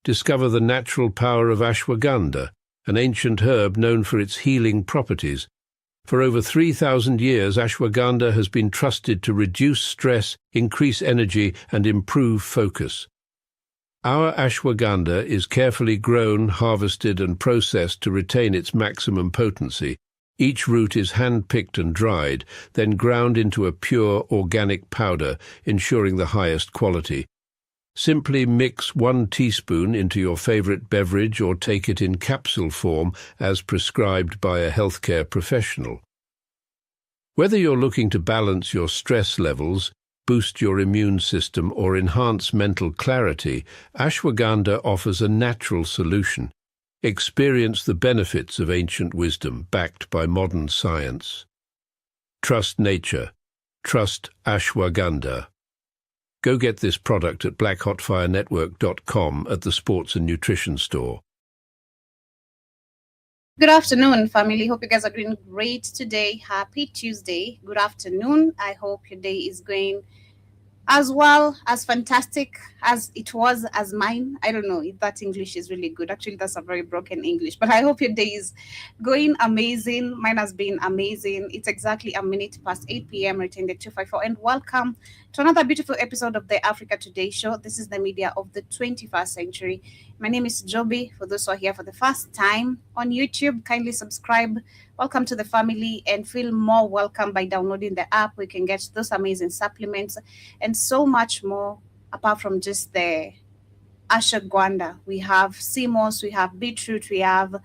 Discover the natural power of ashwagandha, an ancient herb known for its healing properties. For over 3,000 years, ashwagandha has been trusted to reduce stress, increase energy, and improve focus. Our ashwagandha is carefully grown, harvested, and processed to retain its maximum potency. Each root is hand-picked and dried, then ground into a pure, organic powder, ensuring the highest quality. Simply mix 1 teaspoon into your favorite beverage or take it in capsule form as prescribed by a healthcare professional. Whether you're looking to balance your stress levels, boost your immune system, or enhance mental clarity, ashwagandha offers a natural solution. Experience the benefits of ancient wisdom backed by modern science. Trust nature. Trust ashwagandha. Go get this product at blackhotfirenetwork.com at the Sports and Nutrition Store. Good afternoon, family. Hope you guys are doing great today. Happy Tuesday. Good afternoon. I hope your day is going as well, as fantastic as it was as mine. I don't know if that English is really good. Actually, that's a very broken English. But I hope your day is going amazing. Mine has been amazing. It's exactly a minute past 8 p.m. Returning the 254. And welcome to another beautiful episode of the Africa Today Show. This is the media of the 21st century. My name is Joby. For those who are here for the first time on YouTube, kindly subscribe. Welcome to the family and feel more welcome by downloading the app. We can get those amazing supplements and so much more apart from just the ashwagandha. We have sea moss, we have beetroot, we have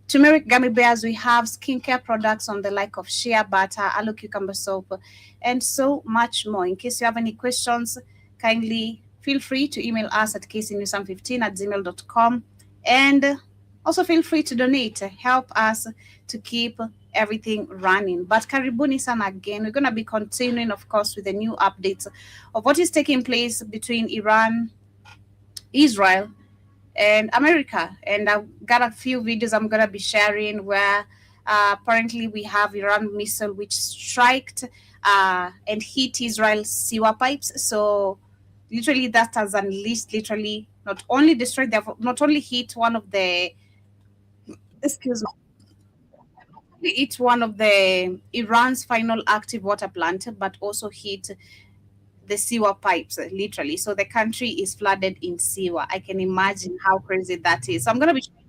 turmeric gummy bears, we have skincare products on the like of shea butter, aloe cucumber soap, and so much more. In case you have any questions, kindly feel free to email us at kcnewsam15@gmail.com, and also feel free to donate to help us to keep everything running. But karibuni sana again. We're going to be continuing, of course, with the new updates of what is taking place between Iran, Israel, and America. And I've got a few videos I'm going to be sharing where apparently we have Iran missile which striked and hit Israel's sewer pipes. So literally that has unleashed, literally not only destroyed, they've not only hit one of the, it's one of the Iran's final active water plant, but also hit the sewer pipes, literally. So the country is flooded in sewer. I can imagine how crazy that is. So I'm going to be showing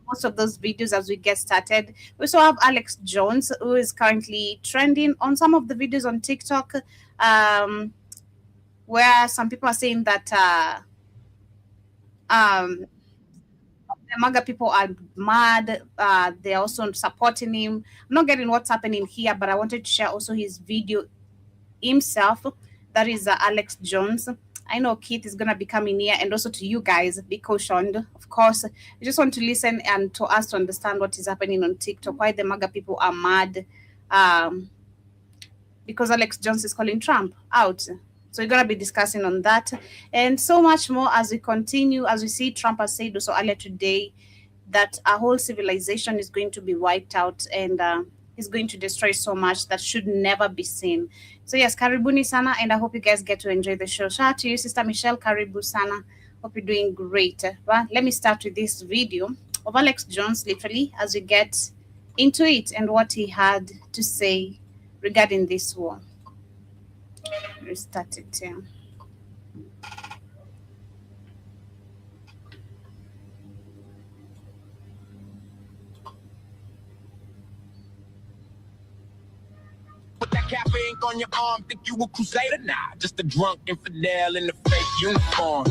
most of those videos as we get started. We also have Alex Jones, who is currently trending on some of the videos on TikTok, where some people are saying that the MAGA people are mad. They're also supporting him. I'm not getting what's happening here, but I wanted to share also his video himself. That is Alex Jones. I know Keith is going to be coming here, and also to you guys, be cautioned. Of course, we just want to listen and to us to understand what is happening on TikTok, why the MAGA people are mad, because Alex Jones is calling Trump out. So we're going to be discussing on that and so much more as we continue. As we see, Trump has said also earlier today that a whole civilization is going to be wiped out, and is going to destroy so much that should never be seen. So yes, karibuni sana, and I hope you guys get to enjoy the show. Shout out to you, Sister Michelle. Karibu sana. Hope you're doing great. Well, let me start with this video of Alex Jones, literally, as we get into it and what he had to say regarding this war. Restart it here. Put that cap ink on your arm, think you a crusader? Nah, just a drunk infidel in the fake uniform.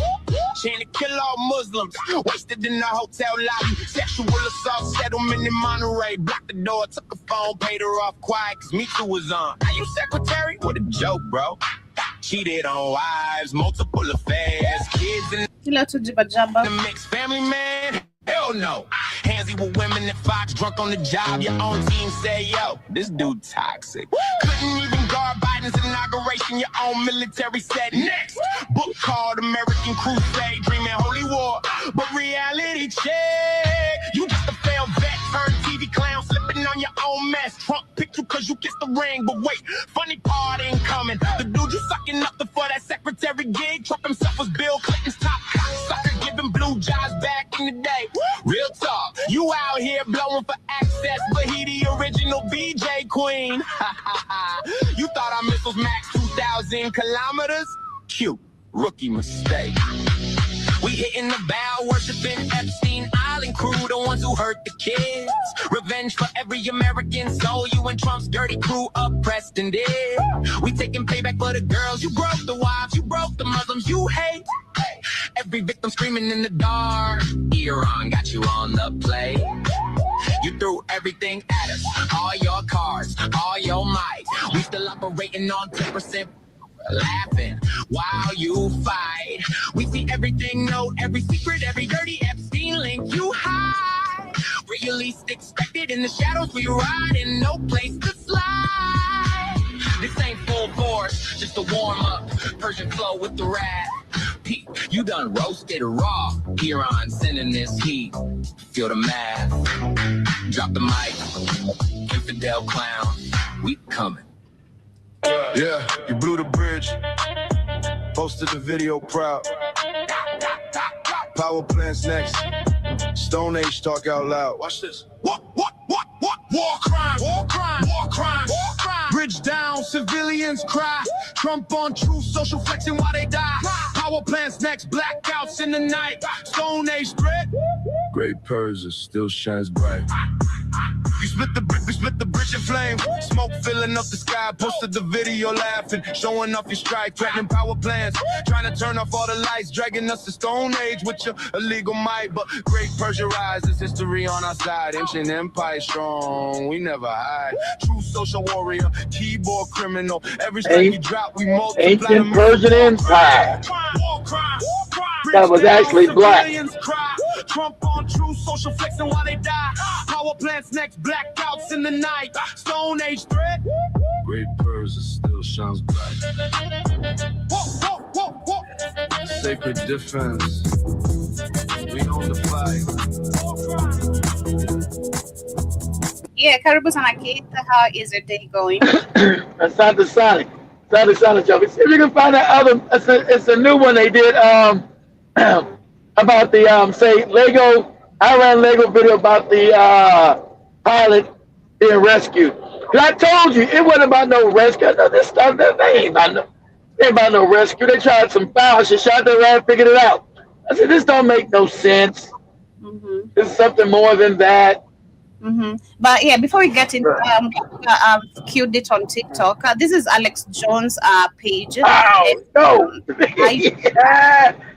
Chain to kill all Muslims, wasted in a hotel lobby. Sexual assault settlement in Monterey. Blocked the door, took a phone, paid her off quiet, cause Me Too was on. Are you secretary? What a joke, bro. Cheated on wives, multiple affairs, kids in the mixed family, man. Hell no. Handsy with women at Fox, drunk on the job. Your own team say, yo, this dude toxic. Couldn't even guard Biden's inauguration. Your own military said next. Book called American Crusade, dreaming holy war. But reality check. You just a failed vet, turned TV clown, slipping on your own mess. Trump picked you cause you kissed the ring. But wait, funny part ain't coming. The dude you sucking up for that secretary gig. Trump himself was Bill Clinton's top sucker, giving blue jobs out here blowing for access, but he the original BJ queen. You thought our missiles max 2,000 kilometers? Cute, rookie mistake. We hitting the bow, worshiping Epstein Island crew, the ones who hurt the kids. Revenge for every American soul you and Trump's dirty crew oppressed and did. We taking payback for the girls. You broke the wives, you broke the Muslims you hate. Every victim screaming in the dark. Iran got you on the play. You threw everything at us, all your cars, all your might. We still operating on 10%. Laughing while you fight. We see everything, know every secret, every dirty Epstein link you hide. Where you least expected, in the shadows we ride, and no place to slide. This ain't full force, just a warm up. Persian flow with the wrath. Pete, you done roasted raw. Iran sending this heat. Feel the math. Drop the mic. Infidel clown. We coming. Yeah, you blew the bridge. Posted the video proud. Power plants next. Stone Age talk out loud. Watch this. What? War crime, war crime, war crime, war crime. Bridge down, civilians cry. Trump on truth, social flexing while they die. Power plants next, blackouts in the night. Stone Age threat. Great Persia still shines bright. You split the brick, we split the bridge in flame. Smoke filling up the sky, posted the video laughing, showing off your strike, threatening power plants, trying to turn off all the lights, dragging us to Stone Age with your illegal might. But Great Persia rises, history on our side, ancient empire strong, we never hide. True social warrior, keyboard criminal, every strike you drop, we multiply. Ancient Persian Empire. That was actually black. Trump on true social flexing while they die. Power plants next, blackouts in the night. Stone Age threat. Great Persia still shines bright. Whoa. Sacred defense. We on the fight. Yeah, karibu sana Keith. How is your day going? Asante Sonic. Asante Sonic joke. See if you can find that other. It's a new one they did. About the say Lego. I ran Lego video about the pilot being rescued. Cause I told you it wasn't about no rescue. This stuff that they ain't about no rescue. They tried some foul shit, shot their ass, figured it out. I said this don't make no sense. Mm-hmm. This is something more than that. Mm-hmm. But yeah, before we get into queued it on TikTok. This is Alex Jones' page. Oh no!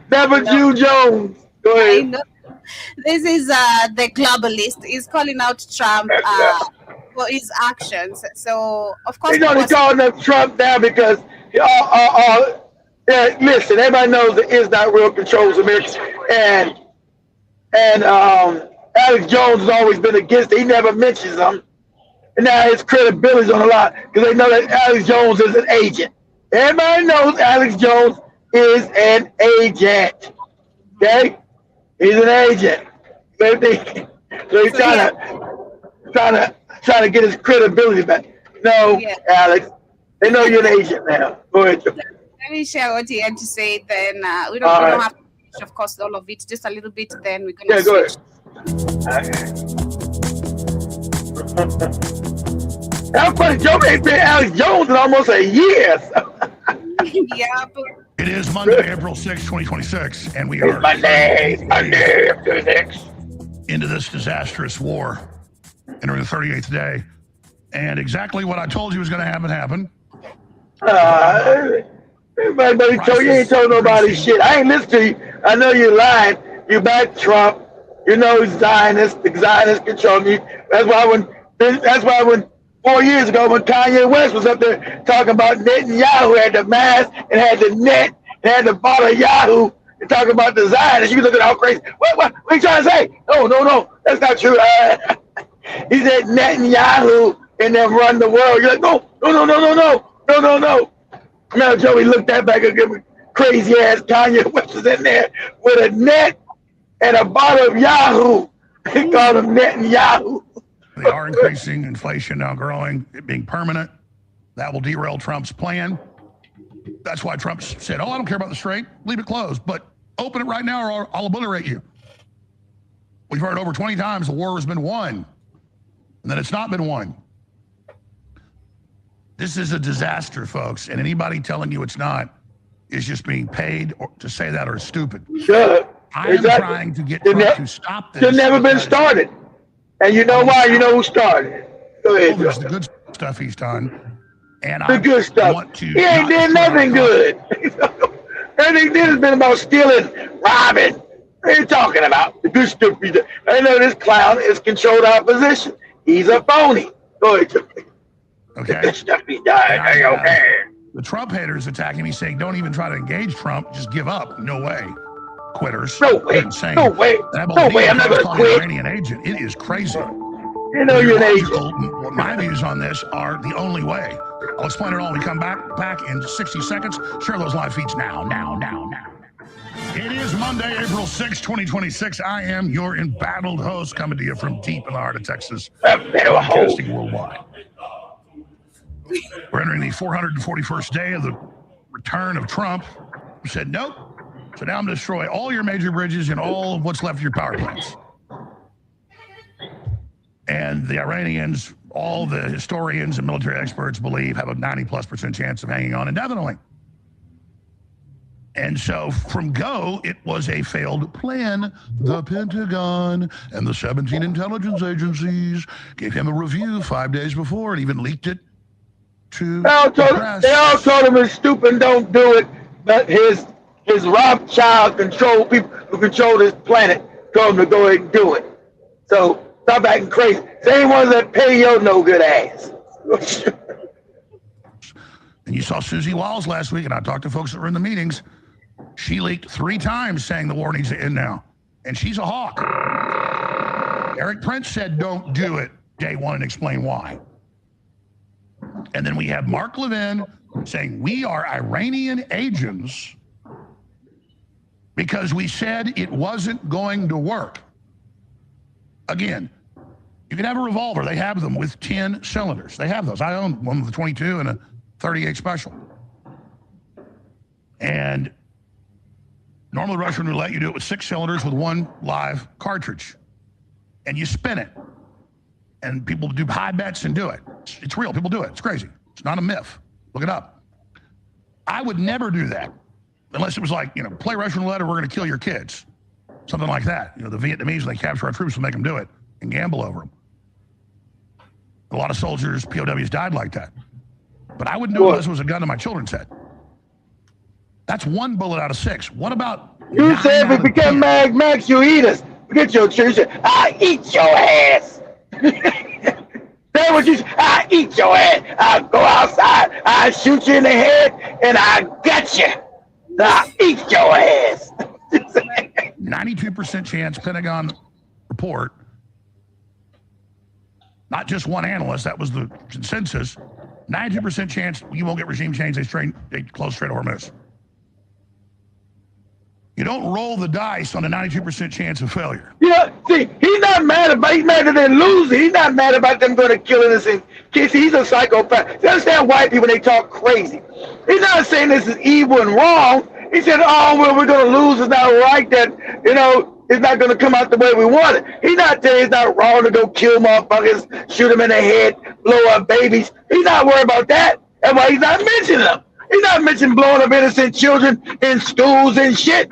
Never Jew Jones. Go ahead. I know. This is the globalist. He's calling out Trump for his actions. So of course, He's only calling up Trump now because listen, everybody knows that Israel controls America, and Alex Jones has always been against it. He never mentions them, and now his credibility's on a lot because they know that Alex Jones is an agent. Everybody knows Alex Jones is an agent. Okay, he's an agent. So he's trying to get his credibility back. No, yeah. Alex, they know you're an agent now. Go ahead. Let me share what he had to say. Then we don't have to finish, of course, all of it. Just a little bit. Then we're gonna switch. That's funny. Joe ain't been Alex Jones in almost a year. Yeah, but it is Monday, April 6, 2026, and we are Monday, April 6. into this disastrous war, entering the 38th day. And exactly what I told you was going to happen, happened. Everybody told you ain't told nobody shit. I ain't listening to you. I know you're lying. You back Trump. You know he's Zionist. The Zionists control you. That's why when 4 years ago when Kanye West was up there talking about Netanyahu had the mask and had the net and had the bottle of Yahoo and talking about the Zionists, you looking all crazy. What are you trying to say? No, that's not true. He said Netanyahu and them run the world. You're like, no. Now Joey looked that back and gave crazy ass Kanye West was in there with a net and a bottle of Yahoo. He called him Netanyahu. They are increasing, inflation now growing, it being permanent. That will derail Trump's plan. That's why Trump said, I don't care about the strait, leave it closed, but open it right now or I'll obliterate you. We've heard over 20 times the war has been won, and then it's not been won. This is a disaster, folks, and anybody telling you it's not is just being paid to say that or stupid. Sure. I am trying to get Trump to stop this. It's never been started. And you know why? You know who started it. Go ahead. There's the good stuff he's done. And the good stuff. He ain't did nothing good. Everything he did has been about stealing, robbing. What are you talking about? The good stuff he did. I know this clown has controlled our position. He's a phony. Go ahead. Okay. The good stuff he died. Okay. The Trump haters attacking me saying, don't even try to engage Trump. Just give up. No way. Quitters. No way. Insane. No way. No way. I'm not going to quit. Iranian agent. It is crazy. You know you're an agent. My views on this are the only way. I'll explain it all when we come back in 60 seconds. Share those live feeds now. It is Monday, April 6, 2026. I am your embattled host coming to you from deep in the heart of Texas, broadcasting worldwide. We're entering the 441st day of the return of Trump, who said, nope. So now I'm going to destroy all your major bridges and all of what's left of your power plants. And the Iranians, all the historians and military experts believe have a 90+% chance of hanging on indefinitely. And so from go, it was a failed plan. The Pentagon and the 17 intelligence agencies gave him a review 5 days before and even leaked it to they all told him it's stupid and don't do it. But his Rothschild control people who control this planet told him to go ahead and do it. So stop acting crazy. Same ones that pay your no good ass. And you saw Susie Wiles last week, and I talked to folks that were in the meetings. She leaked 3 times saying the war needs to end now. And she's a hawk. Eric Prince said don't do it day one and explain why. And then we have Mark Levin saying we are Iranian agents because we said it wasn't going to work. Again, you can have a revolver. They have them with 10 cylinders. They have those. I own one with a 22 and a 38 special. And normally Russian roulette, you do it with 6 cylinders with 1 live cartridge. And you spin it. And people do high bets and do it. It's real. People do it. It's crazy. It's not a myth. Look it up. I would never do that unless it was like, play Russian roulette or we're going to kill your kids. Something like that. The Vietnamese, when they capture our troops, will make them do it and gamble over them. A lot of soldiers, POWs, died like that. But I wouldn't do it unless it was a gun to my children's head. That's 1 bullet out of 6. What about... You said if we become Mad Max, you eat us. Forget your church. I eat your ass. That's what you said. I eat your ass. I go outside. I shoot you in the head, and I gut you. I eat your ass. 92% chance, Pentagon report, not just one analyst, that was the consensus, 92% chance you won't get regime change, they close Strait of Hormuz. You don't roll the dice on a 92% chance of failure. Yeah, see, he's not mad about them losing. He's not mad about them going to kill innocent kids. He's a psychopath. You understand white people, they talk crazy. He's not saying this is evil and wrong. He said, oh, well, we're going to lose. It's not right that, it's not going to come out the way we want it. He's not saying it's not wrong to go kill motherfuckers, shoot them in the head, blow up babies. He's not worried about that. That's why he's not mentioning them. He's not mentioning blowing up innocent children in schools and shit.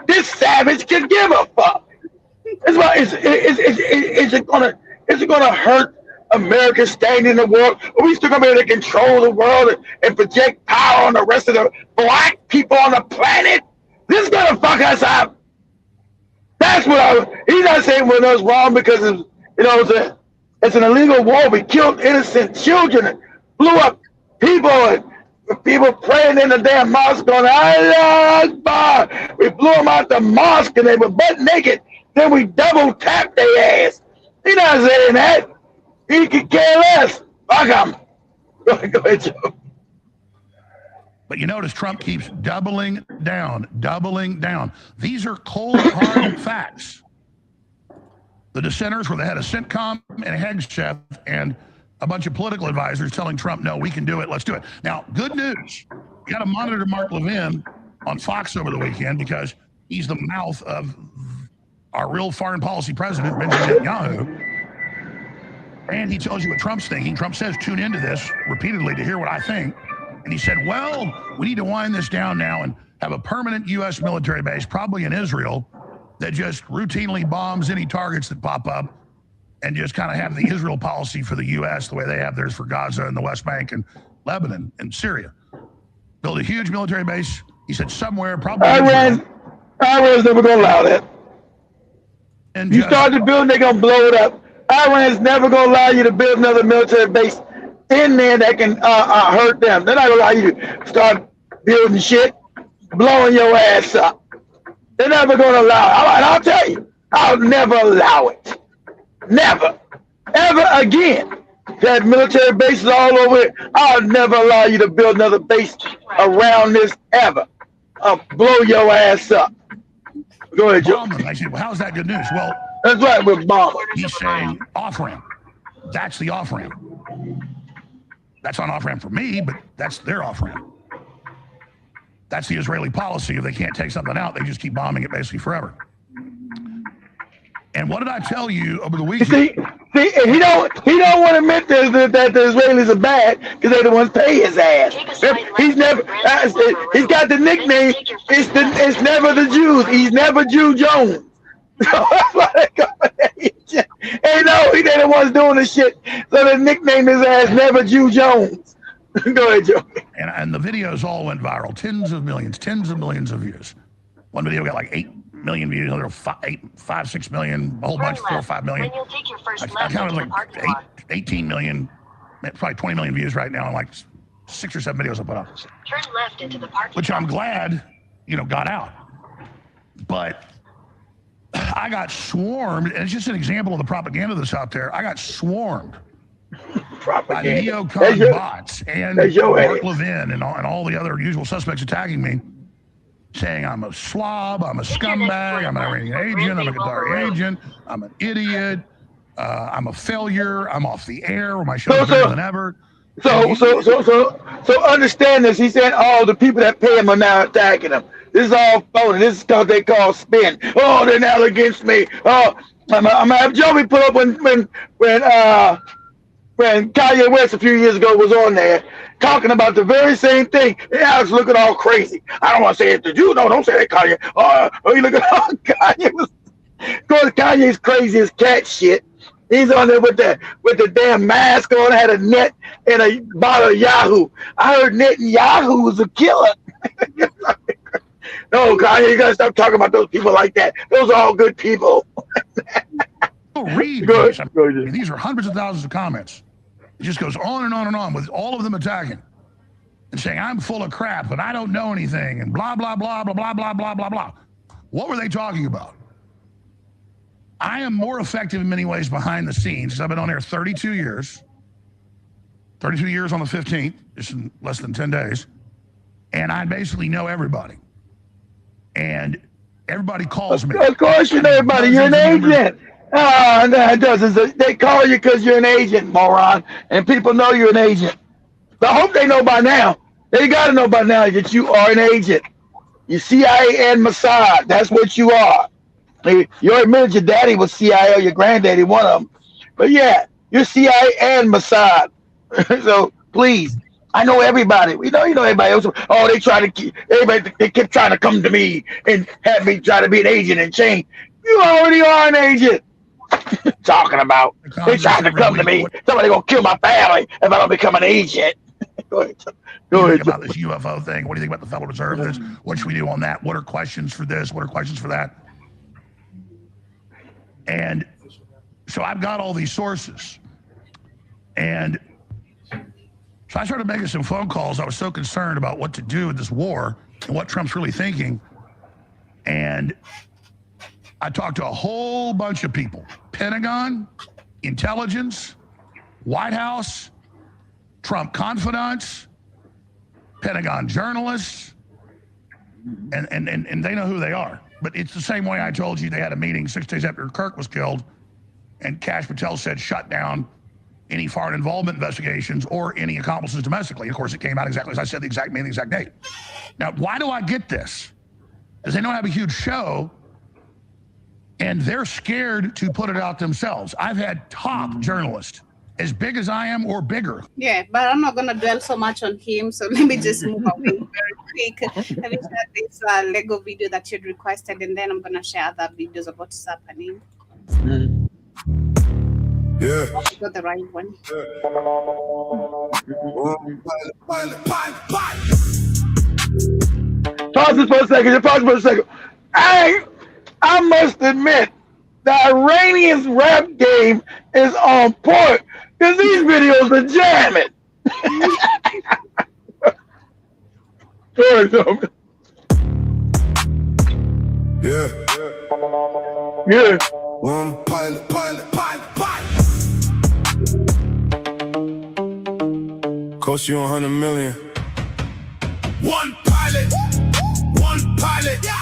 This savage can give a fuck. That's why is it gonna hurt America's standing in the world? Are we still gonna be able to control the world and project power on the rest of the black people on the planet? This is gonna fuck us up. That's what he's not saying we're not wrong because it's an illegal war. We killed innocent children, blew up people, and people praying in the damn mosque going, Allah Akbar. We blew them out the mosque and they were butt naked. Then we double tapped their ass. He's not saying that. He could care less. Fuck him. Go ahead, Joe. But you notice Trump keeps doubling down. These are cold, hard facts. The dissenters were the head of CENTCOM and a Hegseth and a bunch of political advisors telling Trump, no, we can do it, let's do it. Now, good news. You got to monitor Mark Levin on Fox over the weekend because he's the mouth of our real foreign policy president, Benjamin Netanyahu, and he tells you what Trump's thinking. Trump says, tune into this repeatedly to hear what I think. And he said, well, we need to wind this down now and have a permanent U.S. military base, probably in Israel, that just routinely bombs any targets that pop up, and just kind of have the Israel policy for the U.S. the way they have theirs for Gaza and the West Bank and Lebanon and Syria. Build a huge military base. He said somewhere, probably Iran's never going to allow that. And you start the building, they're going to blow it up. Iran's never going to allow you to build another military base in there that can hurt them. They're not going to allow you to start building shit, blowing your ass up. They're never going to allow it. And I'll tell you, I'll never allow it. Never. Ever again. Had military bases all over it. I'll never allow you to build another base around this ever. I'll blow your ass up. Go ahead, Joe. I said, well, how's that good news? Well, that's right, we're bombing. He's saying off-ramp. That's the off-ramp. That's not off-ramp for me, but that's their off-ramp. That's the Israeli policy. If they can't take something out, they just keep bombing it basically forever. And what did I tell you over the weekend? See, he don't want to admit that the Israelis are bad because they're the ones pay his ass. He's never. He's got the nickname. It's never the Jews. He's never Jew Jones. Hey, no, they're the ones doing the shit. So they nickname his ass Never Jew Jones. Go ahead, Joe. And the videos all went viral. Tens of millions of views. One video got like 8 million views, another 5, 6 million, a whole bunch, 4 or 5 million. I counted like 18 million, probably 20 million views right now, and like 6 or 7 videos I put up. Turn left into the parking which I'm glad, got out. But I got swarmed, and it's just an example of the propaganda that's out there. I got swarmed by neocon bots and Mark Levin and all the other usual suspects attacking me, saying I'm a slob, I'm a scumbag, I'm an Iranian agent, I'm a Qatari agent, I'm an idiot, I'm a failure, I'm off the air, or my show's better than ever. So understand this. He said, oh, the people that pay him are now attacking him. This is all phony. This is what they call spin. Oh, they're now against me. Oh, I'm gonna have Joey put up when Kanye West a few years ago was on there talking about the very same thing. Yeah, I was looking all crazy. I don't want to say it to you. No, don't say that, Kanye. Oh, you look at Kanye was going. Kanye's crazy as cat shit. He's on there with the damn mask on, had a net and a bottle of Yahoo. I heard Netanyahu was a killer. No, Kanye, you gotta stop talking about those people like that. Those are all good people. Read these are hundreds of thousands of comments. It just goes on and on and on with all of them attacking and saying I'm full of crap and I don't know anything and blah blah blah blah blah blah blah blah blah. What were they talking about? I am more effective in many ways behind the scenes. I've been on air 32 years. 32 years on the 15th, just in less than 10 days. And I basically know everybody. And everybody calls me. Of course you know everybody. You're an agent. No, it doesn't. They call you because you're an agent, moron. And people know you're an agent. But I hope they know by now. They got to know by now that you are an agent. You're CIA and Mossad. That's what you are. You already admitted your daddy was CIA or your granddaddy, one of them. But yeah, you're CIA and Mossad. So please, I know everybody. We know you know everybody else. Oh, they kept trying to come to me and have me try to be an agent and change. You already are an agent. Talking about they trying to come to me. Somebody gonna kill my family if I don't become an agent. Go ahead. About this UFO thing. What do you think about the Federal Reserve? This? What should we do on that? What are questions for this? What are questions for that? And so I've got all these sources. And so I started making some phone calls. I was so concerned about what to do with this war and what Trump's really thinking. And I talked to a whole bunch of people. Pentagon, intelligence, White House, Trump confidants, Pentagon journalists, and they know who they are. But it's the same way I told you they had a meeting 6 days after Kirk was killed, and Kash Patel said shut down any foreign involvement investigations or any accomplices domestically. Of course, it came out exactly as I said, the exact date. Now, why do I get this? Because they don't have a huge show, And they're scared to put it out themselves. I've had top journalists, as big as I am or bigger. Yeah, but I'm not gonna dwell so much on him. So let me just move away very quick. Let me share this Lego video that you'd requested, and then I'm gonna share other videos of what's happening. Yeah. You got the right one. Pause this for a second. Just pause for a second. I must admit, the Iranians rap game is on point because these videos are jamming. Yeah. Yeah. One pilot. Cost you 100 million. One pilot.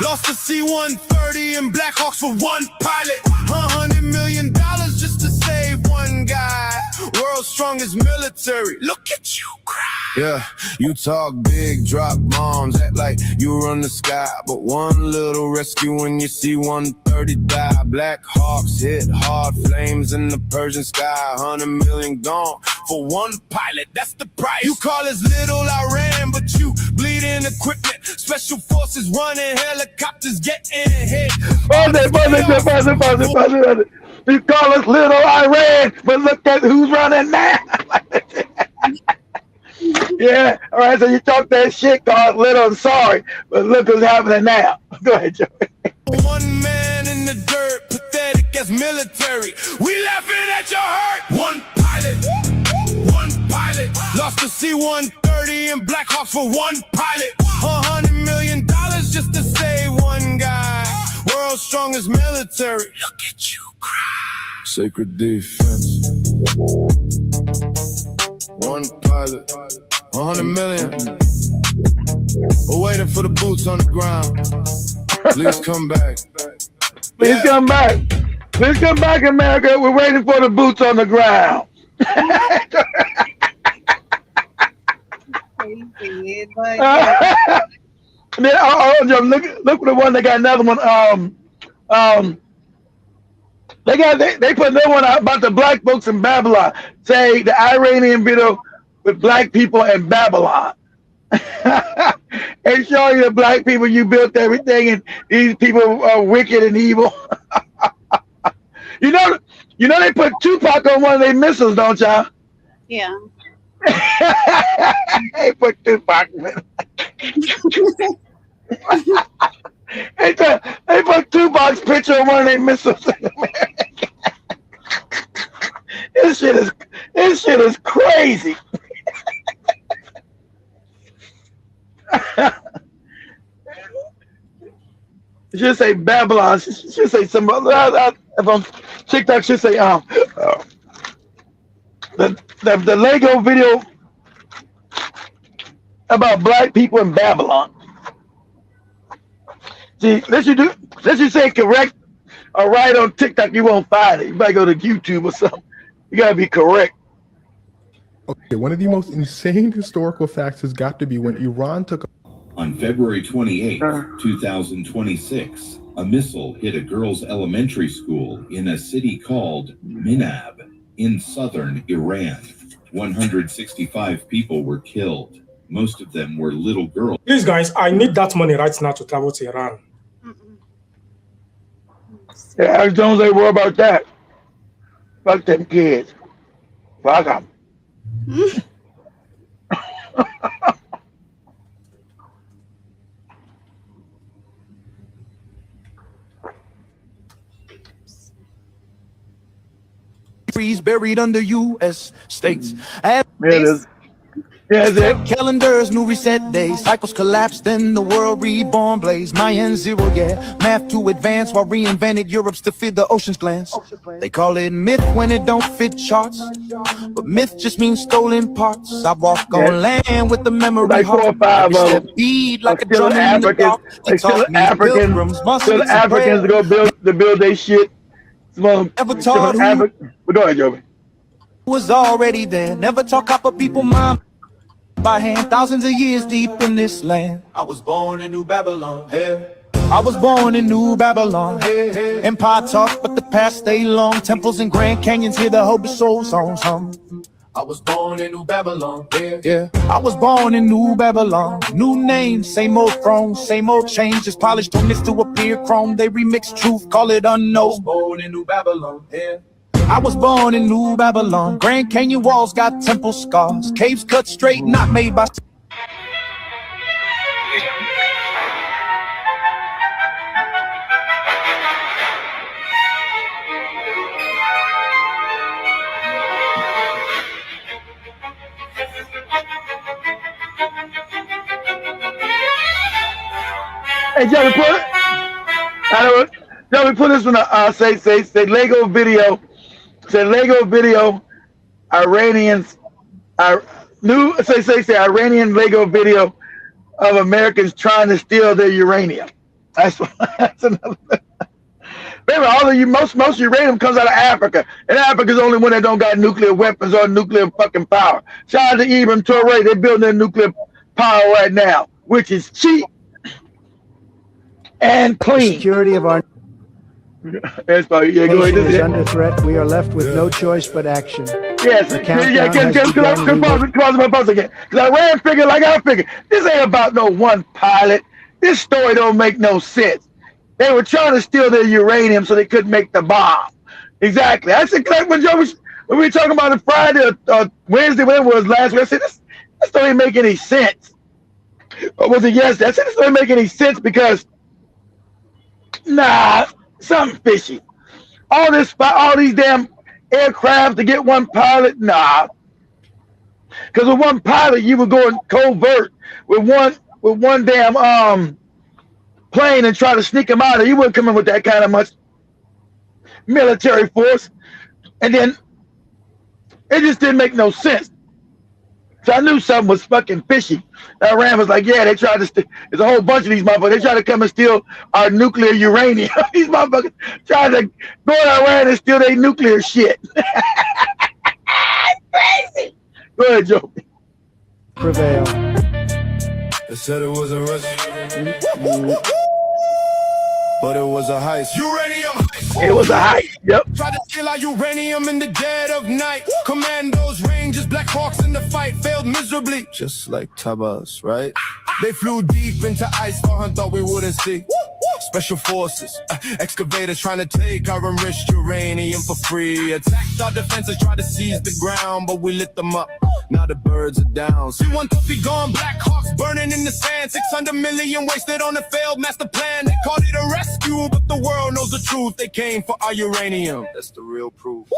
Lost the C-130 and Black Hawks for one pilot. $100 million just to save one guy. World's strongest military. Look at you cry. Yeah, you talk big, drop bombs, act like you run the sky. But one little rescue when you see 130 die. Black Hawks hit hard, flames in the Persian sky. 100 million gone for one pilot, that's the price. You call us little Iran, but you bleeding equipment. Special forces running, helicopters getting hit. Pause it. You call us little Iran, but look at who's running now. Yeah, all right, so you talk that shit, called little and sorry, but look what's happening now. Go ahead, Joey. One man in the dirt, pathetic as military. We laughing at your hurt. One pilot, lost the C-130 and Black Hawks for one pilot. $100 million just to save one guy. World's strongest military. Look at you cry. Sacred defense. One pilot, 100 million. We're waiting for the boots on the ground. Please come back. Please come back. Please come back, America. We're waiting for the boots on the ground. Look at the one. They got another one. They put another one out about the black folks in Babylon. Say the Iranian video with black people in Babylon. And showing the black people you built everything, and these people are wicked and evil. You know they put Tupac on one of their missiles, don't y'all? Yeah. They put Tupac in it. They put Tupac's picture on one of their missiles in America. This shit is crazy. It should say Babylon. It should say some other. If I'm TikTok, should say the Lego video about black people in Babylon. See, let's you say correct or right on TikTok, you won't find it. You might go to YouTube or something. You gotta be correct. Okay, one of the most insane historical facts has got to be when Iran took. On February 28, 2026, a missile hit a girls' elementary school in a city called Minab in southern Iran. 165 people were killed. Most of them were little girls. Please, guys, I need that money right now to travel to Iran. Yeah, don't say worry about that. Fuck them kids. Fuck them. Buried under U.S. states. There it is. Yeah, it. Calendars, new reset days. Cycles collapse, then the world reborn blaze. Mayan zero, yeah. Math to advance while reinvented Europe's to feed the ocean's glance. They call it myth when it don't fit charts. But myth just means stolen parts. I walk on land with the memory like 4 or 5 of them. Beat like a still drum Africans. Like still Africans to go build their shit. Never taught who go ahead, Joby. Was already there. Never taught copper people mom by hand. Thousands of years deep in this land. I was born in New Babylon. Here I was born in New Babylon. Empire talk, but the past stay long. Temples and Grand Canyons, hear the hope of soul songs hum. I was born in New Babylon, yeah. I was born in New Babylon. New name, same old throne, same old change. Just polished on this to appear chrome. They remix truth, call it unknown. I was born in New Babylon, yeah. I was born in New Babylon. Grand Canyon walls got temple scars. Caves cut straight, not made by... Hey, Joey, put this one. Say Lego video. Say Lego video. Iranians. Say Iranian Lego video of Americans trying to steal their uranium. That's another. Remember, all of you, most uranium comes out of Africa, and Africa's the only one that don't got nuclear weapons or nuclear fucking power. Shout out to Ibrahim Traoré. They're building their nuclear power right now, which is cheap and clean. The security of our nation is under threat. We are left with no choice but action. Yes, because Iran figured, like I figured, this ain't about no one pilot. This story don't make no sense. They were trying to steal their uranium so they couldn't make the bomb. Exactly. I said, when we were talking about it Friday or Wednesday, when it was last week, I said, this don't make any sense. Or was it yesterday? I said, this don't make any sense because nah, something fishy. All these damn aircraft to get one pilot, nah. Because with one pilot, you were going covert with one damn plane and try to sneak them out. You wouldn't come in with that kind of much military force, and then it just didn't make no sense. So I knew something was fucking fishy. Iran was like, yeah, they tried to there's a whole bunch of these motherfuckers. They tried to come and steal our nuclear uranium. These motherfuckers tried to go to Iran and steal their nuclear shit. Crazy. Go ahead, Joe. Prevail. They said it was a rush. But it was a heist. Uranium heist. It was a heist. Yep. Tried to steal our uranium in the dead of night. Commandos, Rangers, Black Hawks in the fight failed miserably. Just like Tabas, right? They flew deep into ice. Farhan thought we wouldn't see. Special forces, excavators trying to take our enriched uranium for free. Attacked our defenses, tried to seize the ground, but we lit them up. Now the birds are down. C-130 gone, Black Hawks burning in the sand. 600 million wasted on a failed master plan. They called it a rescue, but the world knows the truth. They came for our uranium. That's the real proof.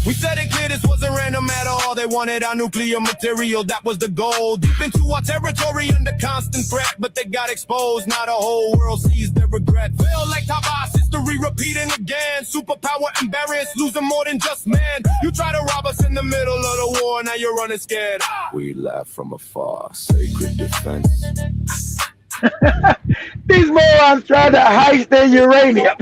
We said it clear, this wasn't random at all. They wanted our nuclear material, that was the goal. Deep into our territory under constant threat, but they got exposed. Now the whole world sees their regret. Feel like Tabas, history repeating again. Superpower embarrassed, losing more than just man. You try to rob us in the middle of the war, now you're running scared. We laugh from afar, sacred defense. These morons tried to heist their uranium.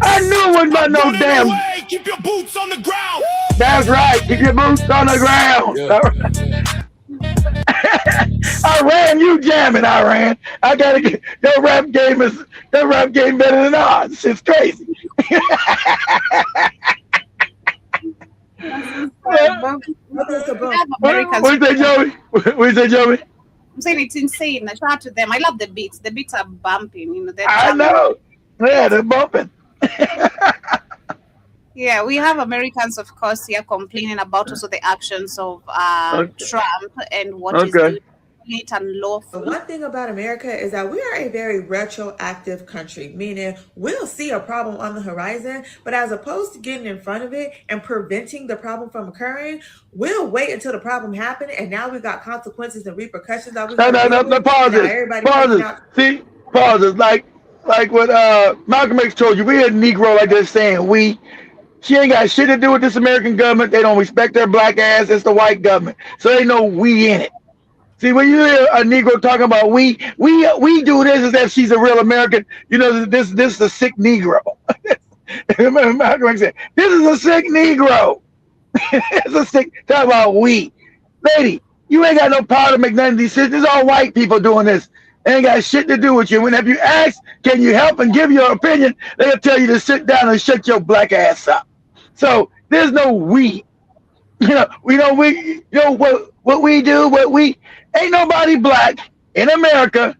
I knew it wasn't about no damn. Away. Keep your boots on the ground. That's right. Keep your boots on the ground. Yeah. Iran, you jamming, Iran. I gotta get your rap game better than ours. It's crazy. What you say, Joey? What you say, Joey? I'm saying it's insane. Shout out to them. I love the beats. The beats are bumping. You know. I know. Yeah, they're bumping. Yeah, we have Americans, of course, here complaining about also the actions of Trump and what is doing it unlawful. One thing about America is that we are a very retroactive country, meaning we'll see a problem on the horizon, but as opposed to getting in front of it and preventing the problem from occurring, we'll wait until the problem happened, and now we've got consequences and repercussions. No, pauses. See, pauses. Like what Malcolm X told you, we a Negro like they're saying we. She ain't got shit to do with this American government. They don't respect their black ass. It's the white government. So they know we in it. See, when you hear a Negro talking about we do this as if she's a real American, you know, this is a sick Negro. Malcolm X said, this is a sick Negro. It's a sick, talk about we. Lady, you ain't got no power to make none of these decisions. It's all white people doing this. Ain't got shit to do with you. When if you ask, can you help and give your opinion, they'll tell you to sit down and shut your black ass up. So there's no we. What we do, ain't nobody black in America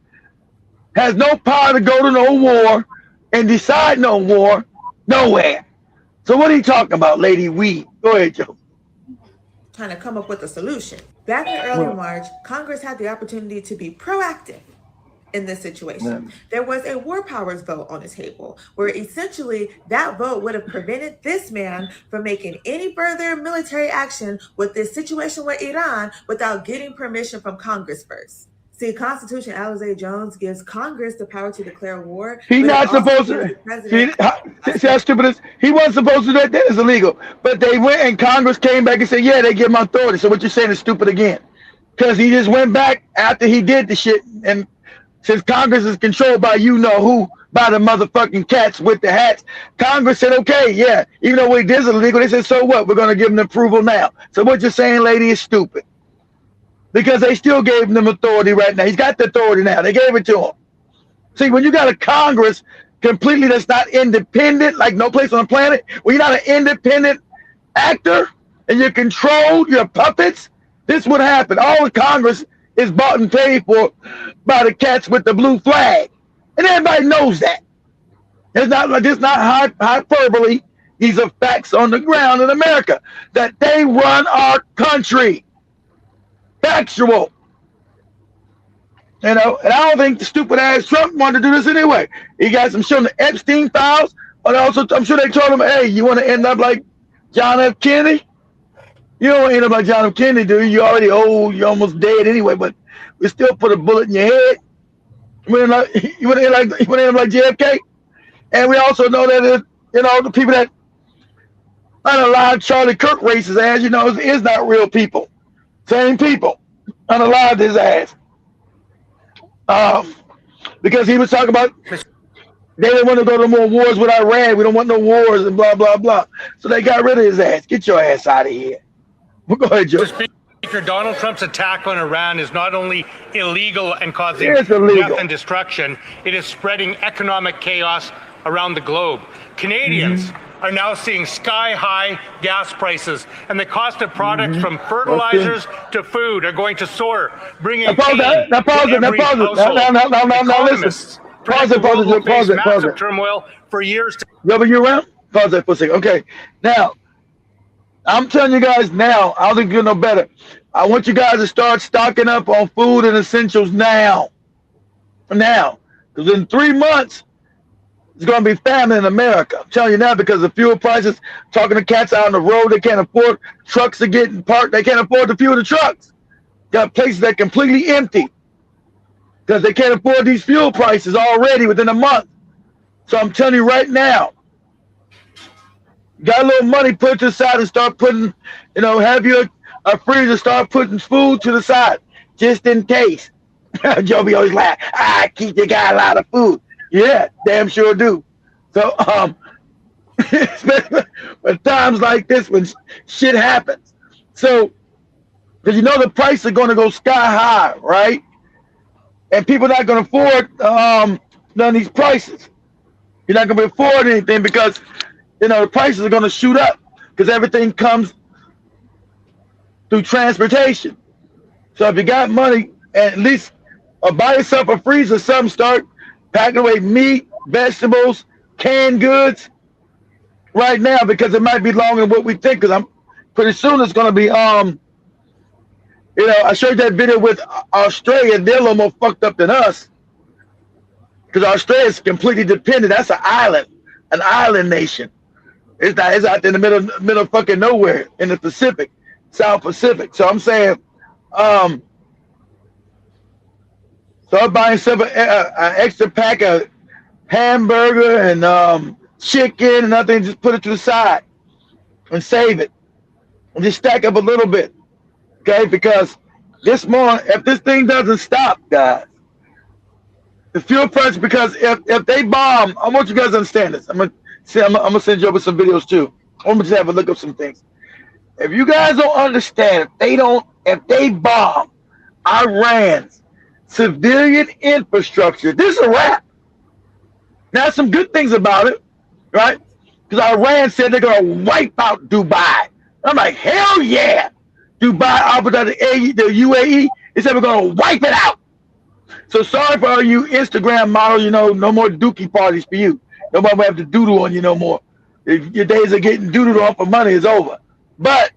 has no power to go to no war and decide no war nowhere. So what are you talking about, lady? We. Go ahead, Joe. Trying to come up with a solution. Back in early March, Congress had the opportunity to be proactive in this situation. There was a war powers vote on the table where essentially that vote would have prevented this man from making any further military action with this situation with Iran without getting permission from Congress first. See, Constitution Alizé Jones gives Congress the power to declare war. He's not supposed to. See how stupid it is? He wasn't supposed to do that. That is illegal. But they went and Congress came back and said, yeah, they give him authority. So what you're saying is stupid again. Because he just went back after he did the shit. And since Congress is controlled by you-know-who, by the motherfucking cats with the hats, Congress said, okay, yeah, even though it is illegal, they said, so what? We're going to give him approval now. So what you're saying, lady, is stupid. Because they still gave him authority right now. He's got the authority now. They gave it to him. See, when you got a Congress completely that's not independent, like no place on the planet, when you're not an independent actor and you're controlled, you're puppets, this would happen. All the Congress is bought and paid for by the cats with the blue flag. And everybody knows that. It's not like it's not hyperbole. These are facts on the ground in America that they run our country. Factual. And I don't think the stupid ass Trump wanted to do this anyway. He got some shit on the Epstein files, but also I'm sure they told him, hey, you want to end up like John F. Kennedy? You don't want to end up like John F. Kennedy, do you? You're already old, you're almost dead anyway, but we still put a bullet in your head. You want to end up like JFK? And we also know that the people that unalive Charlie Kirk racist ass, is not real people. Same people unalive his ass. Because he was talking about they didn't want to go to more wars with Iran. We don't want no wars and blah, blah, blah. So they got rid of his ass. Get your ass out of here. Go ahead, Joe. Speaker, Donald Trump's attack on Iran is not only illegal and causing death and destruction, it is spreading economic chaos around the globe. Canadians are now seeing sky-high gas prices, and the cost of products from fertilizers to food are going to soar, bringing pain to every household. Economists predict the world will face massive turmoil for years to come. You around? Pause that for a second. Okay, now, I'm telling you guys now, I don't think you'll know better. I want you guys to start stocking up on food and essentials now. Now, because in 3 months, it's going to be famine in America. I'm telling you now because the fuel prices, talking to cats out on the road, they can't afford, trucks are getting parked, they can't afford to fuel the trucks. Got places that are completely empty because they can't afford these fuel prices already within a month. So I'm telling you right now, got a little money, put it to the side and start putting, have your freezer, start putting food to the side just in case. Joby always laugh, keep your guy a lot of food. Yeah, damn sure do. So, at times like this when shit happens. So, because the price is going to go sky high, right? And people are not going to afford none of these prices. You're not going to afford anything because, the prices are going to shoot up because everything comes through transportation. So if you got money, at least buy yourself a freezer, something, start packing away meat, vegetables, canned goods right now because it might be longer than what we think. Because I'm pretty soon it's going to be, I showed that video with Australia. They're a little more fucked up than us because Australia is completely dependent. That's an island nation. It's out there in the middle of fucking nowhere in the Pacific, South Pacific. So I'm saying, start buying yourself an extra pack of hamburger and chicken and nothing. Just put it to the side and save it. And just stack up a little bit. Okay? Because this morning, if this thing doesn't stop, guys, the fuel price, because if they bomb, I want you guys to understand this. I'm gonna send you over some videos too. I'm gonna just have a look up some things. If you guys don't understand, if they bomb Iran's civilian infrastructure. This is a wrap. Now, some good things about it, right? Because Iran said they're going to wipe out Dubai. I'm like, hell yeah. Dubai, Abu Dhabi, the UAE, they said we're going to wipe it out. So sorry for all you Instagram models, you know, no more dookie parties for you. Nobody will have to doodle on you no more. If your days of getting doodled on for money is over. But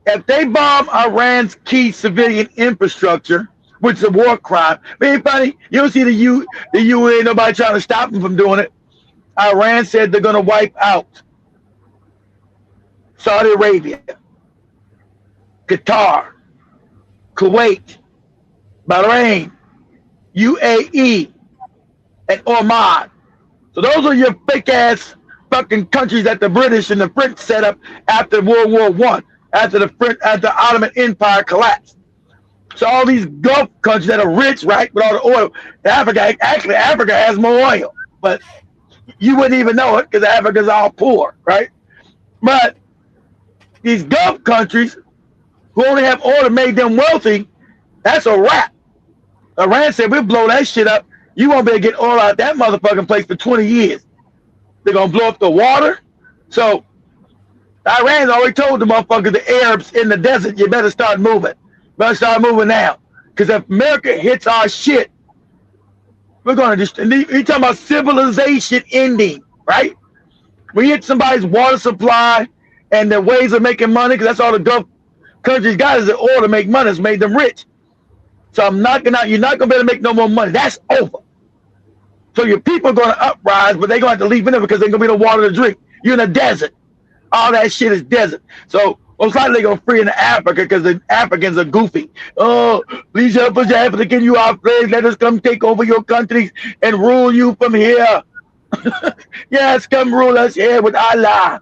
if they bomb Iran's key civilian infrastructure, which is a war crime, I mean, funny, you don't see the UN, nobody trying to stop them from doing it. Iran said they're going to wipe out Saudi Arabia, Qatar, Kuwait, Bahrain, UAE, and Oman. So those are your fake ass fucking countries that the British and the French set up after World War I, after the Ottoman Empire collapsed. So all these Gulf countries that are rich, right, with all the oil, Africa has more oil, but you wouldn't even know it because Africa's all poor, right? But these Gulf countries who only have oil that made them wealthy, that's a wrap. Iran said, we'll blow that shit up. You won't be able to get oil out that motherfucking place for 20 years. They're going to blow up the water. So Iran's already told the motherfuckers, the Arabs in the desert, you better start moving. Better start moving now. Because if America hits our shit, we're going to just, you're talking about civilization ending, right? We hit somebody's water supply and their ways of making money, because that's all the Gulf countries got is the oil to make money. It's made them rich. So you're not going to be able to make no more money. That's over. So your people are going to uprise, but they're going to have to leave in there because they're going to be no water to drink. You're in a desert. All that shit is desert. So most likely they're going to free into Africa because the Africans are goofy. Oh, please help us, Africa, you our slaves. Let us come take over your countries and rule you from here. Yes, come rule us here with Allah.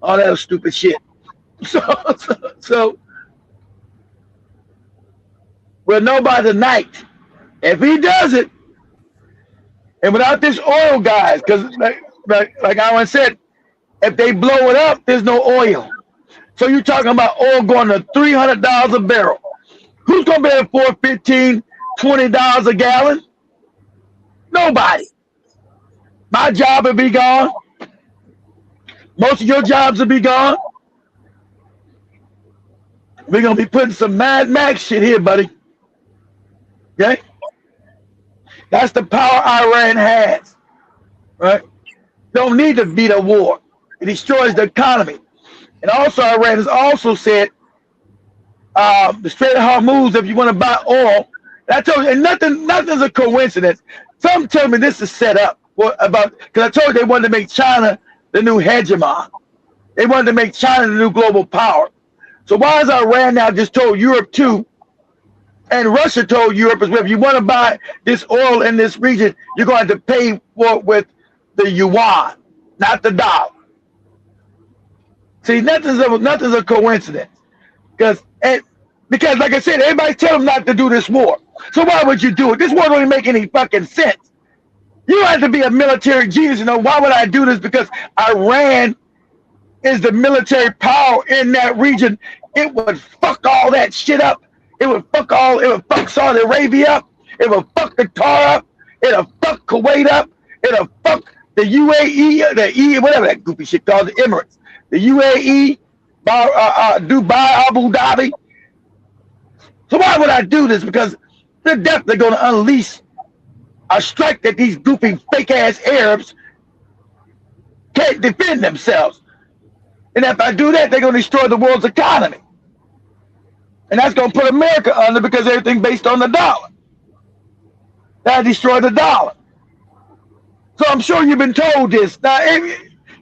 All that stupid shit. So we'll know by the night. If he does it, and without this oil, guys, because like Aaron said, if they blow it up, there's no oil. So you're talking about oil going to $300 a barrel. Who's going to be able to afford $15, $20 a gallon? Nobody. My job will be gone. Most of your jobs will be gone. We're going to be putting some Mad Max shit here, buddy. Okay? That's the power Iran has. Right? Don't need to beat a war. It destroys the economy. And also, Iran has also said the Strait of Hormuz, if you want to buy oil, I told you, and nothing's a coincidence. Some tell me this is set up because I told you they wanted to make China the new hegemon. They wanted to make China the new global power. So why is Iran now just told Europe too, and Russia told Europe as well, if you want to buy this oil in this region, you're going to have to pay for it with the yuan, not the dollar. See, nothing's a coincidence. Because, like I said, everybody tell them not to do this war. So why would you do it? This war don't even make any fucking sense. You don't have to be a military genius, you know. Why would I do this? Because Iran is the military power in that region. It would fuck all that shit up. It would fuck Saudi Arabia up. It would fuck Qatar up. It'll fuck Kuwait up. It'll fuck the UAE, whatever that goofy shit called, the Emirates. The UAE, Dubai, Abu Dhabi. So why would I do this? Because they're definitely going to unleash a strike that these goofy fake-ass Arabs can't defend themselves. And if I do that, they're going to destroy the world's economy. And that's going to put America under because everything's based on the dollar. That'll destroy the dollar. So I'm sure you've been told this. Now,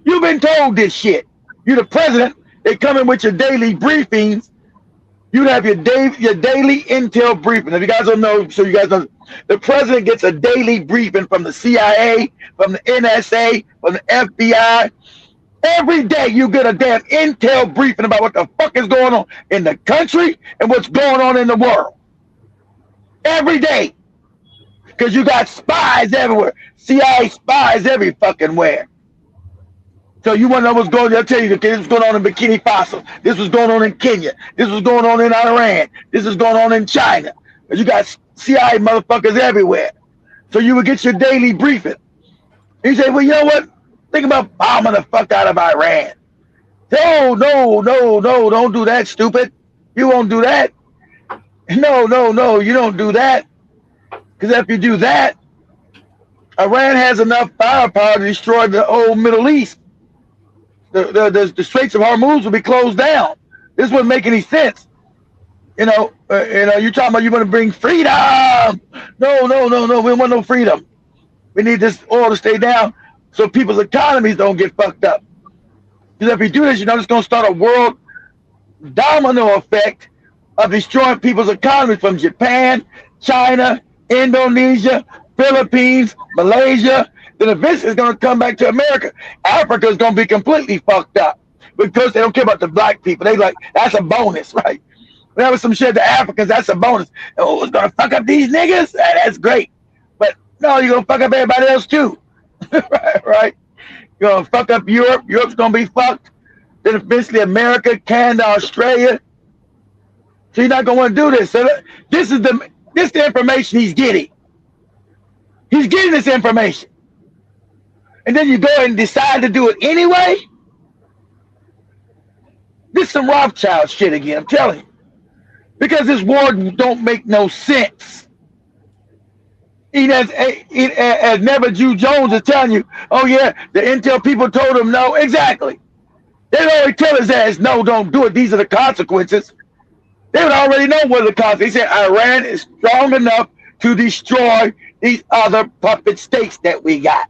you've been told this shit. You're the president. They come in with your daily briefings. You have your daily intel briefing. If you guys don't know, so you guys know, the president gets a daily briefing from the CIA, from the NSA, from the FBI. Every day you get a damn intel briefing about what the fuck is going on in the country and what's going on in the world. Every day. Because you got spies everywhere. CIA spies every fucking where. So you want to know what's going on? They'll tell you, okay, this was going on in Burkina Faso. This was going on in Kenya. This was going on in Iran. This is going on in China. Because you got CIA motherfuckers everywhere. So you would get your daily briefing. And you say, well, you know what? Think about bombing the fuck out of Iran. No, don't do that, stupid. You won't do that. No, you don't do that. Because if you do that, Iran has enough firepower to destroy the whole Middle East. The Straits of Hormuz will be closed down. This wouldn't make any sense. You're talking about you want to bring freedom. No, we don't want no freedom. We need this oil to stay down so people's economies don't get fucked up. Because if you do this, it's going to start a world domino effect of destroying people's economies from Japan, China, Indonesia, Philippines, Malaysia. Then eventually it's going to come back to America. Africa is going to be completely fucked up because they don't care about the black people. They like, that's a bonus, right? Whenever some shit to Africans, that's a bonus. Oh, it's going to fuck up these niggas? That's great. But no, you're going to fuck up everybody else too. right? You're going to fuck up Europe. Europe's going to be fucked. Then eventually America, Canada, Australia. So you're not going to want to do this. So this is the information he's getting. He's getting this information. And then you go and decide to do it anyway? This is some Rothschild shit again, I'm telling you. Because this war don't make no sense. As Never Jew Jones is telling you, oh yeah, the intel people told him no. Exactly. They'd already tell his ass, no, don't do it. These are the consequences. They would already know what the consequences. They said Iran is strong enough to destroy these other puppet states that we got.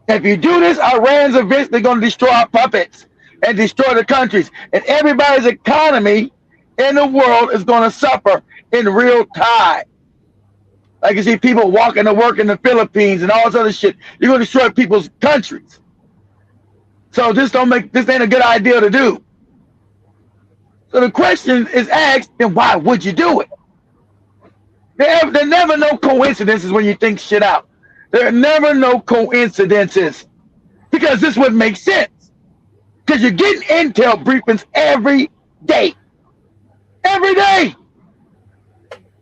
If you do this, Iran's eventually going to destroy our puppets and destroy the countries. And everybody's economy in the world is going to suffer in real time. Like you see people walking to work in the Philippines and all this other shit. You're going to destroy people's countries. So this ain't a good idea to do. So the question is asked, then why would you do it? There are never no coincidences when you think shit out. There are never no coincidences. Because this would make sense. Because you're getting intel briefings every day. Every day.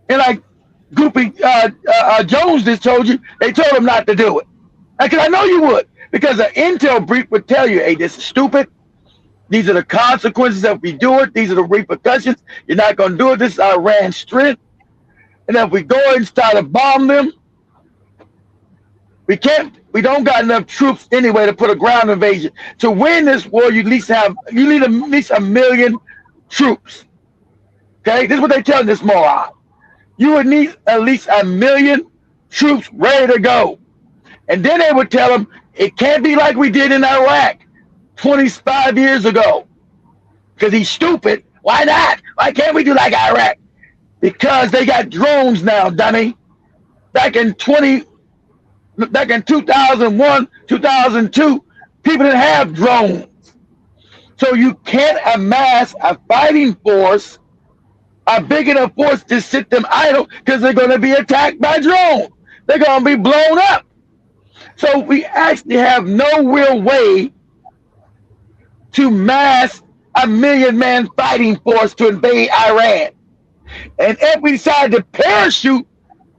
And like Goopy Jones just told you, they told him not to do it. Because I know you would. Because an intel brief would tell you, hey, this is stupid. These are the consequences if we do it. These are the repercussions. You're not going to do it. This is Iran's strength. And if we go and start to bomb them, we don't got enough troops anyway to put a ground invasion. To win this war, you need at least 1 million troops. Okay, this is what they tell this moron. You would need at least 1 million troops ready to go. And then they would tell them, it can't be like we did in Iraq 25 years ago. Because he's stupid. Why not? Why can't we do like Iraq? Because they got drones now, dummy. Back in 2001, 2002, people didn't have drones. So you can't amass a fighting force, a big enough force to sit them idle because they're going to be attacked by drones. They're going to be blown up. So we actually have no real way to mass 1 million-man fighting force to invade Iran. And if we decide to parachute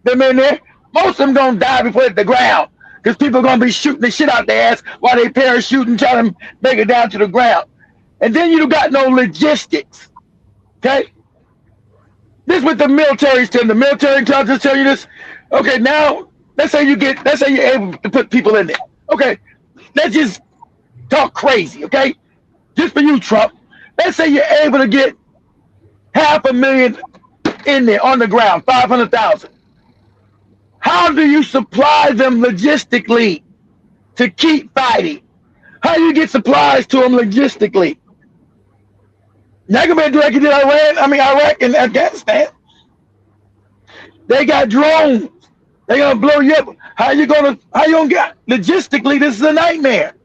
them in there, most of them going to die before they hit the ground because people are going to be shooting the shit out their ass while they parachute and try to make it down to the ground. And then you got no logistics. Okay? This is what the military's telling. The military intelligence tell you this. Okay, now let's say you're able to put people in there. Okay, let's just talk crazy, okay? Just for you, Trump. Let's say you're able to get 500,000 in there on the ground, 500,000. How do you supply them logistically to keep fighting? How do you get supplies to them logistically? Not gonna be do like you did Iraq and Afghanistan. They got drones. They're gonna blow you up. How you gonna get logistically? This is a nightmare.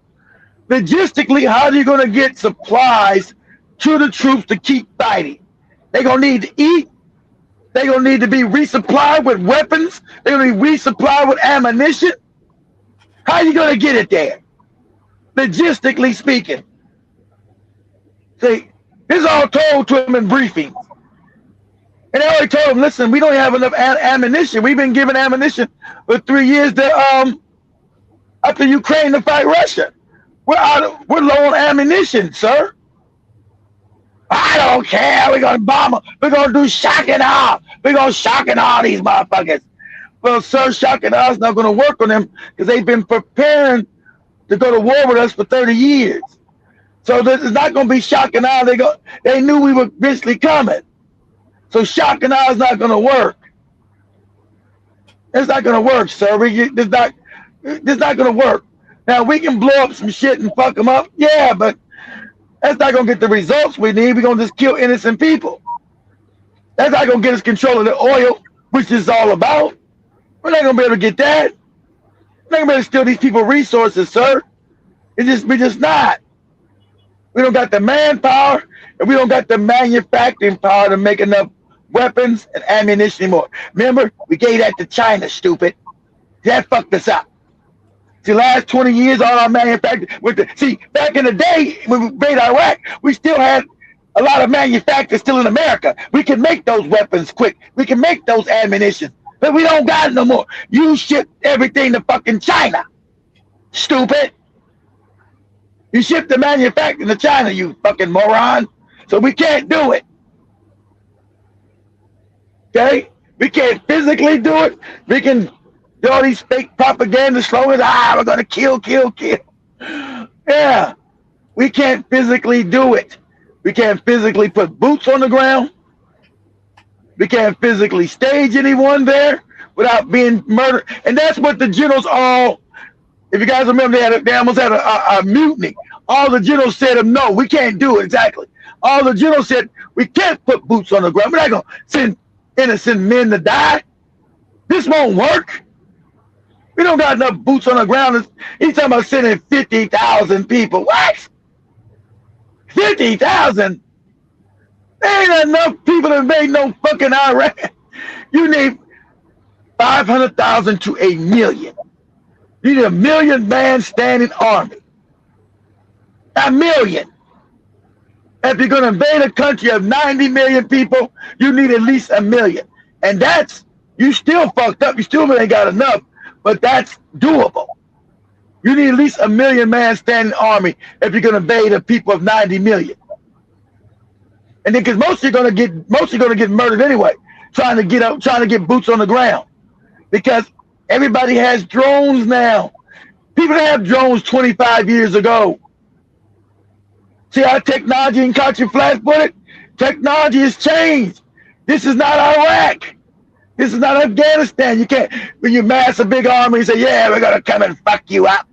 Logistically, how are you gonna get supplies to the troops to keep fighting? They're gonna need to eat. They're gonna need to be resupplied with weapons. They're gonna be resupplied with ammunition. How are you gonna get it there? Logistically speaking. See, this is all told to them in briefings. And they already told them, listen, we don't have enough ammunition. We've been given ammunition for 3 years to up to Ukraine to fight Russia. We're low on ammunition, sir. I don't care. We're gonna bomb them. We're gonna do shock and awe. We're gonna shock and awe these motherfuckers. Well, sir, shock and awe is not gonna work on them because they've been preparing to go to war with us for 30 years. So this is not gonna be shock and awe. They knew we were eventually coming. So shock and awe is not gonna work. It's not gonna work, sir. It's not gonna work. Now we can blow up some shit and fuck them up, yeah, but that's not gonna get the results we need. We're gonna just kill innocent people. That's not gonna get us control of the oil, which is all about. We're not gonna be able to get that. We're not gonna be able to steal these people resources, sir. We're just not. We don't got the manpower, and we don't got the manufacturing power to make enough weapons and ammunition anymore. Remember, we gave that to China, stupid. That fucked us up. The last 20 years, all our manufacturing. See, back in the day, when we invaded Iraq, we still had a lot of manufacturers still in America. We can make those weapons quick. We can make those ammunition. But we don't got it no more. You ship everything to fucking China. Stupid. You ship the manufacturing to China, you fucking moron. So we can't do it. Okay? We can't physically do it. We can do all these fake propaganda slogans. We're gonna kill. Yeah. We can't physically do it. We can't physically put boots on the ground. We can't physically stage anyone there without being murdered. And that's what the generals all, if you guys remember, they almost had a mutiny. All the generals said, no, we can't do it. Exactly. All the generals said, we can't put boots on the ground. We're not going to send innocent men to die. This won't work. We don't got enough boots on the ground. He's talking about sending 50,000 people. What? 50,000? There ain't enough people to invade no fucking Iraq. You need 500,000 to 1 million. You need 1 million man standing army. 1 million. If you're going to invade a country of 90 million people, you need at least 1 million. And that's, you still fucked up. You still ain't got enough, but that's doable. You need at least 1 million man standing army if you're going to invade a people of 90 million. And then, because most are going to get murdered anyway, trying to get boots on the ground, because everybody has drones now. People didn't have drones 25 years ago. See how technology and caught you flat-footed? Technology has changed. This is not Iraq. This is not Afghanistan. You can't, when you mass a big army and say, yeah, we're going to come and fuck you up.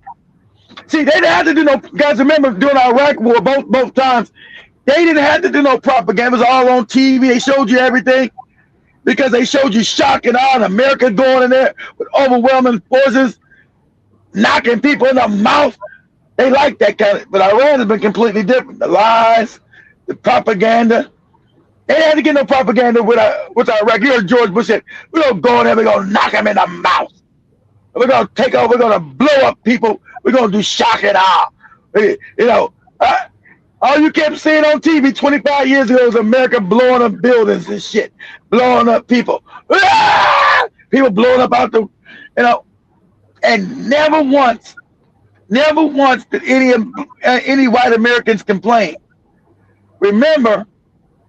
See, they didn't have to do no, guys, remember during Iraq war, both times, they didn't have to do no propaganda. It was all on TV. They showed you everything because they showed you shock and awe, and America going in there with overwhelming forces, knocking people in the mouth. They like that kind of, but Iran has been completely different. The lies, the propaganda. They didn't have to get no propaganda with Iraq. You heard George Bush said, we're going to go in there, we're going to knock them in the mouth. We're going to take over, we're going to blow up people. We're going to do shock and awe. You know, all you kept seeing on TV 25 years ago was America blowing up buildings and shit, blowing up people. People blowing up out the, you know, and never once did any white Americans complain. Remember,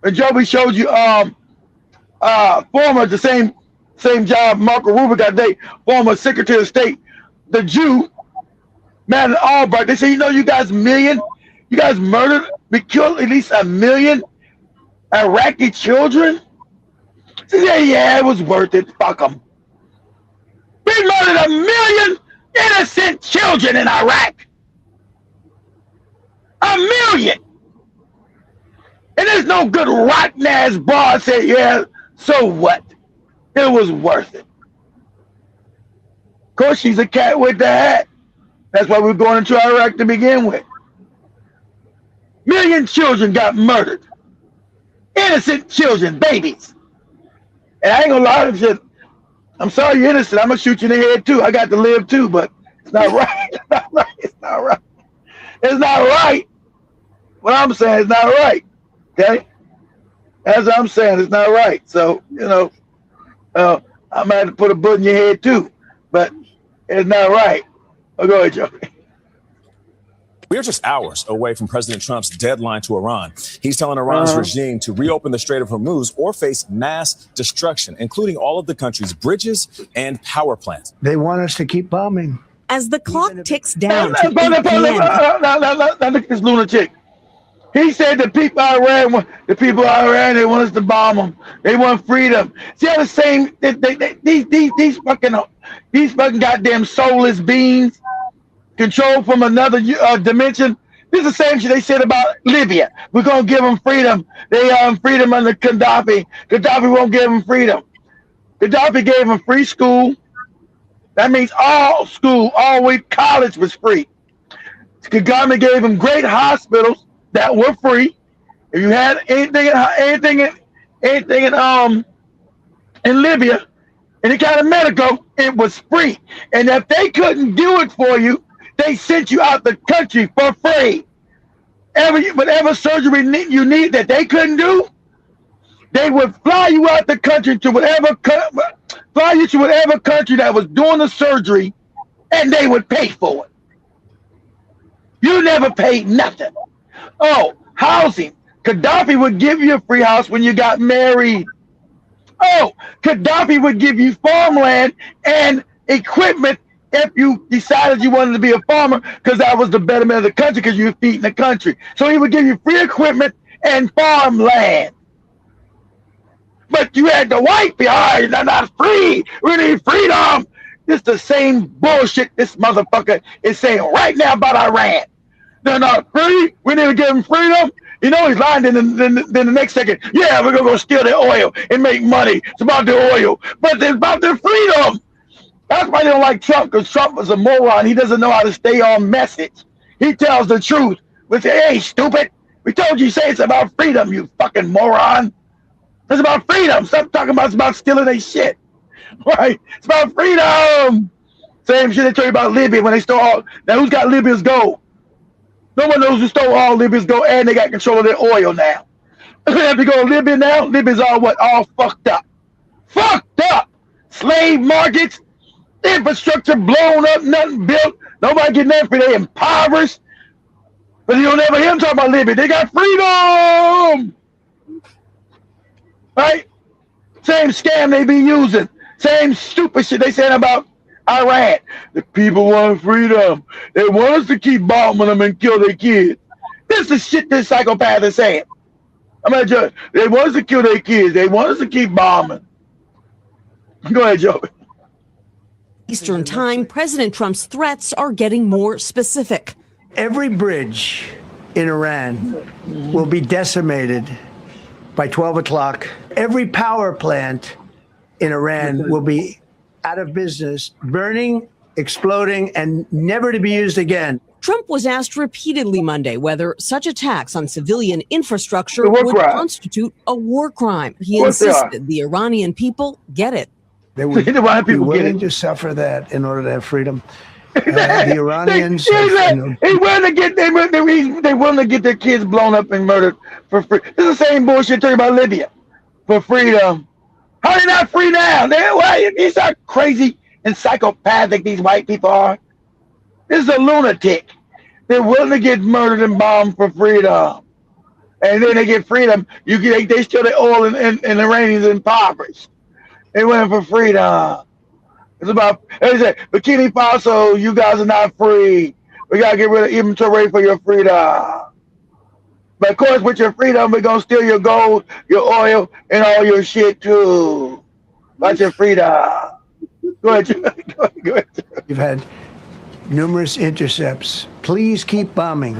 when Joby showed you former, the same job Marco Rubio got today, former Secretary of State, the Jew, Madeleine Albright, they say, you know, you guys murdered, we killed at least 1 million Iraqi children. She said, yeah, it was worth it, fuck them. We murdered 1 million innocent children in Iraq. 1 million. And there's no good rotten ass broad say, yeah, so what? It was worth it. Of course, she's a cat with the hat. That's why we're going into Iraq to begin with. 1 million children got murdered. Innocent children, babies. And I ain't gonna lie to you. I'm sorry you're innocent. I'm gonna shoot you in the head too. I got to live too, but it's not right. It's not right. It's not right. It's not right. What I'm saying is not right. Okay? That's what I'm saying. It's not right. So, I might have to put a bullet in your head too, but it's not right. Go ahead, Joe. We are just hours away from President Trump's deadline to Iran. He's telling Iran's regime to reopen the Strait of Hormuz or face mass destruction, including all of the country's bridges and power plants. They want us to keep bombing. As the clock ticks down to 8 Now look at this lunatic. He said the people of Iran, they want us to bomb them. They want freedom. See how the same these fucking goddamn soulless beings controlled from another dimension. This is the same shit they said about Libya. We're gonna give them freedom. They freedom under Gaddafi. Gaddafi won't give them freedom. Gaddafi gave them free school. That means all school, all way college was free. Kagame gave them great hospitals that were free. If you had anything in Libya, any kind of medical, it was free. And if they couldn't do it for you, they sent you out the country for free. Whatever surgery you need that they couldn't do, they would fly you out the country to whatever country that was doing the surgery, and they would pay for it. You never paid nothing. Oh, housing. Gaddafi would give you a free house when you got married. Oh, Gaddafi would give you farmland and equipment if you decided you wanted to be a farmer, because that was the betterment of the country, because you were feeding the country. So he would give you free equipment and farmland. But you had the white behind, they're not free. We need freedom. This is the same bullshit this motherfucker is saying right now about Iran. They're not free. We need to give them freedom. You know he's lying. Then the next second, yeah, we're gonna go steal their oil and make money. It's about the oil, but it's about their freedom. That's why they don't like Trump, because Trump is a moron. He doesn't know how to stay on message. He tells the truth. We say, hey, stupid. We told you, say it's about freedom, you fucking moron. It's about freedom. Stop talking about it's about stealing their shit. Right? It's about freedom. Same shit they told you about Libya when they stole all. Now who's got Libya's gold? No one knows who stole all Libya's gold, and they got control of their oil now. If you go to Libya now, Libya's all what? All fucked up. Fucked up. Slave markets, infrastructure blown up, nothing built. Nobody getting nothing for they impoverished. But you don't ever hear them talk about Libya. They got freedom. Right? Same scam they be using. Same stupid shit they saying about Iran. The people want freedom. They want us to keep bombing them and kill their kids. This is shit this psychopath is saying. I'm not joking. They want us to kill their kids. They want us to keep bombing. Go ahead, Joe. Eastern Time, President Trump's threats are getting more specific. Every bridge in Iran will be decimated by 12 o'clock. Every power plant in Iran will be out of business, burning, exploding, and never to be used again. Trump was asked repeatedly Monday whether such attacks on civilian infrastructure would constitute a war crime. He insisted the Iranian people get it. They would be willing to suffer that in order to have freedom. The Iranians, they willing to get their kids blown up and murdered for free. This is the same bullshit talking about Libya for freedom. How are they not free now? These are crazy and psychopathic. These white people are. This is a lunatic. They're willing to get murdered and bombed for freedom, and then they get freedom. They steal their oil and the Iranians impoverished. They went for freedom. It's about, they say, Burkina Faso, you guys are not free. We got to get rid of inventory for your freedom. But of course, with your freedom, we're going to steal your gold, your oil, and all your shit too. About your freedom. Go ahead. Go ahead. You've had numerous intercepts. Please keep bombing.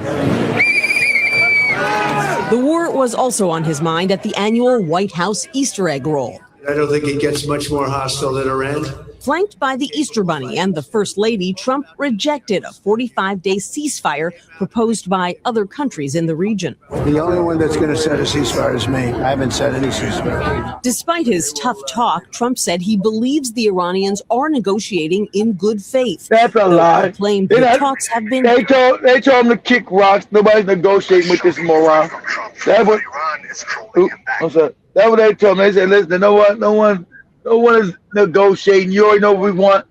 The war was also on his mind at the annual White House Easter egg roll. I don't think it gets much more hostile than Iran. Flanked by the Easter Bunny and the First Lady, Trump rejected a 45-day ceasefire proposed by other countries in the region. The only one that's going to set a ceasefire is me. I haven't set any ceasefire. Despite his tough talk, Trump said he believes the Iranians are negotiating in good faith. That's a lie. Claimed the talks have been. They told him to kick rocks. Nobody's negotiating with this moron. That's what. I'm sorry. That's what they told me. They said, "Listen, no one is negotiating. You already know what we want.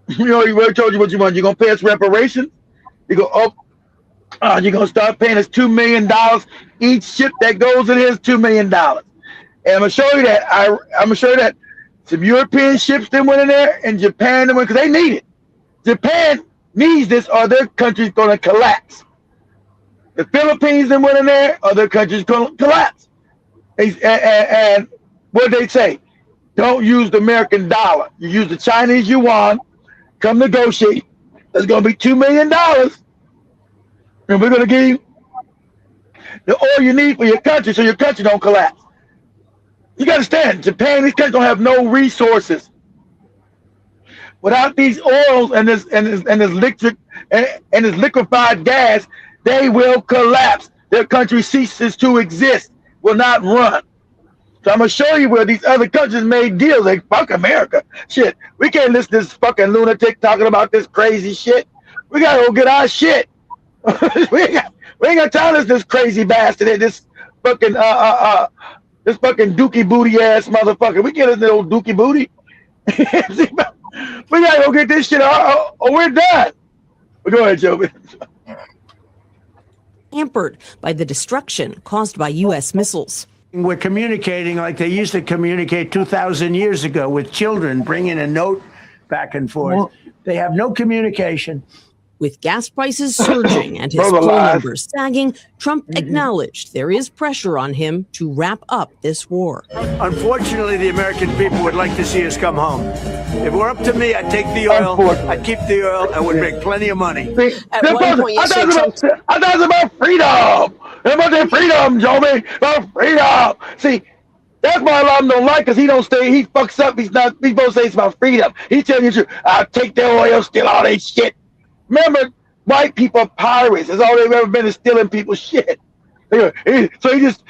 You already told you what you want. You're gonna pay us reparations. You go you're gonna start paying us $2 million. Each ship that goes in here is $2 million. And I'm gonna show you that. I'm gonna show you that some European ships that went in there and Japan that went because they need it. Japan needs this, or their country's gonna collapse. The Philippines that went in there, or their country's gonna collapse. And what they say? Don't use the American dollar. You use the Chinese yuan. Come negotiate. There's going to be $2 million. And we're going to give you the oil you need for your country so your country don't collapse. You got to understand, Japan, these countries don't have no resources. Without these oils and this liquefied gas, they will collapse. Their country ceases to exist, will not run. So I'm gonna show you where these other countries made deals. Like, fuck America. Shit, we can't listen to this fucking lunatic talking about this crazy shit. We gotta go get our shit. we ain't got time to listen to this crazy bastard. This fucking this fucking dookie booty ass motherfucker. We can't listen to old dookie booty. We gotta go get this shit or we're done. But go ahead, Joe. Hampered by the destruction caused by U.S. missiles. We're communicating like they used to communicate 2,000 years ago with children, bringing a note back and forth. They have no communication. With gas prices surging and his poll numbers sagging, Trump acknowledged there is pressure on him to wrap up this war. Unfortunately, the American people would like to see us come home. If it were up to me, I'd take the oil, I'd keep the oil, and would make plenty of money. At one point, I thought it was about freedom. It's about that freedom, Joey. About freedom. See, that's why a lot of them don't like, because he don't stay. He fucks up. He's supposed to say it's about freedom. He's telling you the truth. I'll take their oil, steal all their shit. Remember, white people are pirates. That's all they've ever been, is stealing people's shit. So he just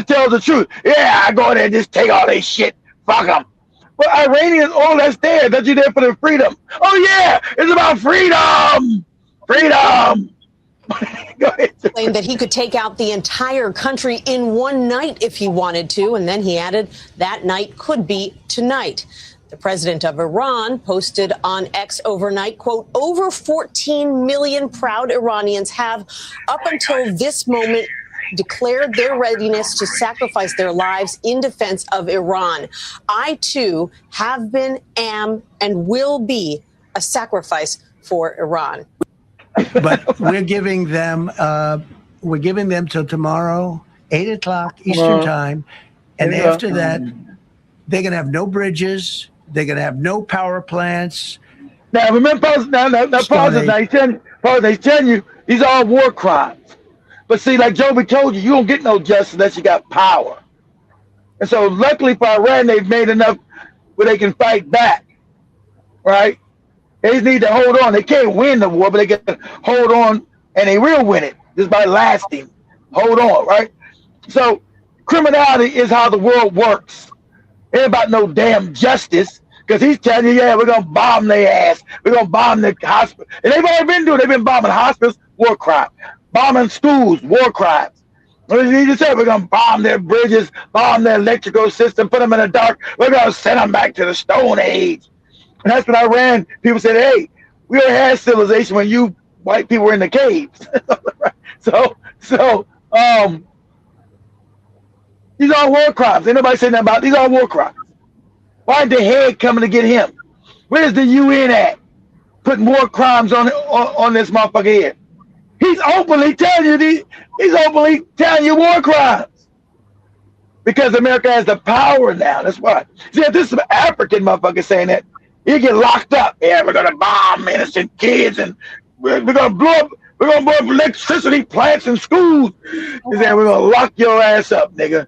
tells the truth. Yeah, I go in there and just take all their shit. Fuck them. But Iranians, all that's there. That you're there for the freedom. Oh yeah, it's about freedom. Freedom. Go ahead. Claimed that he could take out the entire country in one night if he wanted to, and then he added that night could be tonight. The president of Iran posted on X overnight, quote, over 14 million proud Iranians have, up until this moment, declared their readiness to sacrifice their lives in defense of Iran. I, too, have been, am, and will be a sacrifice for Iran. But we're giving them till tomorrow, 8 o'clock Eastern time. And after that, they're going to have no bridges. They're going to have no power plants. Now, remember, he's telling you these are all war crimes. But see, like Joby told you, you don't get no justice unless you got power. And so luckily for Iran, they've made enough where they can fight back, right? They just need to hold on. They can't win the war, but they can hold on, and they will win it just by lasting. Hold on, right? So criminality is how the world works. It ain't about no damn justice, because he's telling you, yeah, we're going to bomb their ass. We're going to bomb the hospital. And they've already been doing it. They've been bombing hospitals, war crime. Bombing schools, war crimes. He just said, we're going to bomb their bridges, bomb their electrical system, put them in the dark. We're going to send them back to the Stone Age. And that's when Iran, people said, hey, we already had civilization when you white people were in the caves. So, these are war crimes. Ain't nobody saying nothing about it. These are war crimes. Why is the head coming to get him? Where's the UN at? Putting war crimes on this motherfucker head. He's openly telling you war crimes. Because America has the power now. That's why. See, if this is an African motherfucker saying that, he'll get locked up. Yeah, we're gonna bomb innocent kids and we're gonna blow up electricity plants in schools. He said, we're gonna lock your ass up, nigga.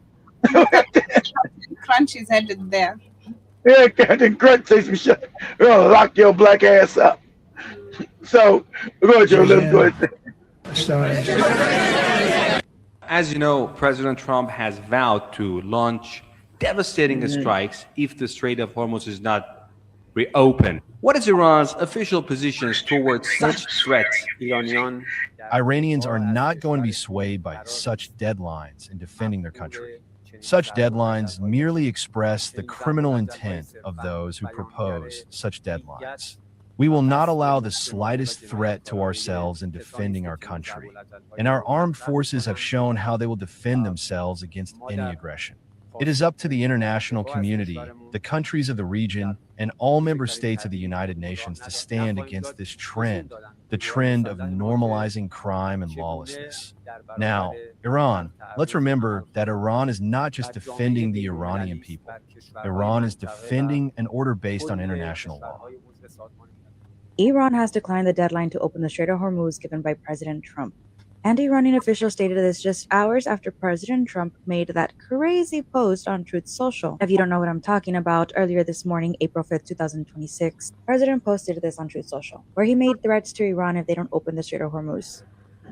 Crunch is headed there. Yeah, Captain Crunch say some shit. We're gonna lock your black ass up. So go ahead, Joe. Let him go ahead. As you know, President Trump has vowed to launch devastating strikes if the Strait of Hormuz is not reopened. What is Iran's official positions towards such threats? Iranians are not going to be swayed by such deadlines in defending their country. Such deadlines merely express the criminal intent of those who propose such deadlines. We will not allow the slightest threat to ourselves in defending our country, and our armed forces have shown how they will defend themselves against any aggression. It is up to the international community, the countries of the region, and all member states of the United Nations to stand against this trend, the trend of normalizing crime and lawlessness. Now, Iran, let's remember that Iran is not just defending the Iranian people. Iran is defending an order based on international law. Iran has declined the deadline to open the Strait of Hormuz given by President Trump. And Iranian officials stated this just hours after President Trump made that crazy post on Truth Social. If you don't know what I'm talking about, earlier this morning, April 5th, 2026, President posted this on Truth Social, where he made threats to Iran if they don't open the Strait of Hormuz.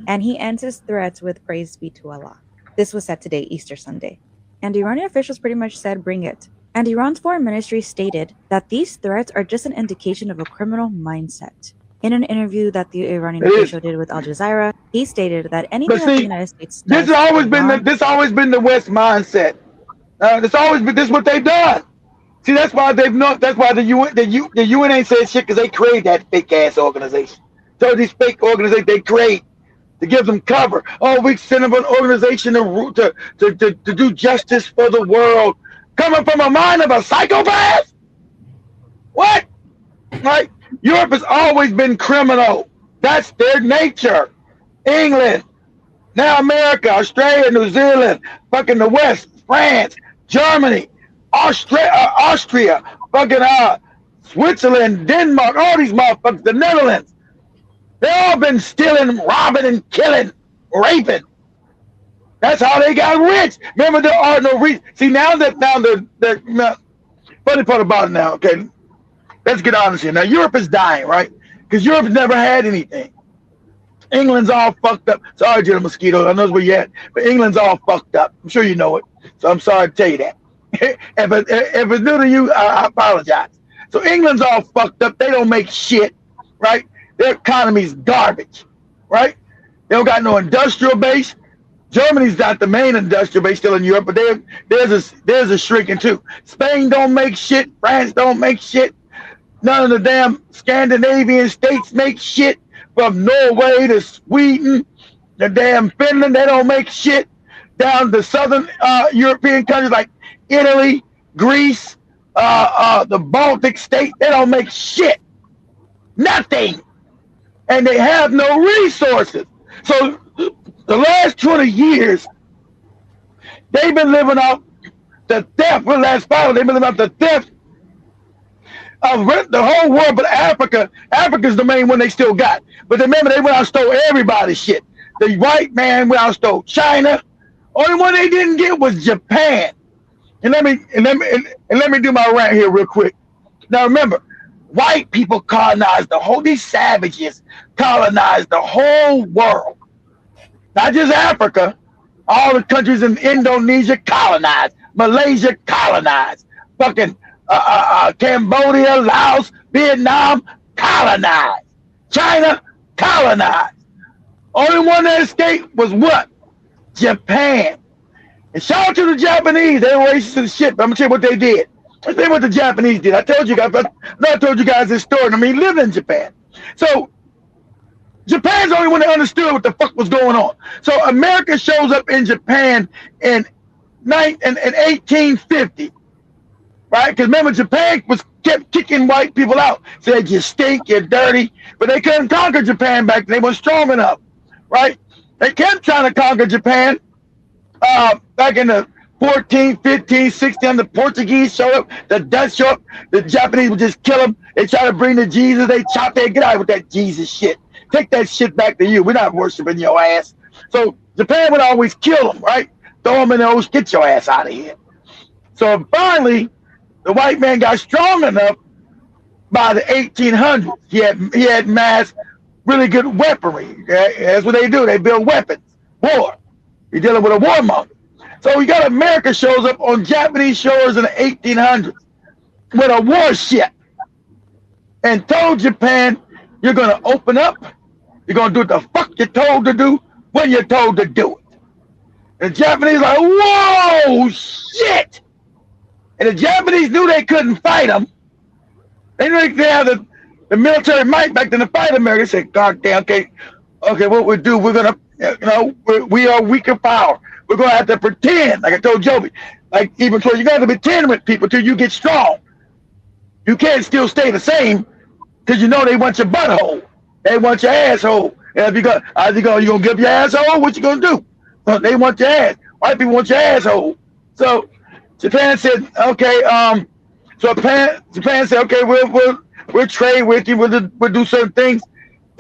And he ends his threats with praise be to Allah. This was said today, Easter Sunday. And Iranian officials pretty much said, bring it. And Iran's foreign ministry stated that these threats are just an indication of a criminal mindset. In an interview that the Iranian official did with Al Jazeera, he stated that anything that the United States does, this has always been the West mindset. This is what they've done. See, that's why they've not. That's why the UN ain't said shit, because they create that fake ass organization. So these fake organizations they create to give them cover. Oh, we send them an organization to do justice for the world, coming from a mind of a psychopath. What? Right? Europe has always been criminal. That's their nature. England, now America, Australia, New Zealand, fucking the West, France, Germany, Austria, fucking Switzerland, Denmark, all these motherfuckers, the Netherlands. They all been stealing, robbing, and killing, raping. That's how they got rich. Remember, there are no reasons. See, now the funny part about it now, okay, let's get honest here. Now, Europe is dying, right? Because Europe's never had anything. England's all fucked up. Sorry, General Mosquito, I know where you're at, but England's all fucked up. I'm sure you know it, so I'm sorry to tell you that. if it's new to you, I apologize. So England's all fucked up. They don't make shit, right? Their economy's garbage, right? They don't got no industrial base. Germany's not the main industrial base still in Europe, but there's a shrinking too. Spain don't make shit. France don't make shit. None of the damn Scandinavian states make shit, from Norway to Sweden, the damn Finland, they don't make shit. Down to southern European countries like Italy, Greece, the Baltic states, they don't make shit. Nothing. And they have no resources. So the last 20 years, they've been living off the theft. For the last 5, they've been living off the theft of the whole world, but Africa's the main one they still got. But remember, they went out and stole everybody's shit. The white man went out and stole China. Only one they didn't get was Japan. And let me do my rant here real quick. Now remember, white people colonized these savages colonized the whole world. Not just Africa. All the countries in Indonesia colonized. Malaysia colonized. Fucking Cambodia, Laos, Vietnam, colonized. China, colonized. Only one that escaped was what? Japan. And shout out to the Japanese. They were racist as shit, but I'm gonna tell you what they did. Let's tell you what the Japanese did. I told you guys this story. I mean, he lived in Japan. So Japan's the only one that understood what the fuck was going on. So America shows up in Japan in 1850. Right? Because remember, Japan kept kicking white people out. Said, you stink, you're dirty. But they couldn't conquer Japan back then. They weren't strong enough. Right? They kept trying to conquer Japan back in the 14, 15, 16. The Portuguese show up. The Dutch show up. The Japanese would just kill them. They try to bring the Jesus. They chop their get out with that Jesus shit. Take that shit back to you. We're not worshiping your ass. So Japan would always kill them, right? Throw them in the ocean. Get your ass out of here. So finally, the white man got strong enough by the 1800s. He had mass, really good weaponry. That's what they do. They build weapons. War. You're dealing with a warmonger. So we got America shows up on Japanese shores in the 1800s with a warship and told Japan, you're going to open up. You're going to do what the fuck you're told to do when you're told to do it. And the Japanese like, whoa, shit. And the Japanese knew they couldn't fight them. They knew they had the military might back then to fight America. They said, God damn, okay, what we do, we're going to, we are weaker power. We're going to have to pretend, like I told Joby, like even so, you got to pretend with people till you get strong. You can't still stay the same because you know they want your butthole. They want your asshole. And if you go, you going to give your asshole? What you going to do? They want your ass. White people want your asshole. So Japan said, okay, so Japan said, okay, we'll trade with you. We'll do certain things.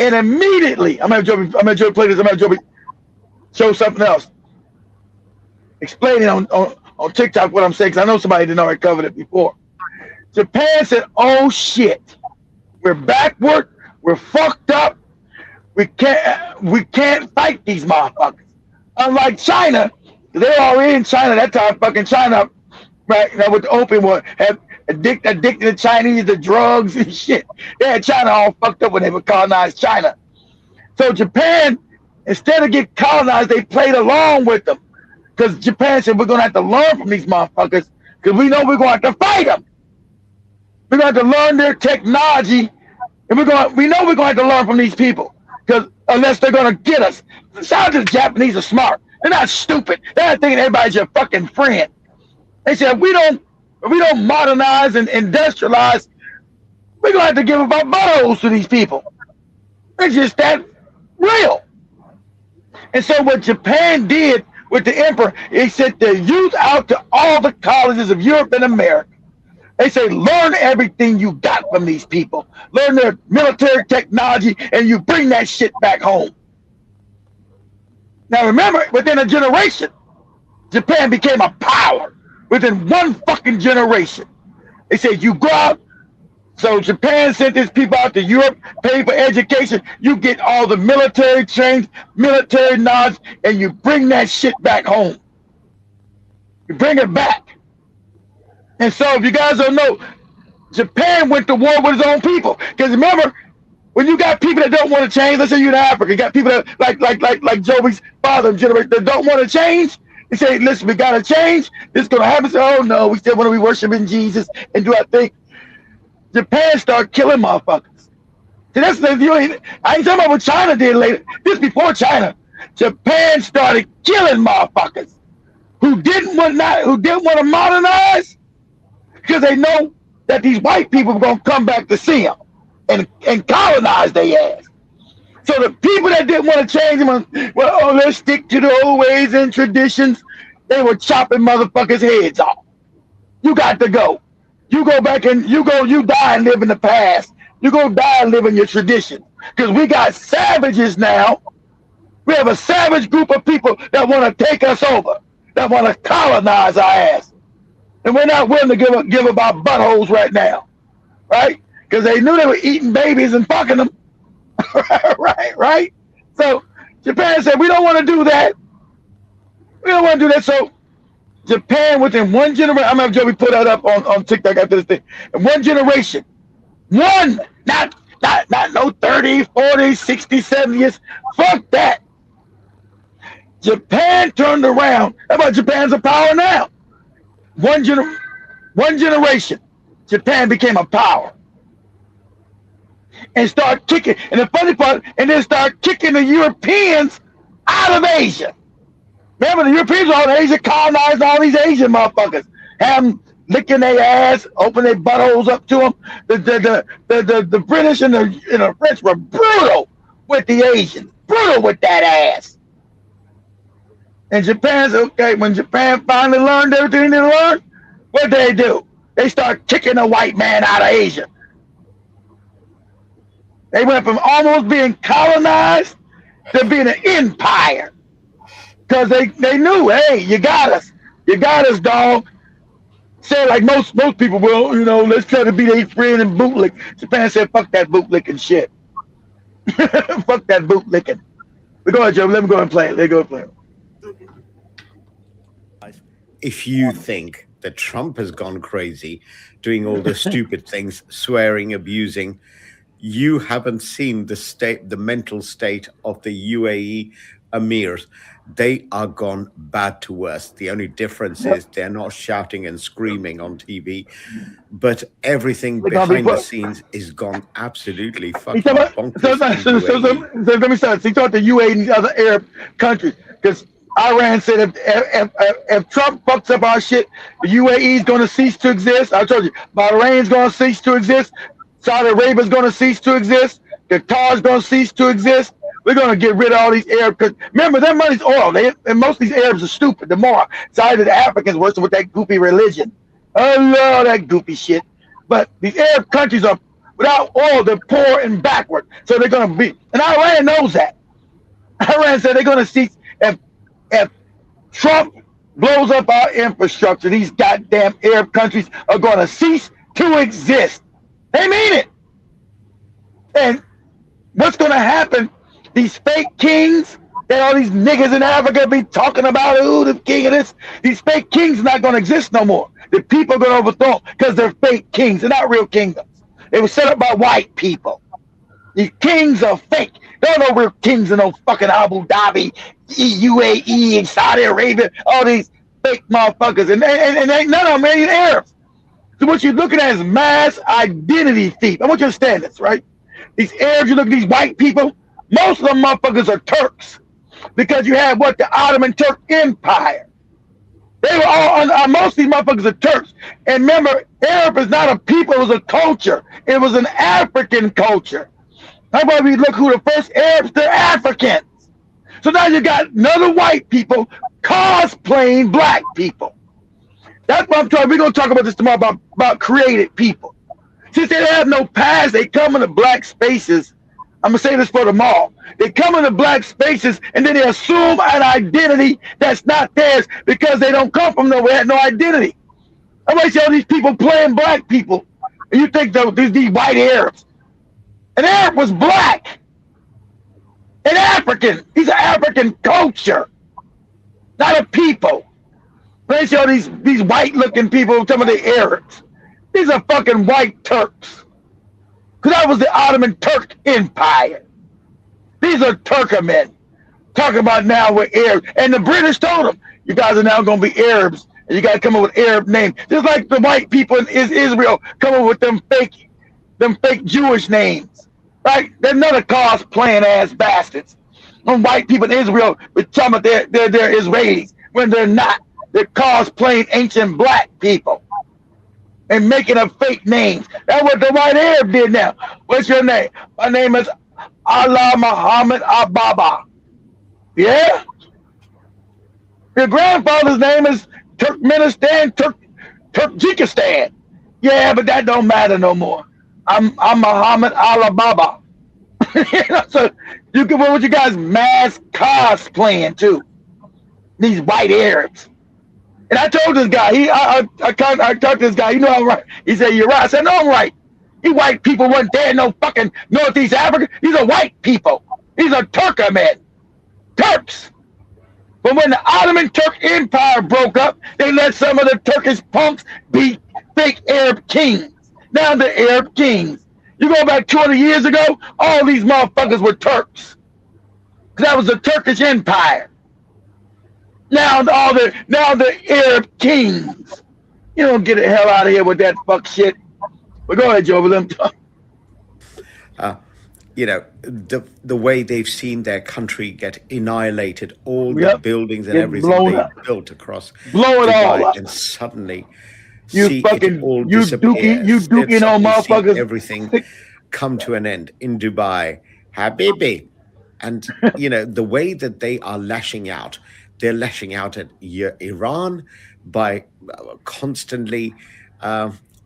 And immediately, I'm going to Joby play this. I'm going to Joby show something else. Explaining on TikTok what I'm saying, because I know somebody didn't already covered it before. Japan said, oh shit, we're backward, we're fucked up, we can't fight these motherfuckers. Unlike China, they were already in China that time, fucking China, right, with the opium war, had addicted the Chinese to drugs and shit. They had China all fucked up when they would colonize China. So Japan, instead of getting colonized, they played along with them. Because Japan said, we're going to have to learn from these motherfuckers because we know we're going to have to fight them. We're going to have to learn their technology, and we know we're going to have to learn from these people because unless they're going to get us. Sounds like the Japanese are smart. They're not stupid. They're not thinking everybody's your fucking friend. They said, if we don't modernize and industrialize, we're going to have to give up our buttholes to these people. It's just that real. And so what Japan did with the emperor, he sent the youth out to all the colleges of Europe and America. They say, learn everything you got from these people. Learn their military technology, and you bring that shit back home. Now remember, within a generation, Japan became a power. Within one fucking generation. They said, you go out. So Japan sent these people out to Europe, pay for education. You get all the military trained, military knowledge, and you bring that shit back home. You bring it back. And so if you guys don't know, Japan went to war with its own people. Because remember, when you got people that don't want to change, let's say you're in Africa, you got people that like Joey's father generation that don't want to change. They say, listen, we got to change. This is going to happen. So, oh no, we still want to be worshiping Jesus and do our thing. Japan started killing motherfuckers. See, that's I ain't talking about what China did later. This before China. Japan started killing motherfuckers who didn't want to modernize because they know that these white people are going to come back to see them and colonize their ass. So the people that didn't want to change them, let's stick to the old ways and traditions. They were chopping motherfuckers' heads off. You got to go. You go back and you die and live in the past. You go die and live in your tradition. Because we got savages now. We have a savage group of people that want to take us over, that want to colonize our ass. And we're not willing to give up our buttholes right now. Right? Because they knew they were eating babies and fucking them. right? So Japan said, we don't want to do that. We don't want to do that. So Japan, within one generation, I'm going to have Joey put that up on TikTok after this thing. In one generation, not no 30, 40, 60, 70 years. Fuck that. Japan turned around. How about Japan's a power now? One generation, Japan became a power. And start kicking, and the funny part, and then start kicking the Europeans out of Asia. Remember, the Europeans were all in Asia, colonized all these Asian motherfuckers, have them licking their ass, open their buttholes up to them. The British and the French were brutal with the Asians, brutal with that ass. And Japan's okay. When Japan finally learned everything they learned, what did they do? They start kicking the white man out of Asia. They went from almost being colonized to being an empire. Because they knew, hey, you got us, dog. say it like most people will, you know, let's try to be their friend and bootlick. Japan said, fuck that bootlicking shit. Fuck that bootlicking. But go ahead, Joe. Let me go and play it. Let me go and play it. If you think that Trump has gone crazy, doing all the stupid things, swearing, abusing, you haven't seen the mental state of the UAE emirs. They are gone bad to worse. The only difference is they're not shouting and screaming on TV, but everything behind the scenes is gone absolutely fucking bonkers. So let me start. He talked to UAE and these other Arab countries because Iran said if Trump fucks up our shit, the UAE is going to cease to exist. I told you, Bahrain is going to cease to exist. Saudi Arabia is going to cease to exist. Qatar is going to cease to exist. We're going to get rid of all these Arabs. Because remember, their money's oil. And most of these Arabs are stupid. The more side of the Africans worse with that goofy religion. I love that goofy shit. But these Arab countries are, without oil, they're poor and backward. So they're going to be. And Iran knows that. Iran said they're going to cease. If Trump blows up our infrastructure, these goddamn Arab countries are going to cease to exist. They mean it. And what's going to happen? These fake kings that all these niggas in Africa be talking about, ooh, the king of this. These fake kings are not going to exist no more. The people are going to overthrow because they're fake kings. They're not real kingdoms. They were set up by white people. These kings are fake. There are no real kings in no fucking Abu Dhabi, UAE, and Saudi Arabia. All these fake motherfuckers. And ain't none of them ain't Arabs. So what you're looking at is mass identity thief. I want you to understand this, right? These Arabs, you look at these white people, most of them motherfuckers are Turks because you had what? The Ottoman Turk Empire. They were all, most of these motherfuckers are Turks. And remember, Arab is not a people, it was a culture. It was an African culture. That's why we look who the first Arabs, they're Africans. So now you got another white people cosplaying black people. That's what I'm talking. We're going to talk about this tomorrow about created people. Since they have no past, they come into black spaces. I'm going to say this for tomorrow. They come into black spaces and then they assume an identity that's not theirs because they don't come from nowhere, had no identity. I might see all these people playing black people. And you think these white Arabs. An Arab was black. An African. He's an African culture. Not a people. They see all these white-looking people, some of the Arabs. These are fucking white Turks. Because that was the Ottoman Turk Empire. These are Turkmen. Talking about now we're Arabs. And the British told them, you guys are now going to be Arabs. And you got to come up with Arab names. Just like the white people in Israel come up with them fake Jewish names. Right? They're another cosplaying ass bastards. Them white people in Israel, with some of they're Israelis when they're not. They're cosplaying ancient black people and making up fake names. That's what the white Arab did now. What's your name? My name is Allah Muhammad Ababa. Yeah? Your grandfather's name is Turkmenistan, Turkmenistan. Yeah, but that don't matter no more. I'm Muhammad Alibaba. So you can what you guys mass cosplaying too. These white Arabs. And I told this guy, I talked to this guy, you know I'm right. He said, you're right. I said, no, I'm right. These white people weren't there in no fucking Northeast Africa. These are white people. These are Turkmen. Turks. But when the Ottoman Turk Empire broke up, they let some of the Turkish punks be fake Arab kings. Now they're Arab kings. You go back 20 years ago, all these motherfuckers were Turks. That was the Turkish Empire. Now the Arab kings. You don't get the hell out of here with that fuck shit. But go ahead, Joe. Let them talk. You know, the way they've seen their country get annihilated, all the buildings and everything they built across Dubai, and suddenly see it all disappear. You motherfuckers. Everything come to an end in Dubai. Habibi. And, you know, the way that they are lashing out, they're lashing out at Iran by constantly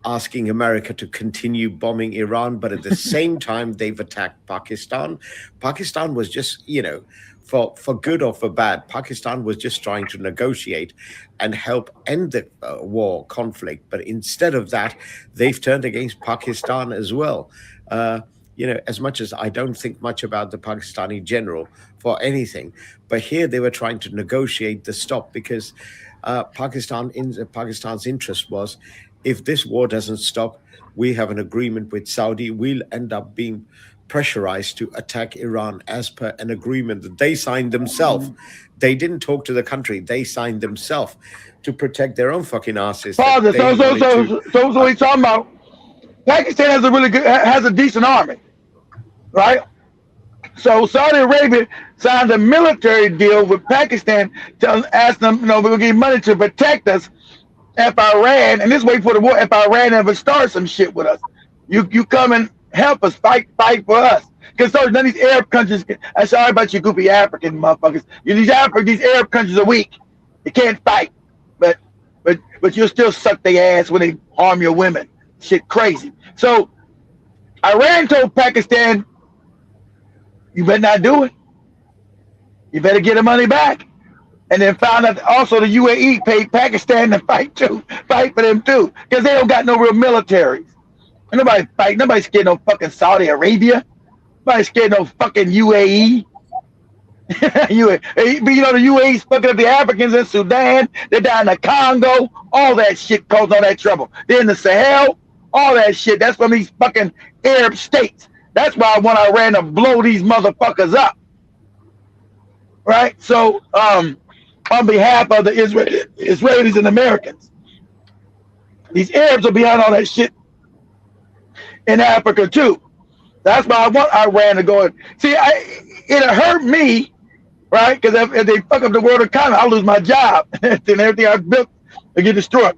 asking America to continue bombing Iran, but at the same time, they've attacked Pakistan. Pakistan was just, for good or for bad, Pakistan was just trying to negotiate and help end the war conflict. But instead of that, they've turned against Pakistan as well. As much as I don't think much about the Pakistani general for anything, but here they were trying to negotiate the stop because Pakistan's interest was, if this war doesn't stop, we have an agreement with Saudi, we'll end up being pressurized to attack Iran as per an agreement that they signed themselves. They didn't talk to the country, they signed themselves to protect their own fucking asses. Father, so what he's talking about, Pakistan has a decent army, right? So Saudi Arabia signed a military deal with Pakistan to ask them, we're going to give money to protect us if Iran, and this way for the war, if Iran ever starts some shit with us. You come and help us, fight for us. Because none of these Arab countries, I'm sorry about you goofy African motherfuckers. These Arab countries are weak. They can't fight. But you'll still suck their ass when they harm your women. Shit crazy. So Iran told Pakistan, you better not do it. You better get the money back. And then found out also the UAE paid Pakistan to fight for them too. Because they don't got no real militaries. And nobody's scared no fucking Saudi Arabia. Nobody's scared no fucking UAE. But the UAE's fucking up the Africans in Sudan. They're down in the Congo. All that shit caused all that trouble. They're in the Sahel. All that shit. That's from these fucking Arab states. That's why I want Iran to blow these motherfuckers up. Right? So, on behalf of the Israelis and Americans, these Arabs are behind all that shit in Africa too. That's why I want Iran to go. See, it'll hurt me, right? Because if they fuck up the world economy, I'll lose my job and everything I've built will get destroyed.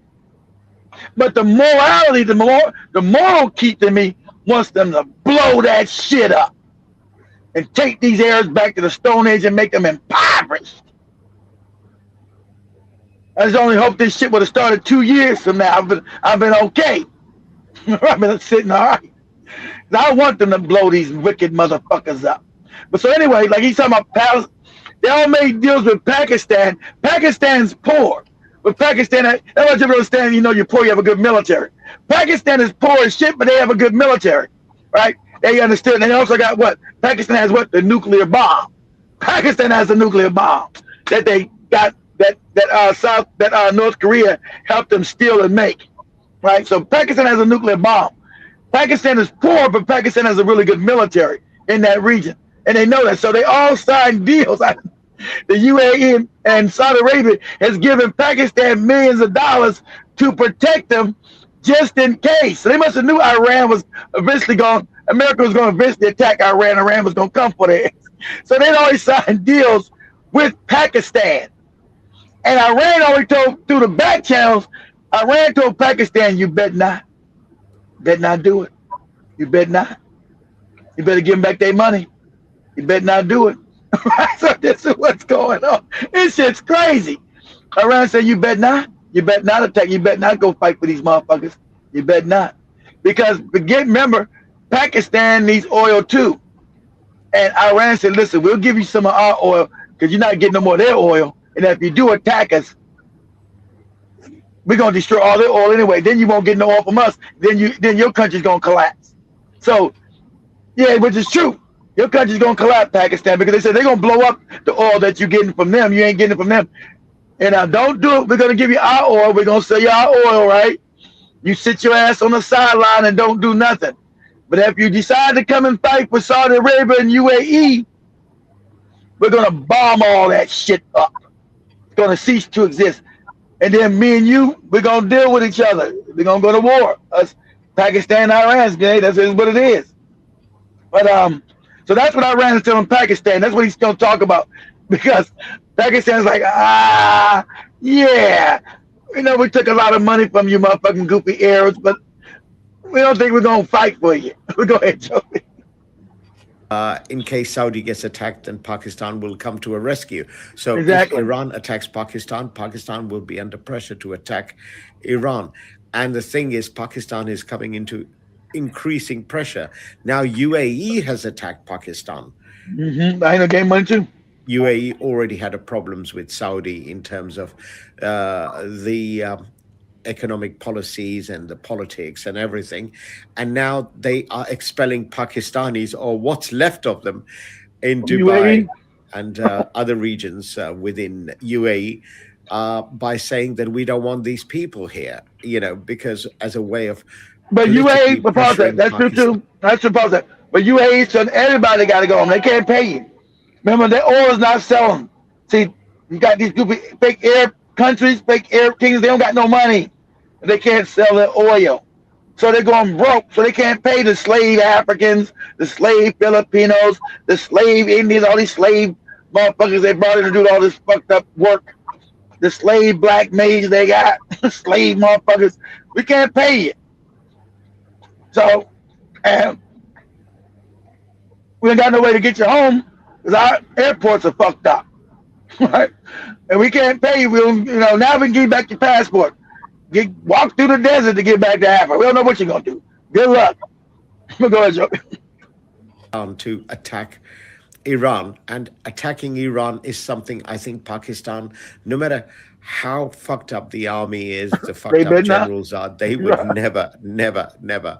But the morality, the moral keep in me wants them to blow that shit up and take these Arabs back to the Stone Age and make them impoverished. I just only hope this shit would have started 2 years from now. I've been okay. I've been sitting all right. I want them to blow these wicked motherfuckers up. But so anyway, like he's talking about Palestine, they all made deals with Pakistan. Pakistan's poor. But Pakistan, that's what you understand, you're poor, you have a good military. Pakistan is poor as shit, but they have a good military, right? They understood. And they also got what? Pakistan has what? The nuclear bomb. Pakistan has a nuclear bomb that they got, that North Korea helped them steal and make, right? So Pakistan has a nuclear bomb. Pakistan is poor, but Pakistan has a really good military in that region. And they know that. So they all signed deals. The UAE and Saudi Arabia has given Pakistan millions of dollars to protect them just in case. So they must have knew Iran was eventually America was going to eventually attack Iran. Iran was going to come for their ass. So they'd always signed deals with Pakistan. And Iran already told, through the back channels, Iran told Pakistan, you better not. Better not do it. You better not. You better give them back their money. You better not do it. So this is what's going on. This shit's crazy. Iran said, you better not. You better not attack. You better not go fight for these motherfuckers. You better not. Because, remember, Pakistan needs oil too. And Iran said, listen, we'll give you some of our oil because you're not getting no more of their oil. And if you do attack us, we're going to destroy all their oil anyway. Then you won't get no oil from us. Then your country's going to collapse. So, yeah, which is true. Your country's going to collapse, Pakistan, because they said they're going to blow up the oil that you're getting from them. You ain't getting it from them. And don't do it. We're going to give you our oil. We're going to sell you our oil, right? You sit your ass on the sideline and don't do nothing. But if you decide to come and fight for Saudi Arabia and UAE, we're going to bomb all that shit up. It's going to cease to exist. And then me and you, we're going to deal with each other. We're going to go to war. Us, Pakistan, Iran, that's what it is. But so that's what Iran is telling Pakistan. That's what he's going to talk about. Because Pakistan's like, yeah. We took a lot of money from you motherfucking goofy Arabs, but we don't think we're going to fight for you. Go ahead, Joey. In case Saudi gets attacked, then Pakistan will come to a rescue. So exactly. If Iran attacks Pakistan, Pakistan will be under pressure to attack Iran. And the thing is, Pakistan is coming into increasing pressure. Now UAE has attacked Pakistan. I know game money too. UAE already had problems with Saudi in terms of the economic policies and the politics and everything. And now they are expelling Pakistanis, or what's left of them, in Dubai and other regions within UAE by saying that we don't want these people here, because as a way of. But UAE, that's true too. That's supposed to. But UAE, so everybody got to go home. They can't pay you. Remember, their oil is not selling. See, you got these fake Arab countries, fake Arab kings. They don't got no money. They can't sell their oil. So they're going broke. So they can't pay the slave Africans, the slave Filipinos, the slave Indians, all these slave motherfuckers they brought in to do all this fucked up work. The slave black maids they got, slave motherfuckers. We can't pay you. So, we ain't got no way to get you home because our airports are fucked up, right? And we can't pay you. Now we can give you back your passport. Walk through the desert to get back to Africa. We don't know what you're gonna do. Good luck. Go ahead, Joe. To attack Iran, and attacking Iran is something I think Pakistan, no matter how fucked up the army is, the fucked up generals are, they would never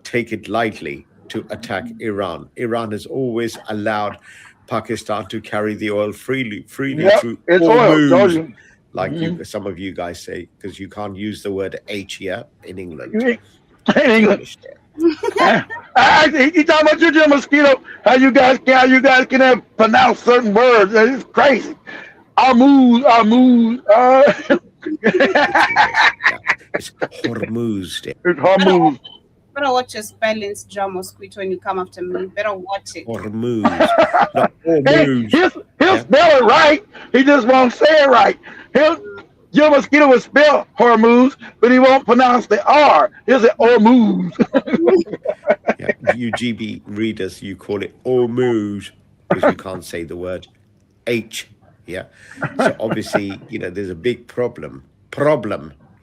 take it lightly to attack Iran. Iran has always allowed Pakistan to carry the oil freely through Hormuz, like some of you guys say, because you can't use the word H here in England. In England. He talking about you, Mosquito. How you guys can pronounce certain words. It's crazy. Hormuz. It's Hormuz. It's Hormuz. Better watch your spellings, John Mosquito, when you come after me. Better watch it. Hormuz. Not Hormuz. He'll spell it right. He just won't say it right. Joe Mosquito will spell Hormuz, but he won't pronounce the R. He'll say Hormuz. You GB readers, you call it Hormuz because you can't say the word H. Yeah. So obviously, there's a big problem.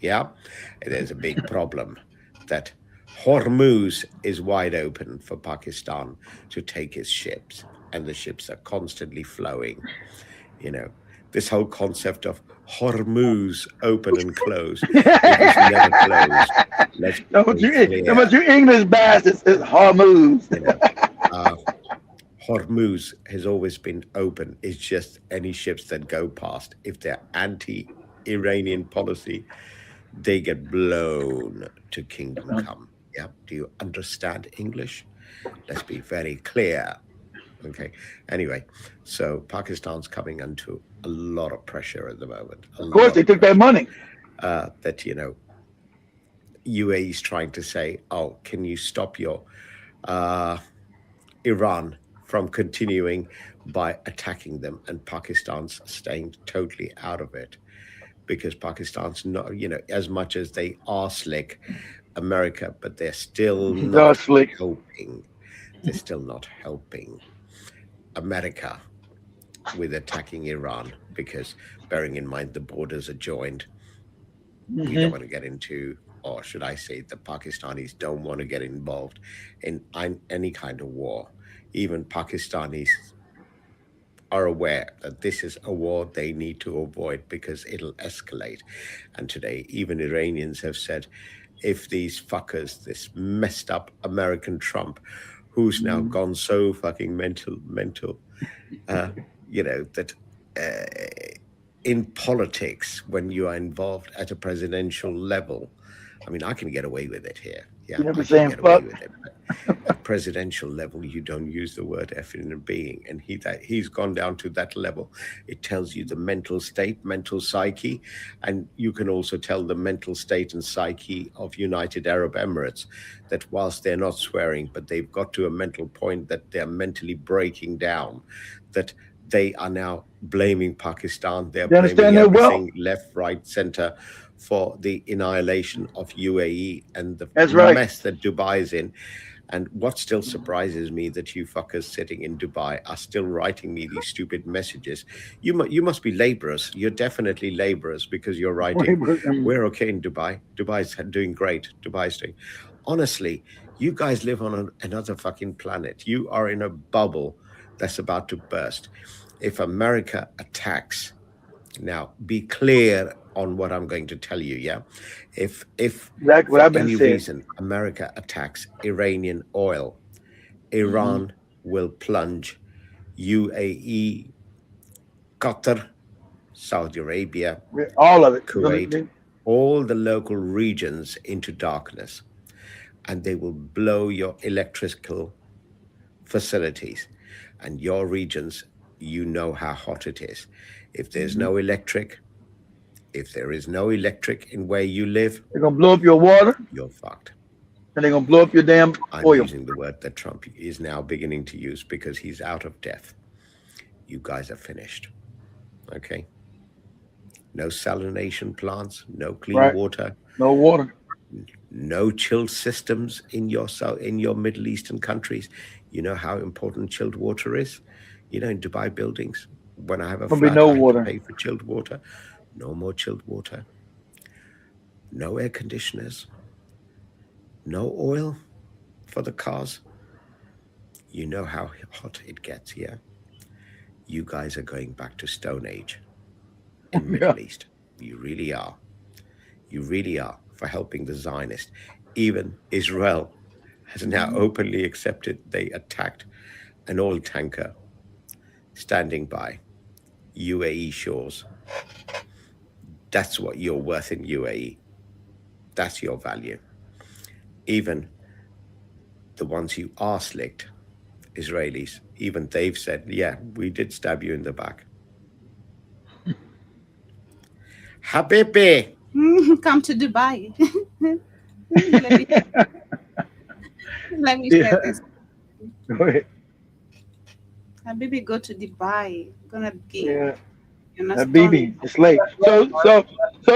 Yeah. There's a big problem that Hormuz is wide open for Pakistan to take its ships, and the ships are constantly flowing. This whole concept of Hormuz open and close. It is never closed. But you English bastards is Hormuz. Hormuz has always been open. It's just any ships that go past, if they're anti-Iranian policy, they get blown to kingdom come. Yeah. Do you understand English? Let's be very clear. Okay. Anyway, so Pakistan's coming under a lot of pressure at the moment. Of course, they took their money. That, UAE is trying to say, oh, can you stop your Iran from continuing by attacking them? And Pakistan's staying totally out of it because Pakistan's not, as much as they are slick, America, but they're still not helping. They're still not helping America with attacking Iran because, bearing in mind the borders are joined, we don't want to get into, or should I say the Pakistanis don't want to get involved in any kind of war. Even Pakistanis are aware that this is a war they need to avoid because it'll escalate. And today, even Iranians have said, if these fuckers, this messed up American Trump, who's now gone so fucking mental, that in politics, when you are involved at a presidential level, I mean, I can get away with it here. Yeah, I can get away with it. But at presidential level, you don't use the word effing and being. And he's gone down to that level. It tells you the mental state, mental psyche. And you can also tell the mental state and psyche of United Arab Emirates that whilst they're not swearing, but they've got to a mental point that they're mentally breaking down, that they are now blaming Pakistan. They're blaming everything left, right, center for the annihilation of UAE and the mess that Dubai is in. And what still surprises me that you fuckers sitting in Dubai are still writing me these stupid messages. You must be laborers. You're definitely laborers because you're writing, we're okay in Dubai. Dubai's doing great. Dubai's doing. Honestly, you guys live on another fucking planet. You are in a bubble that's about to burst. If America attacks, now be clear on what I'm going to tell you, yeah? If for any reason America attacks Iranian oil, Iran will plunge UAE, Qatar, Saudi Arabia, all of it, Kuwait, all the local regions into darkness, and they will blow your electrical facilities and your regions. You know how hot it is. If there's no electric, if there is no electric in where you live, they're gonna blow up your water. You're fucked. And they're gonna blow up your damn oil. I'm using the word that Trump is now beginning to use because he's out of depth. You guys are finished. Okay. No salination plants, no clean water. No water. No chilled systems in your Middle Eastern countries. You know how important chilled water is? You know, in Dubai buildings, when I have a flat, I have to pay for chilled water. No more chilled water. No air conditioners. No oil for the cars. You know how hot it gets here. You guys are going back to Stone Age in the Middle East. You really are. You really are, for helping the Zionists. Even Israel has now openly accepted they attacked an oil tanker standing by UAE shores. That's what you're worth in UAE. That's your value. Even the ones who arse-licked, Israelis, even they've said, yeah, we did stab you in the back. Habibi! Come to Dubai. Let me share this. Go ahead. Habibi, go to Dubai. Gonna get Habibi, it's late. So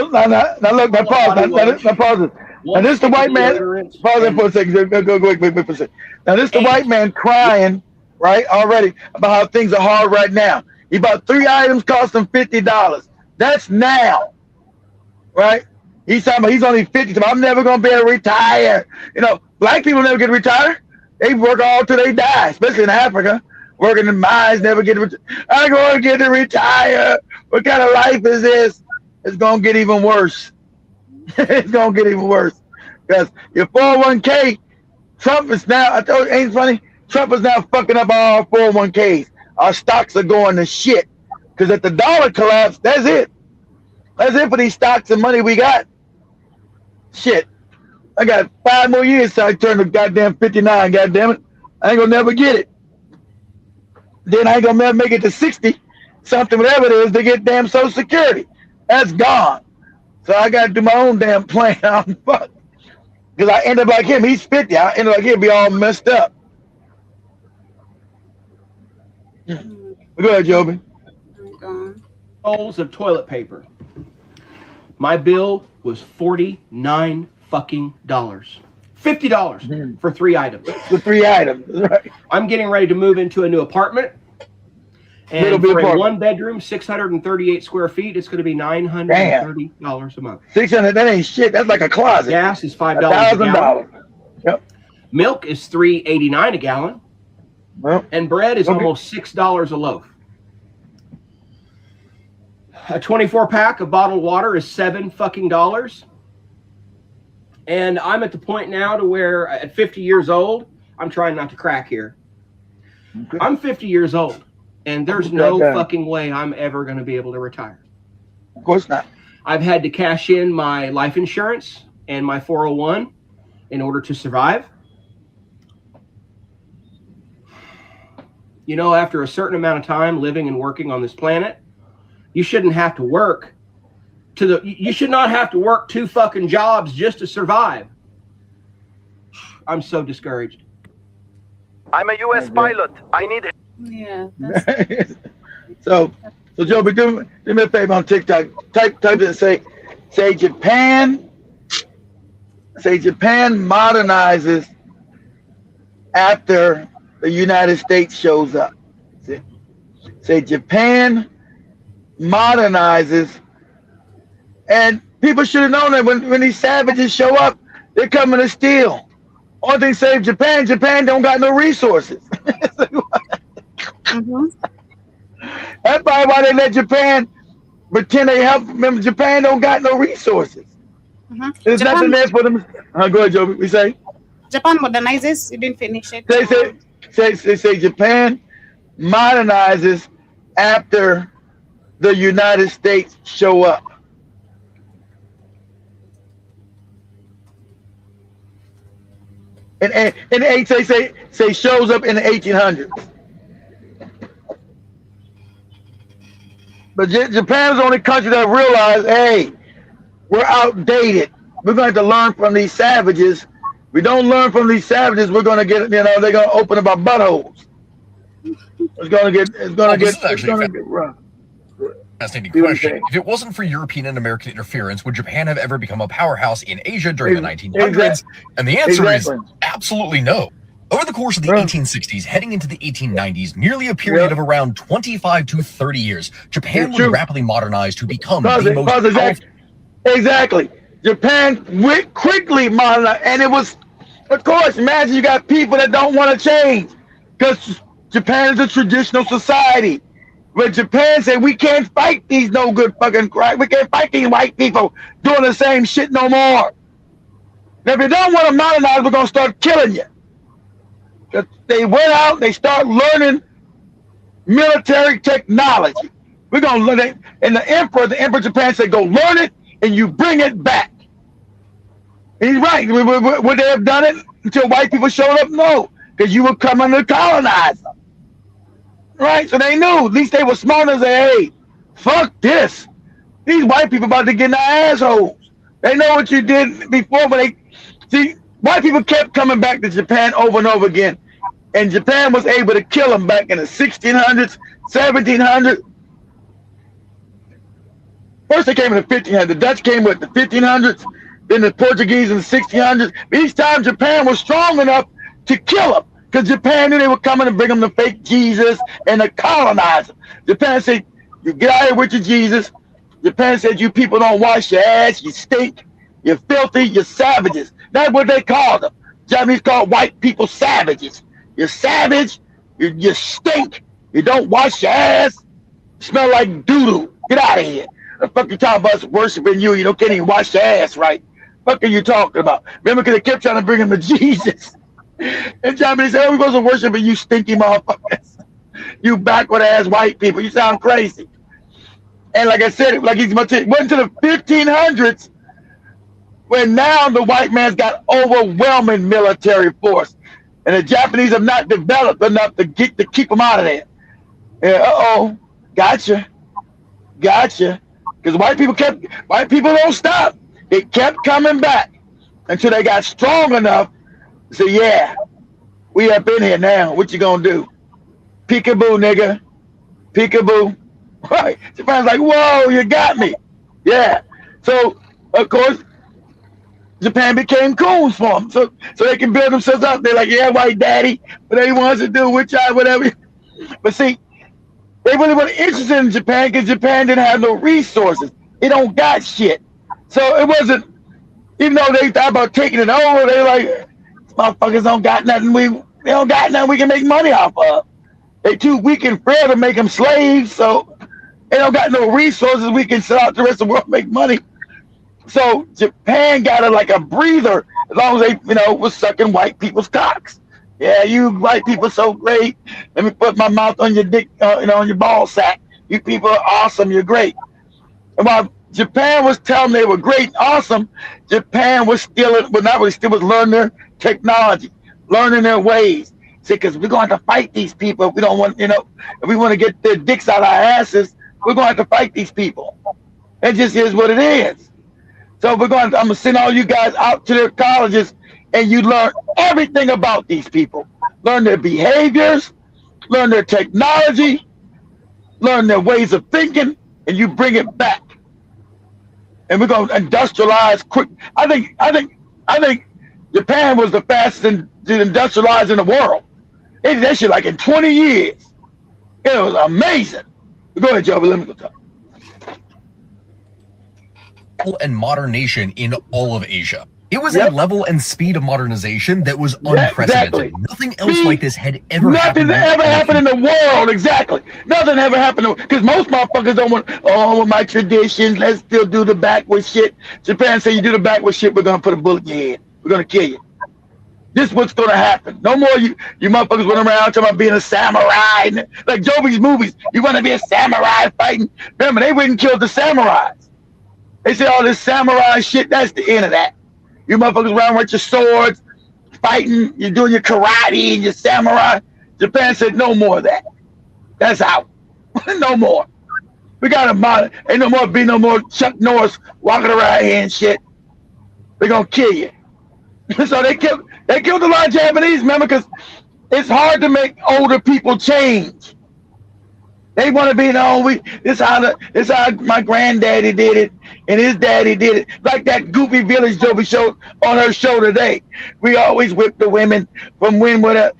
now look, now pause. Now this the white man. Pause it for a second. Go wait for a second. Now this the white man crying, right? Already about how things are hard right now. He bought 3 items costing $50. That's now, right? He's talking about he's only 50. So I'm never gonna be able to retire. You know, black people never get retired. They work all till they die, especially in Africa. Working in mines, never get retired. I'm going to get to retire. What kind of life is this? It's going to get even worse. It's going to get even worse. Because your 401k, Trump is now, I told you, ain't funny? Trump is now fucking up all our 401ks. Our stocks are going to shit. Because if the dollar collapse, that's it. That's it for these stocks and money we got. Shit. I got 5 more years till I turn to goddamn 59, goddamn it. I ain't going to never get it. Then I ain't gonna make it to 60, something, whatever it is, to get damn Social Security. That's gone. So I gotta do my own damn plan. I'm fucked. Because I end up like him. He's 50. I end up like him, be all messed up. Go ahead, Joby. Rolls of toilet paper. My bill was $49 fucking dollars. $50 for 3 items. For 3 items, right. I'm getting ready to move into a new apartment. And for a 1-bedroom, 638 square feet, it's going to be $930 a month. 600, that ain't shit. That's like a closet. Gas is $5 a gallon. Yep. Milk is $3.89 a gallon. Well, and bread is almost $6 a loaf. A 24-pack of bottled water is $7 fucking dollars. And I'm at the point now to where at 50 years old, I'm trying not to crack here. Okay. I'm 50 years old, and there's no fucking way I'm ever going to be able to retire. Of course not. I've had to cash in my life insurance and my 401 in order to survive. You know, after a certain amount of time living and working on this planet, you shouldn't have to work you should not have to work 2 fucking jobs just to survive. I'm so discouraged. I'm a U.S. pilot. I need it. Yeah. So Joby, do me a favor on TikTok. Type it and say Japan modernizes after the United States shows up. Say Japan modernizes, and people should have known that when these savages show up, they're coming to steal. Only thing save Japan don't got no resources. Mm-hmm. That's probably why they let Japan pretend they help. Remember, Japan don't got no resources. Mm-hmm. There's nothing there for them. Go ahead, Joe. We say Japan modernizes. You didn't finish it. Say Japan modernizes after the United States show up. And say shows up in the 1800s. But Japan's the only country that realized, hey, we're outdated. We're going to have to learn from these savages. We don't learn from these savages, we're going to get, they're going to open up our buttholes. It's going to get rough. Fascinating question. If it wasn't for European and American interference, would Japan have ever become a powerhouse in Asia during the 1900s? And the answer is absolutely no. Over the course of the 1860s, heading into the 1890s, nearly a period of around 25 to 30 years, Japan would rapidly modernize to become the most powerful. Exactly. Japan went quickly modernized, and it was, of course, imagine you got people that don't want to change because Japan is a traditional society. But Japan said, we can't fight these no good fucking crap. We can't fight these white people doing the same shit no more. Now, if you don't want to modernize, we're going to start killing you. They went out, they start learning military technology. We're going to learn it. And the emperor of Japan said, go learn it and you bring it back. And he's right. Would they have done it until white people showed up? No, because you were coming to colonize them. Right? So they knew. At least they were smart enough to say, hey, fuck this. These white people about to get in their assholes. They know what you did before, but they see white people kept coming back to Japan over and over again. And Japan was able to kill them back in the 1600s, 1700s. First they came in the 1500s. The Dutch came with the 1500s, then the Portuguese in the 1600s. Each time Japan was strong enough to kill them. Because Japan knew they were coming to bring them the fake Jesus and to colonize them. Japan said, you get out here with your Jesus. Japan said, you people don't wash your ass, you stink, you're filthy, you're savages. That's what they called them. Japanese called white people savages. You're savage, you stink, you don't wash your ass, you smell like doo-doo. Get out of here. The fuck you talking about worshiping you, you can't even wash your ass right. What are you talking about? Remember, because they kept trying to bring him to Jesus. And Japanese said, oh, we're supposed to worship you stinky motherfuckers. You backward ass white people. You sound crazy. And like I said, like he's went to the 1500s when now the white man's got overwhelming military force. And the Japanese have not developed enough to keep them out of there. Yeah, gotcha. Because white people don't stop. They kept coming back until they got strong enough. So yeah, we up in here now. What you gonna do? Peekaboo, nigga. Peekaboo. Right. Japan's like, whoa, you got me. Yeah. So of course, Japan became coons for them. So they can build themselves up. They're like, yeah, white daddy, whatever he wants to do, which I whatever. But see, they really weren't interested in Japan because Japan didn't have no resources. It don't got shit. So it wasn't, even though they thought about taking it over, they like, motherfuckers don't got nothing we can make money off of. They too weak and frail to make them slaves, so they don't got no resources we can sell out to the rest of the world and make money. So Japan got it like a breather as long as they, was sucking white people's cocks. Yeah, you white people so great. Let me put my mouth on your dick, on your ball sack. You people are awesome. You're great. And while Japan was telling them they were great and awesome, Japan was was learning their technology, learning their ways. See, because we're going to fight these people. If we don't want, if we want to get their dicks out of our asses, we're going to have to fight these people. It just is what it is. So I'm going to send all you guys out to their colleges and you learn everything about these people. Learn their behaviors, learn their technology, learn their ways of thinking, and you bring it back. And we're going to industrialize quick. I think Japan was the fastest to industrialize in the world. They did that shit like in 20 years. It was amazing. Go ahead, Joe. Let me go talk. And modern nation in all of Asia. It was a level and speed of modernization that was unprecedented. Exactly. Nothing else like this had ever happened. Nothing ever happened in the world. Exactly. Nothing ever happened. Because most motherfuckers don't want, with my traditions, let's still do the backward shit. Japan say you do the backward shit, we're going to put a bullet in your head. We're going to kill you. This is what's going to happen. No more you motherfuckers running around talking about being a samurai. Like Joby's movies. You want to be a samurai fighting. Remember, they wouldn't kill the samurais. They say all this samurai shit, that's the end of that. You motherfuckers around with your swords, fighting, you're doing your karate and your samurai. Japan said no more of that. That's out. No more. We got to modern. Ain't no more Chuck Norris walking around here and shit. They're going to kill you. So they killed a lot of Japanese, remember, because it's hard to make older people change. They want to be, this how my granddaddy did it, and his daddy did it. Like that Goofy Village Joby showed on her show today. We always whip the women from whatever.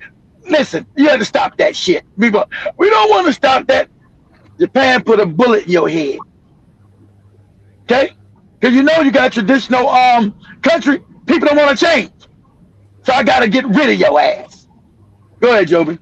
Listen, you have to stop that shit. We don't want to stop that. Japan put a bullet in your head. Okay? Because you got a traditional country. People don't want to change. So I got to get rid of your ass. Go ahead, Joby.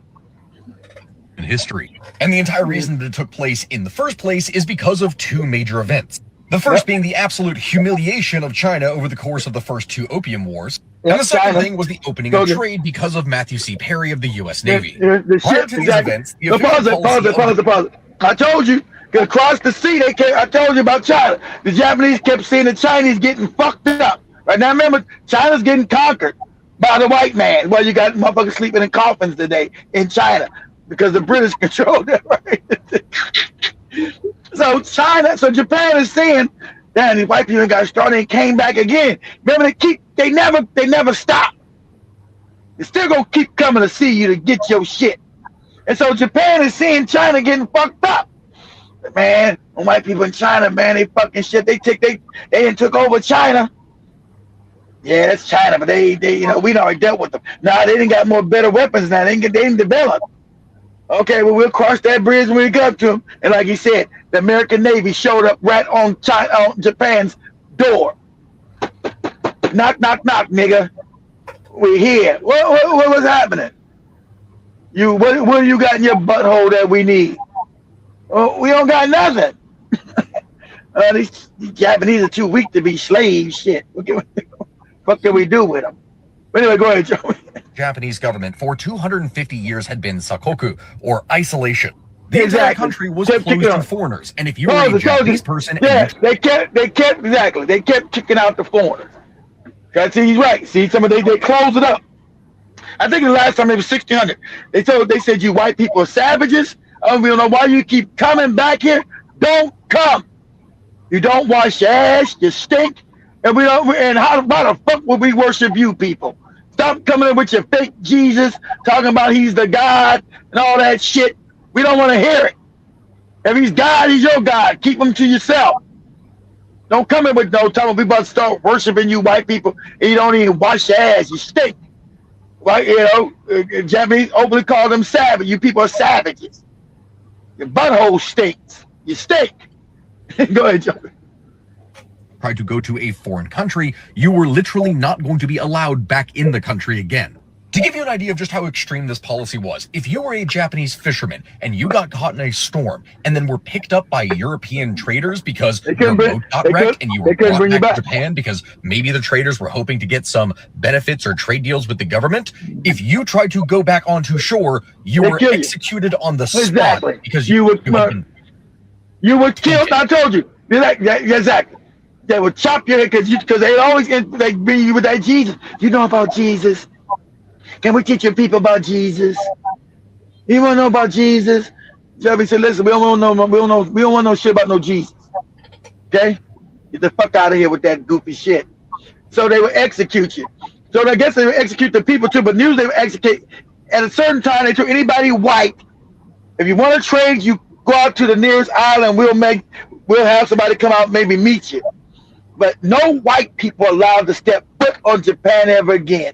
In history. And the entire reason that it took place in the first place is because of two major events. The first being the absolute humiliation of China over the course of the first two Opium Wars. And the second thing was the opening of trade because of Matthew C. Perry of the U.S. Navy. Prior to these events, the pause it. I told you, across the sea, I told you about China. The Japanese kept seeing the Chinese getting fucked up. Right now, remember, China's getting conquered by the white man. Well, you got motherfuckers sleeping in coffins today in China because the British controlled that, right? So Japan is saying, damn, these white people got started and came back again. Remember, they never stop. They're still gonna keep coming to see you to get your shit. And so Japan is seeing China getting fucked up. Man, white people in China, man, they fucking shit. They took over China. Yeah, that's China, but they we already dealt with them. Nah, they didn't got more better weapons now. They didn't develop. Okay, well, we'll cross that bridge when we get up to them. And like he said, the American Navy showed up right on Japan's door. Knock, knock, knock, nigga. We're here. What was happening? What do you got in your butthole that we need? Oh, we don't got nothing. These Japanese are too weak to be slaves. Shit. What can we do with them? But anyway, go ahead, Joey. Japanese government for 250 years had been sakoku, or isolation. The entire country was closed to foreigners, and if you were a Japanese person, they kept kicking out the foreigners. See, he's right. See, they closed it up. I think the last time it was 1600. They said you white people are savages. We don't know why you keep coming back here. Don't come. You don't wash your ass. You stink. And why the fuck would we worship you people? Stop coming in with your fake Jesus, talking about he's the God and all that shit. We don't want to hear it. If he's God, he's your God. Keep him to yourself. Don't come in with no time. We about to start worshiping you white people and you don't even wash your ass. You stink. Right? Japanese openly call them savage. You people are savages. Your butthole stinks. You stink. Go ahead, Joe. Tried to go to a foreign country, you were literally not going to be allowed back in the country again. To give you an idea of just how extreme this policy was, if you were a Japanese fisherman and you got caught in a storm and then were picked up by European traders because your boat got wrecked and you were brought back to Japan because maybe the traders were hoping to get some benefits or trade deals with the government, if you tried to go back onto shore, you were executed on the spot because you were killed. I told you. Exactly. They would chop your head because they always bring you with that Jesus. You know about Jesus? Can we teach your people about Jesus? You want to know about Jesus? Jeffrey said, "Listen, we don't want no shit about no Jesus. Okay, get the fuck out of here with that goofy shit." So they would execute you. So I guess they would execute the people too, but usually they would execute at a certain time. They took anybody white. If you want to trade, you go out to the nearest island. We'll have somebody come out, maybe meet you. But no white people allowed to step foot on Japan ever again.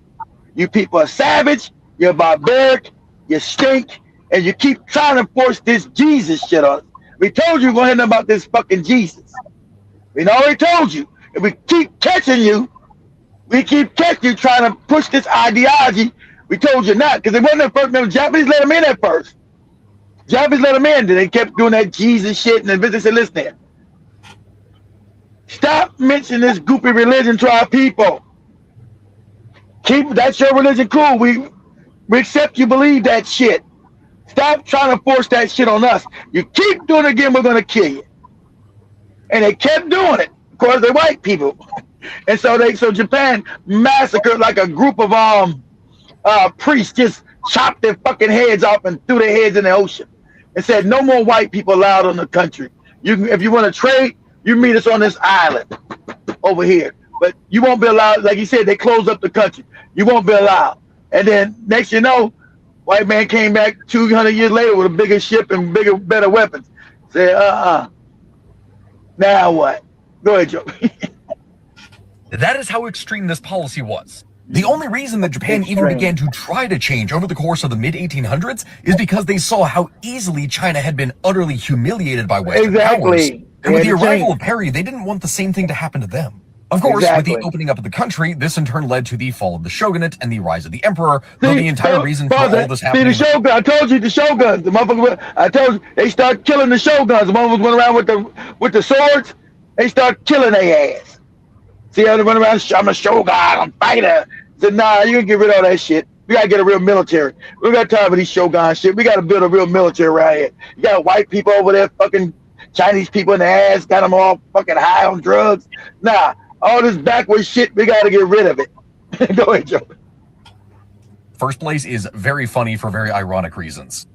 You people are savage, you're barbaric, you stink, and you keep trying to force this Jesus shit on us. We told you going about this fucking Jesus. We already told you. If we keep catching you, trying to push this ideology. We told you not, because it wasn't the first. The Japanese let them in at first. Japanese let them in, then they kept doing that Jesus shit, and the business said, listen there. Stop mentioning this goopy religion to our people. That's your religion, cool. We accept you believe that shit. Stop trying to force that shit on us. You keep doing it again, we're gonna kill you. And they kept doing it. Of course, they're white people. And so Japan massacred like a group of priests, just chopped their fucking heads off and threw their heads in the ocean. And said no more white people allowed on the country. If you want to trade, you meet us on this island over here. But you won't be allowed, like you said, they closed up the country. You won't be allowed. And then next you know, white man came back 200 years later with a bigger ship and better weapons. Said, now what? Go ahead, Joe. That is how extreme this policy was. The only reason that Japan even began to try to change over the course of the mid-1800s is because they saw how easily China had been utterly humiliated by Western powers. And with the arrival of Perry, they didn't want the same thing to happen to them. Of course, with the opening up of the country, this in turn led to the fall of the shogunate and the rise of the emperor, though the entire reason for all this happening... See, the shogun, I told you the shoguns, the motherfuckers, I told you, they start killing the shoguns. The motherfuckers went around with the swords, they start killing their ass. See how they run around, I'm a shogun, I'm a fighter. Said, nah, you can get rid of all that shit. We gotta get a real military. We got time for these shogun shit. We gotta build a real military around here. You got white people over there, fucking Chinese people in the ass, got them all fucking high on drugs. Nah, all this backwards shit, we gotta get rid of it. Go ahead, Joe. First place is very funny for very ironic reasons.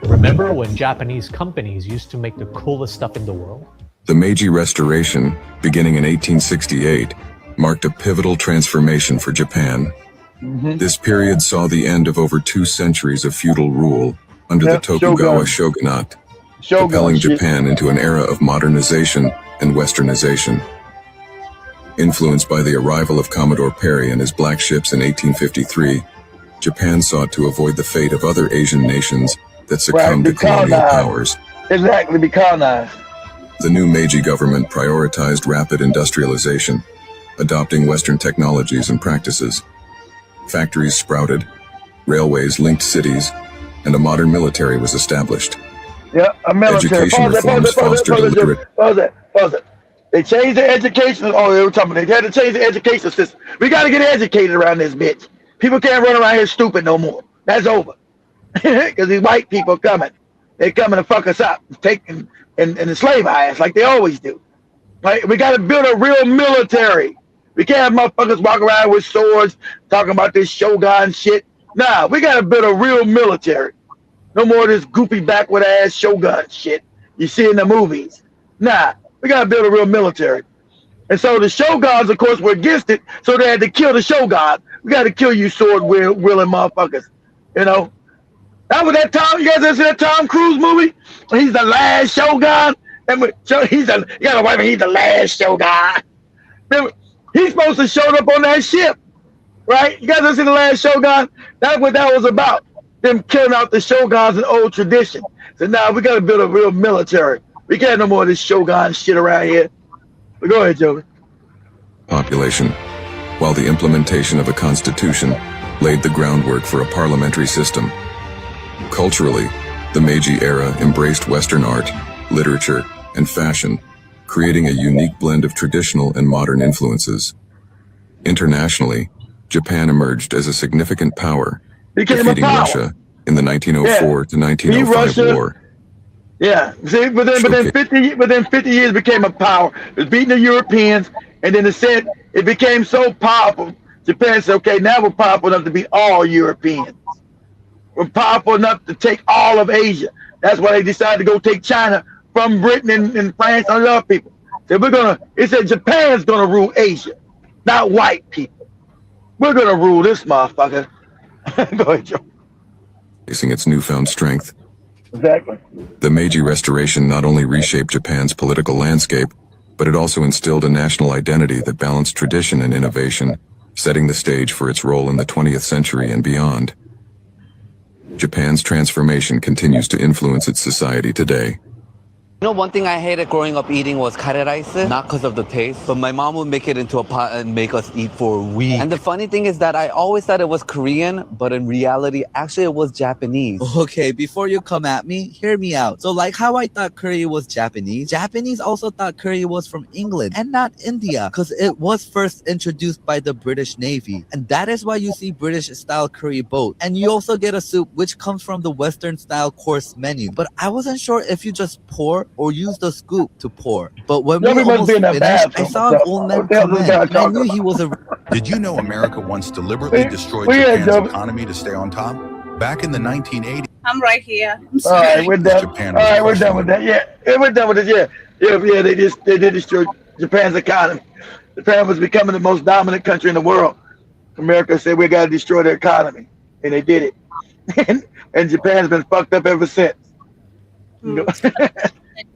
Remember when Japanese companies used to make the coolest stuff in the world? The Meiji Restoration, beginning in 1868, marked a pivotal transformation for Japan. This period saw the end of over 2 centuries of feudal rule under the Tokugawa shogunate, propelling Japan into an era of modernization and westernization. Influenced by the arrival of Commodore Perry and his black ships in 1853, Japan sought to avoid the fate of other Asian nations that succumbed to colonial powers. Exactly, be colonized. The new Meiji government prioritized rapid industrialization, adopting Western technologies and practices. Factories sprouted, railways linked cities, and a modern military was established. Yeah, a military. Education reforms fostered illiterate. Pause it. They changed the education. Oh, they were talking about they had to change the education system. We got to get educated around this bitch. People can't run around here stupid no more. That's over. Because these white people coming. They're coming to fuck us up, taking and enslave our ass like they always do. Right? We got to build a real military. We can't have motherfuckers walk around with swords talking about this shogun shit. Nah, we got to build a real military. No more of this goofy backward ass shogun shit you see in the movies. Nah, we got to build a real military. And so the shoguns, of course, were against it, so they had to kill the shogun. We got to kill you sword-wielding motherfuckers. You know? That was that Tom, you guys ever see that Tom Cruise movie? He's the last shogun. He's the last shogun. Remember, he's supposed to show up on that ship, right? You guys ever see the last shogun? That's what that was about. Them killing out the shoguns in old tradition. So now we got to build a real military. We can't have no more of this shogun shit around here. But go ahead, Joey. Population, while the implementation of a constitution laid the groundwork for a parliamentary system. Culturally, the Meiji era embraced Western art, literature, and fashion, creating a unique blend of traditional and modern influences. Internationally, Japan emerged as a significant power, defeating Russia in the 1904 to 1905 war. Yeah, see, within 50 years became a power. It was beating the Europeans, and then it became so powerful. Japan said, okay, now we're powerful enough to beat all Europeans. We're powerful enough to take all of Asia. That's why they decided to go take China from Britain and France and other people. So it said Japan's gonna rule Asia, not white people. We're gonna rule this motherfucker. Go ahead, Joe. Facing its newfound strength, Exactly. The Meiji Restoration not only reshaped Japan's political landscape, but it also instilled a national identity that balanced tradition and innovation, setting the stage for its role in the 20th century and beyond. Japan's transformation continues to influence its society today. You know, one thing I hated growing up eating was kare rice, not because of the taste, but my mom would make it into a pot and make us eat for a week. And the funny thing is that I always thought it was Korean, but in reality, actually it was Japanese. Okay, before you come at me, hear me out. So like how I thought curry was Japanese, Japanese also thought curry was from England and not India, because it was first introduced by the British Navy. And that is why you see British style curry boat. And you also get a soup which comes from the Western style course menu. But I wasn't sure if you just pour or use the scoop to pour. But when we almost finished, I saw an old man come in, and I knew he was a... Did you know America once deliberately destroyed Japan's economy to stay on top? Back in the 1980s. I'm right here. All right, we're done. All right, we're done with that. Yeah, we're done with it. Yeah. They did destroy Japan's economy. Japan was becoming the most dominant country in the world. America said we got to destroy their economy, and they did it. and Japan's been fucked up ever since.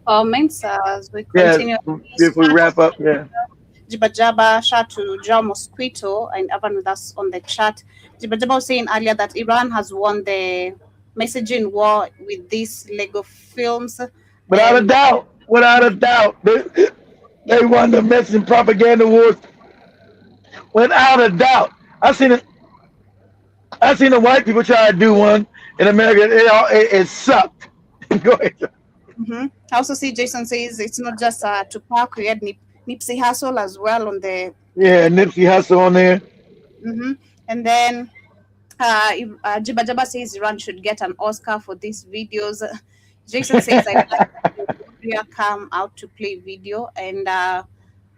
Comments as we continue. If we wrap up, yeah. Jiba Jaba, shout to Joe Mosquito and everyone with us on the chat. Jiba Jaba was saying earlier that Iran has won the messaging war with these Lego films. Without a doubt, they won the messaging propaganda wars. Without a doubt, I seen the white people try to do one in America. It sucked. Go ahead. I also see Jason says it's not just Tupac. We had Nipsey Hussle as well on the... Yeah, Nipsey Hussle on there. And then Jiba Jaba says Iran should get an Oscar for these videos. Jason says I like come out to play video. And I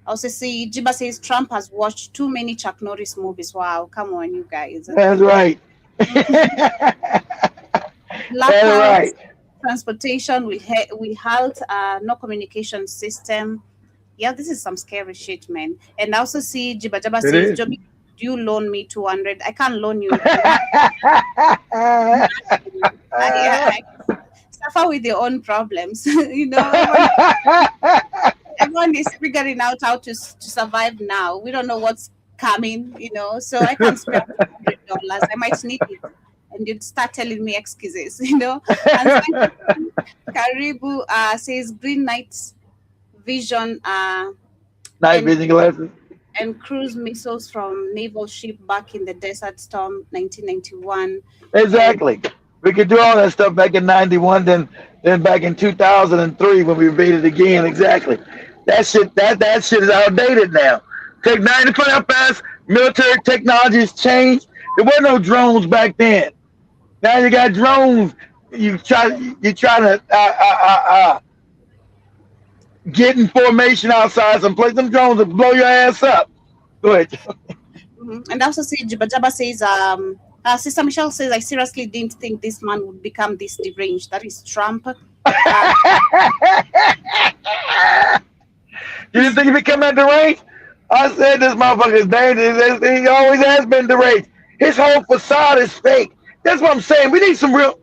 also see Jiba says Trump has watched too many Chuck Norris movies. Wow, come on, you guys. That's right. That's right. Transportation will halt, no communication system. Yeah, this is some scary shit, man. And I also see Jiba Jaba says, Joby, do you loan me 200? I can't loan you. I suffer with your own problems. You know, everyone is figuring out how to survive now. We don't know what's coming, you know, so I can't spare $100. I might need it. And you'd start telling me excuses, you know. And Karibu says Green Night Vision. Night vision glasses. And cruise missiles from naval ship back in the Desert Storm 1991. Exactly. We could do all that stuff back in 91, then back in 2003 when we invaded again. Exactly. That shit is outdated now. Technology, for how fast military technology has changed. There were no drones back then. Now you got drones. You try to get in formation outside some place. Them drones will blow your ass up. Go ahead. And also see Jiba Jaba says, Sister Michelle says, I seriously didn't think this man would become this deranged. That is Trump. You didn't think he'd become that deranged? I said this motherfucker is dangerous. He always has been deranged. His whole facade is fake. That's what I'm saying. We need some real...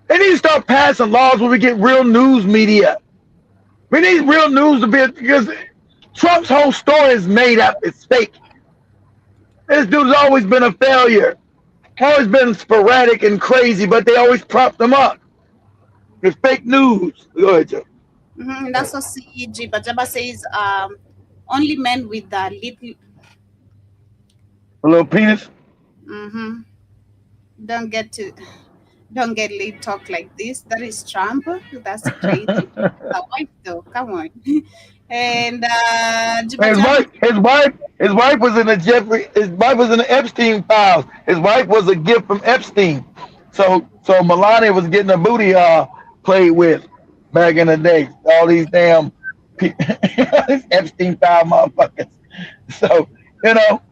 They need to start passing laws where we get real news media. We need real news to be... Because Trump's whole story is made up. It's fake. This dude's always been a failure. Always been sporadic and crazy, but they always prop them up. It's fake news. Go ahead, Joe. And also CEG, but Jabba says only men with the little... A little penis? Don't get lead talk like this. That is Trump. That's crazy. The wife though, come on. And his wife was in the Epstein files. His wife was a gift from Epstein. So Melania was getting her booty played with back in the day. All these damn Epstein file motherfuckers. So, you know.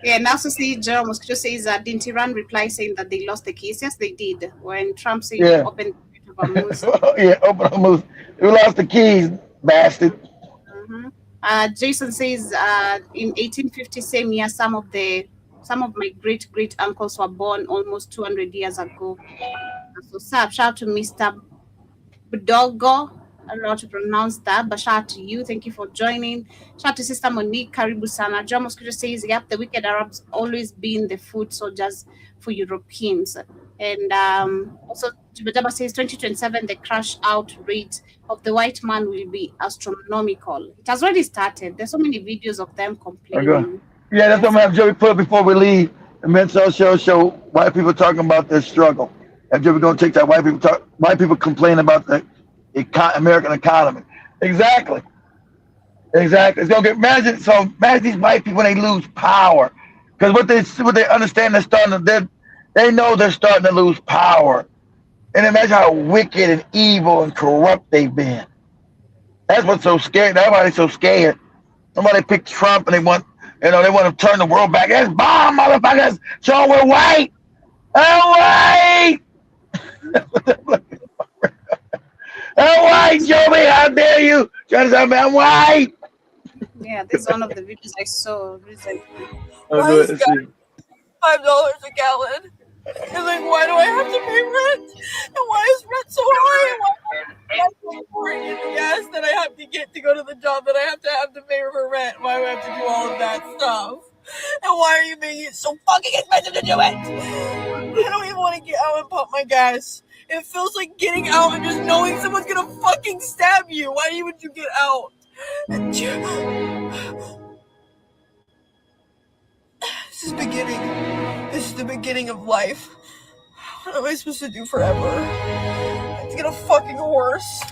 Yeah, and also see Jerome Mosquito says didn't Iran reply saying that they lost the case? Yes, they did. When Trump said open Hormuz. Open Hormuz. We lost the keys, bastard. Jason says in 1850, same year, some of the some of my great uncles were born almost 200 years ago. So shout out to Mr. Budogo. I don't know how to pronounce that, but shout out to you. Thank you for joining. Shout out to Sister Monique Karibu Sana. John Mosquito says, yep, the wicked Arabs always been the food soldiers for Europeans. And also, Jibadaba says 2027, the crash out rate of the white man will be astronomical. It has already started. There's so many videos of them complaining. Yeah, that's what I'm going to have Joey put up before we leave. The Men's show white people talking about their struggle. And Joey going to take that white people complain about the American economy. Exactly. It's going to get, imagine these white people when they lose power. Because what they understand, they know they're starting to lose power. And imagine how wicked and evil and corrupt they've been. That's what's so scary. That's why they're so scared. Somebody picked Trump and they want to turn the world back. That's bomb, motherfuckers. So we're white. I'm white. I'm white, Joey. How dare you? Trying to tell me I'm white. Yeah, this is one of the videos I saw recently. Why is $5 a gallon? And like, why do I have to pay rent? And why is rent so high? And why am I pouring in the gas that I have to get to go to the job that I have to pay for rent? Why do I have to do all of that stuff? And why are you making it so fucking expensive to do it? I don't even want to get out and pump my gas. It feels like getting out and just knowing someone's gonna fucking stab you. Why would you get out? This is beginning. This is the beginning of life. What am I supposed to do forever? It's gonna fucking worse.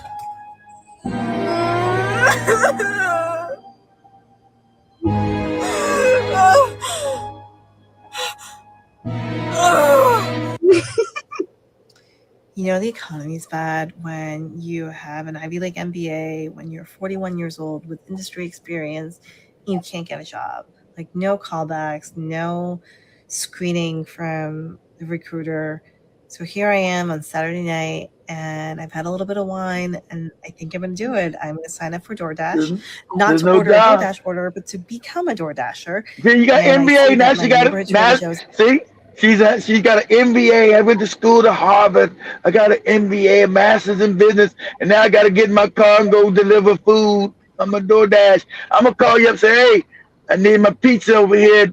You know, the economy's bad when you have an Ivy League MBA, when you're 41 years old with industry experience, you can't get a job. Like, no callbacks, no screening from the recruiter. So here I am on Saturday night, and I've had a little bit of wine, and I think I'm going to do it. I'm going to sign up for DoorDash. Not to order a DoorDash order, but to become a DoorDasher. Then you got MBA, now she got it. See? She's got an MBA. I went to school to Harvard. I got an MBA, a master's in business, and now I got to get in my car and go deliver food. I'm a DoorDash. I'm going to call you up and say, hey, I need my pizza over here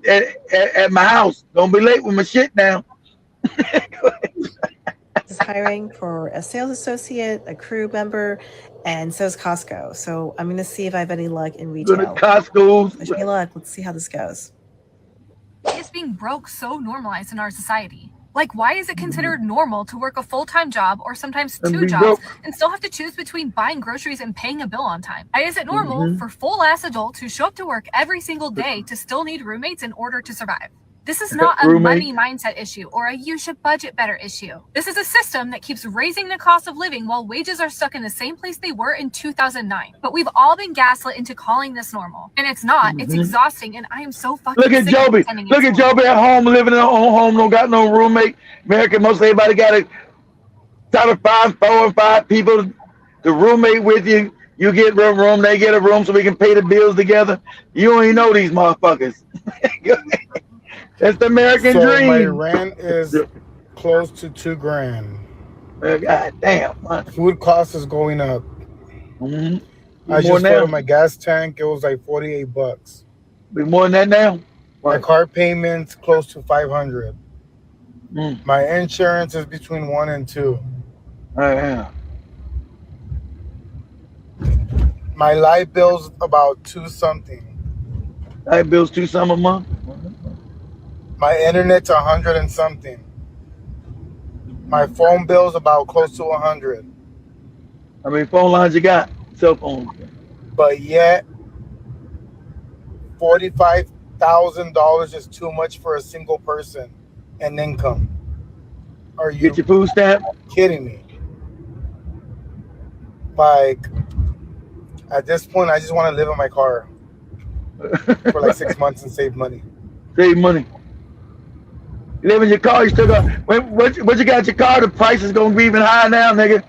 at my house. Don't be late with my shit now. Is hiring for a sales associate, a crew member, and so is Costco. So I'm going to see if I have any luck in retail. Go to Costco. Wish me luck. Let's see how this goes. Is being broke so normalized in our society? Like, why is it considered normal to work a full-time job or sometimes two jobs and still have to choose between buying groceries and paying a bill on time? Why is it normal for full-ass adults who show up to work every single day to still need roommates in order to survive? This is not a money mindset issue or a you should budget better issue. This is a system that keeps raising the cost of living while wages are stuck in the same place they were in 2009. But we've all been gaslit into calling this normal. And it's not. It's exhausting, and I am so fucking sick of pretending it's normal. Look at Joby at home, living in her own home, don't got no roommate. American, most everybody got a top of 4 or 5 people to roommate with you. You get a room, they get a room so we can pay the bills together. You don't even know these motherfuckers. That's the American dream. My rent is close to $2,000. God damn. Man. Food cost is going up. I just filled my gas tank. It was like $48. Be more than that now. My car payment's close to $500. My insurance is between 1 and 2. Yeah. My light bill's about 2 something. Light bill's 2 something a month. My internet's 100 and something. My phone bill's about close to 100. How many phone lines you got? Cell phones. But yet, $45,000 is too much for a single person and income. Are you get your food stamp? Kidding me? Like, at this point, I just want to live in my car for like 6 months and save money. Save money. You live in your car, you still got what you got in your car, the price is gonna be even higher now, nigga.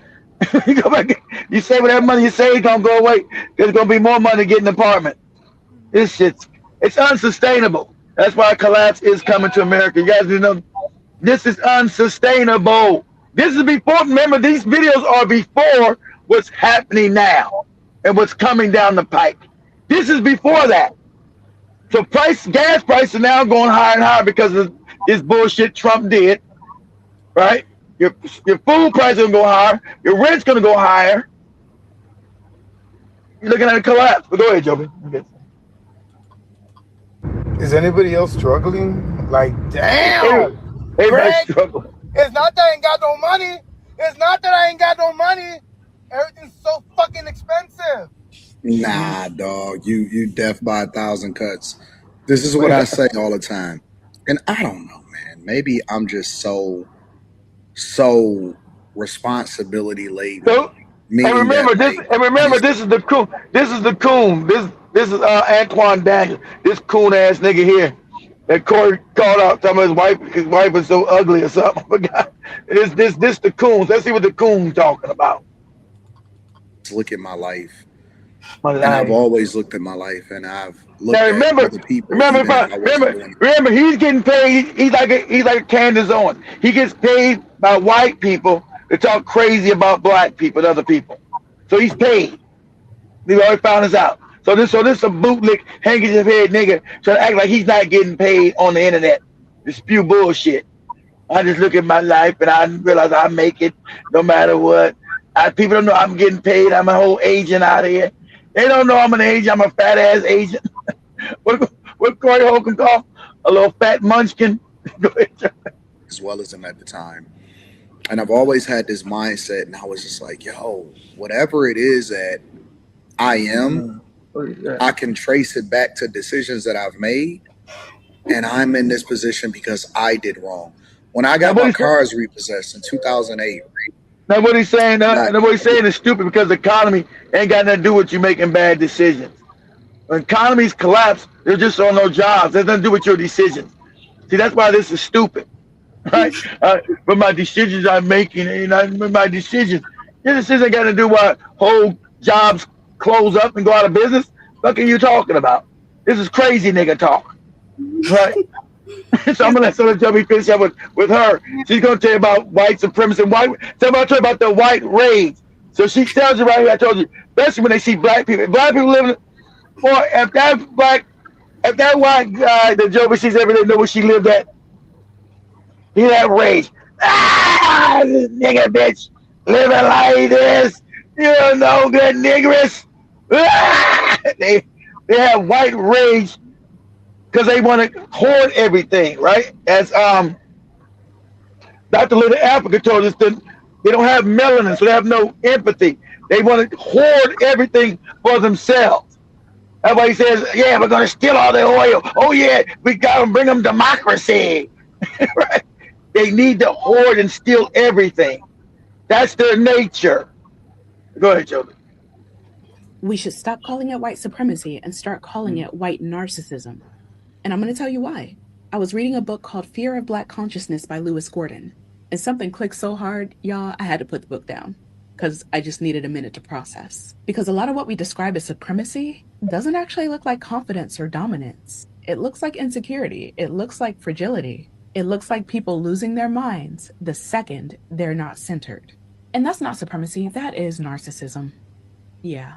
You go back, you save whatever money you save, gonna go away. There's gonna be more money to get an apartment. This shit's it's unsustainable. That's why collapse is coming to America. You guys know this is unsustainable. This is before. Remember, these videos are before what's happening now and what's coming down the pike. This is before that. So gas prices are now going higher and higher because of this bullshit Trump did. Right? Your food prices are going to go higher. Your rent's going to go higher. You're looking at a collapse. But go ahead, Joby. Is anybody else struggling? Like, damn. Everybody's struggling. It's not that I ain't got no money. It's not that I ain't got no money. Everything's so fucking expensive. Nah, dog. You death by 1,000 cuts. This is what I say all the time. And I don't know, man. Maybe I'm just so responsibility laden. And remember this. And remember, this is the coon. This is the coon. This is Antoine Daniel. This coon ass nigga here. That Corey called out talking about his wife was so ugly or something. I forgot. This the coons. Let's see what the coon's talking about. Look at my life. And I've always looked at my life, and I've looked now remember, at other people. Remember, he's getting paid. He's like a Candace Owens. He gets paid by white people to talk crazy about black people and other people. So he's paid. We already found this out. So this a bootlick, handkerchief head nigga trying to act like he's not getting paid on the internet to spew bullshit. I just look at my life and I realize I make it no matter what. People don't know I'm getting paid. I'm a whole agent out here. They don't know I'm an agent. I'm a fat ass agent. what Corey Holcomb call a little fat munchkin? As well as him at the time. And I've always had this mindset, and I was just like, yo, whatever it is that I am, I can trace it back to decisions that I've made, and I'm in this position because I did wrong. When I got my cars repossessed in 2008. Now what he's saying, what he's saying is stupid because the economy ain't got nothing to do with you making bad decisions. When economies collapse, there just are no jobs. It has nothing to do with your decisions. See, that's why this is stupid, right? But my decisions I'm making, my decisions, your decisions got to do what whole jobs close up and go out of business. What are you talking about? This is crazy nigga talk, right? So I'm gonna let Soda Chubby finish up with her. She's gonna tell you about white supremacy and tell you about the white rage. So she tells you right here, I told you, especially when they see black people living, boy, if that white guy that Joby sees every day know where she lived at, he have rage. This nigga bitch living like this. You don't know good niggers. They have white rage because they want to hoard everything, right? As Dr. Little Africa told us, that they don't have melanin, so they have no empathy. They want to hoard everything for themselves. That's why he says, yeah, we're going to steal all the oil. Oh, yeah, we got to bring them democracy. Right? They need to hoard and steal everything. That's their nature. Go ahead, Joby. We should stop calling it white supremacy and start calling it white narcissism. And I'm going to tell you why. I was reading a book called Fear of Black Consciousness by Lewis Gordon. And something clicked so hard, y'all, I had to put the book down because I just needed a minute to process. Because a lot of what we describe as supremacy doesn't actually look like confidence or dominance. It looks like insecurity. It looks like fragility. It looks like people losing their minds the second they're not centered. And that's not supremacy, that is narcissism. Yeah.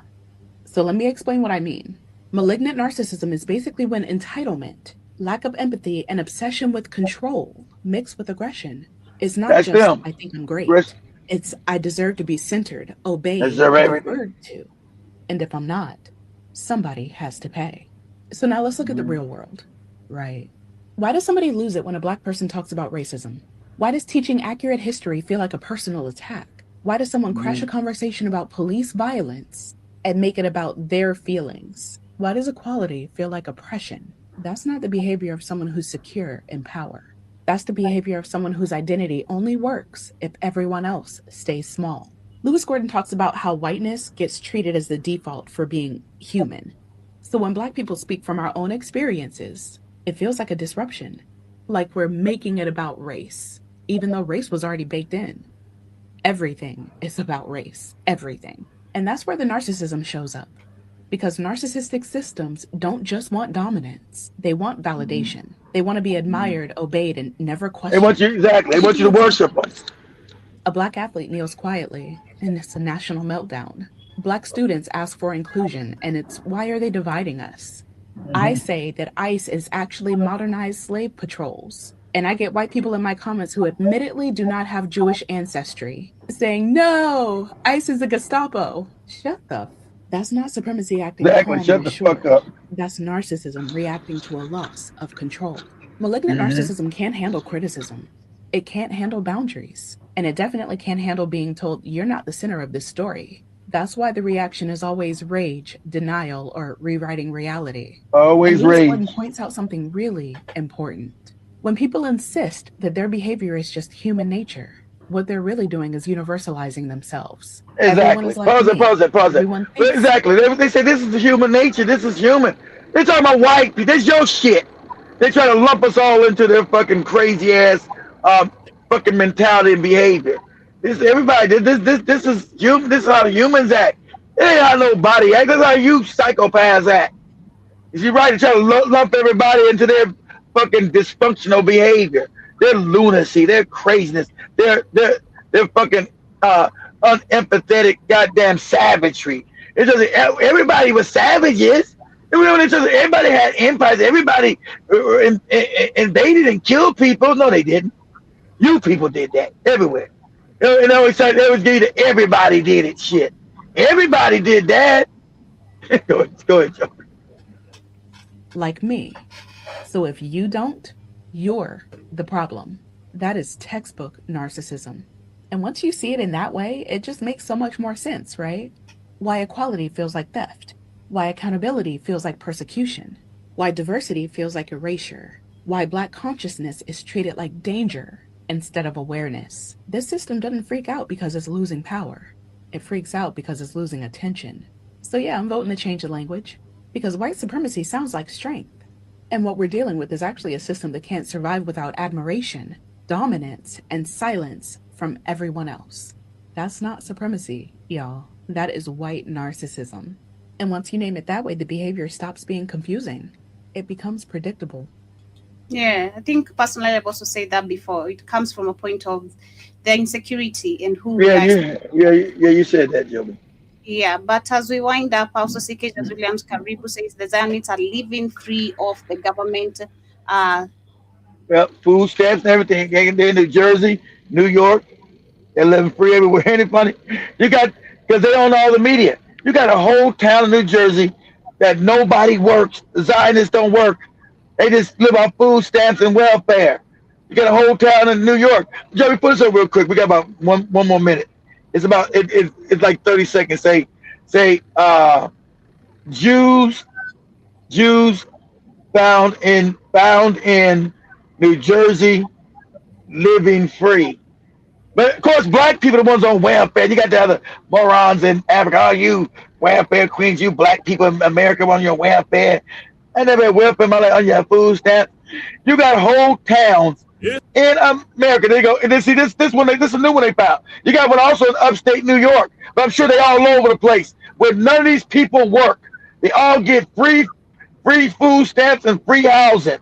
So let me explain what I mean. Malignant narcissism is basically when entitlement, lack of empathy, and obsession with control mixed with aggression is not just, I think I'm great. It's, I deserve to be centered, obeyed, referred to. And if I'm not, somebody has to pay. So now let's look at the real world, right? Why does somebody lose it when a Black person talks about racism? Why does teaching accurate history feel like a personal attack? Why does someone crash a conversation about police violence and make it about their feelings? Why does equality feel like oppression? That's not the behavior of someone who's secure in power. That's the behavior of someone whose identity only works if everyone else stays small. Lewis Gordon talks about how whiteness gets treated as the default for being human. So when Black people speak from our own experiences, it feels like a disruption, like we're making it about race, even though race was already baked in. Everything is about race, everything. And that's where the narcissism shows up. Because narcissistic systems don't just want dominance. They want validation. They want to be admired, obeyed, and never questioned. They want you, exactly. They want you to worship them. A Black athlete kneels quietly, and it's a national meltdown. Black students ask for inclusion, and it's why are they dividing us? I say that ICE is actually modernized slave patrols. And I get white people in my comments who admittedly do not have Jewish ancestry saying, no, ICE is a Gestapo. Shut the That's not supremacy acting Exactly. calm Shut and the assured. fuck up. That's narcissism reacting to a loss of control. Malignant narcissism can't handle criticism. It can't handle boundaries. And it definitely can't handle being told you're not the center of this story. That's why the reaction is always rage, denial, or rewriting reality. Always and Lewis rage. Gordon points out something really important. When people insist that their behavior is just human nature, what they're really doing is universalizing themselves. Everyone Exactly. is like Pause it. Everyone thinks Exactly. They say this is human nature. This is human. They're talking about white people. This is your shit. They try to lump us all into their fucking crazy ass fucking mentality and behavior. This everybody. This is human. This is how humans act. It ain't how nobody act. That's how you psychopaths act. Is you right to try to lump everybody into their fucking dysfunctional behavior, their lunacy, their craziness, their fucking unempathetic goddamn savagery. It's just everybody was savages. Everybody had empires. Everybody invaded and killed people. No, they didn't. You people did that everywhere. You know, it's like everybody did it. Shit, everybody did that. Go ahead, Joe. like me. So if you don't, you're the problem. That is textbook narcissism. And once you see it in that way, it just makes so much more sense, right? Why equality feels like theft. Why accountability feels like persecution. Why diversity feels like erasure. Why Black consciousness is treated like danger instead of awareness. This system doesn't freak out because it's losing power. It freaks out because it's losing attention. So yeah, I'm voting to change the language because white supremacy sounds like strength. And what we're dealing with is actually a system that can't survive without admiration, dominance, and silence from everyone else. That's not supremacy, y'all. That is white narcissism. And once you name it that way, the behavior stops being confusing. It becomes predictable. Yeah, I think personally I've also said that before. It comes from a point of the insecurity and who we are. You said that, Joby. Yeah, but as we wind up, also CK Williams Karibu says the Zionists are living free of the government. Well, food stamps and everything. They're in New Jersey, New York. They're living free everywhere. Ain't it funny? You got, because they own all the media. You got a whole town in New Jersey that nobody works. The Zionists don't work. They just live on food stamps and welfare. You got a whole town in New York. Joey, put this up real quick. We got about one more minute. It's about it's like 30 seconds. Say Jews found in New Jersey living free. But of course, Black people are the ones on welfare. You got the other morons in Africa. Oh, you welfare queens, you Black people in America on your welfare. I never had welfare. My life on your food stamp. You got whole towns in America. They go and they see this one. This is a new one they found. You got one also in upstate New York, but I'm sure they all over the place. Where none of these people work, they all get free food stamps and free housing,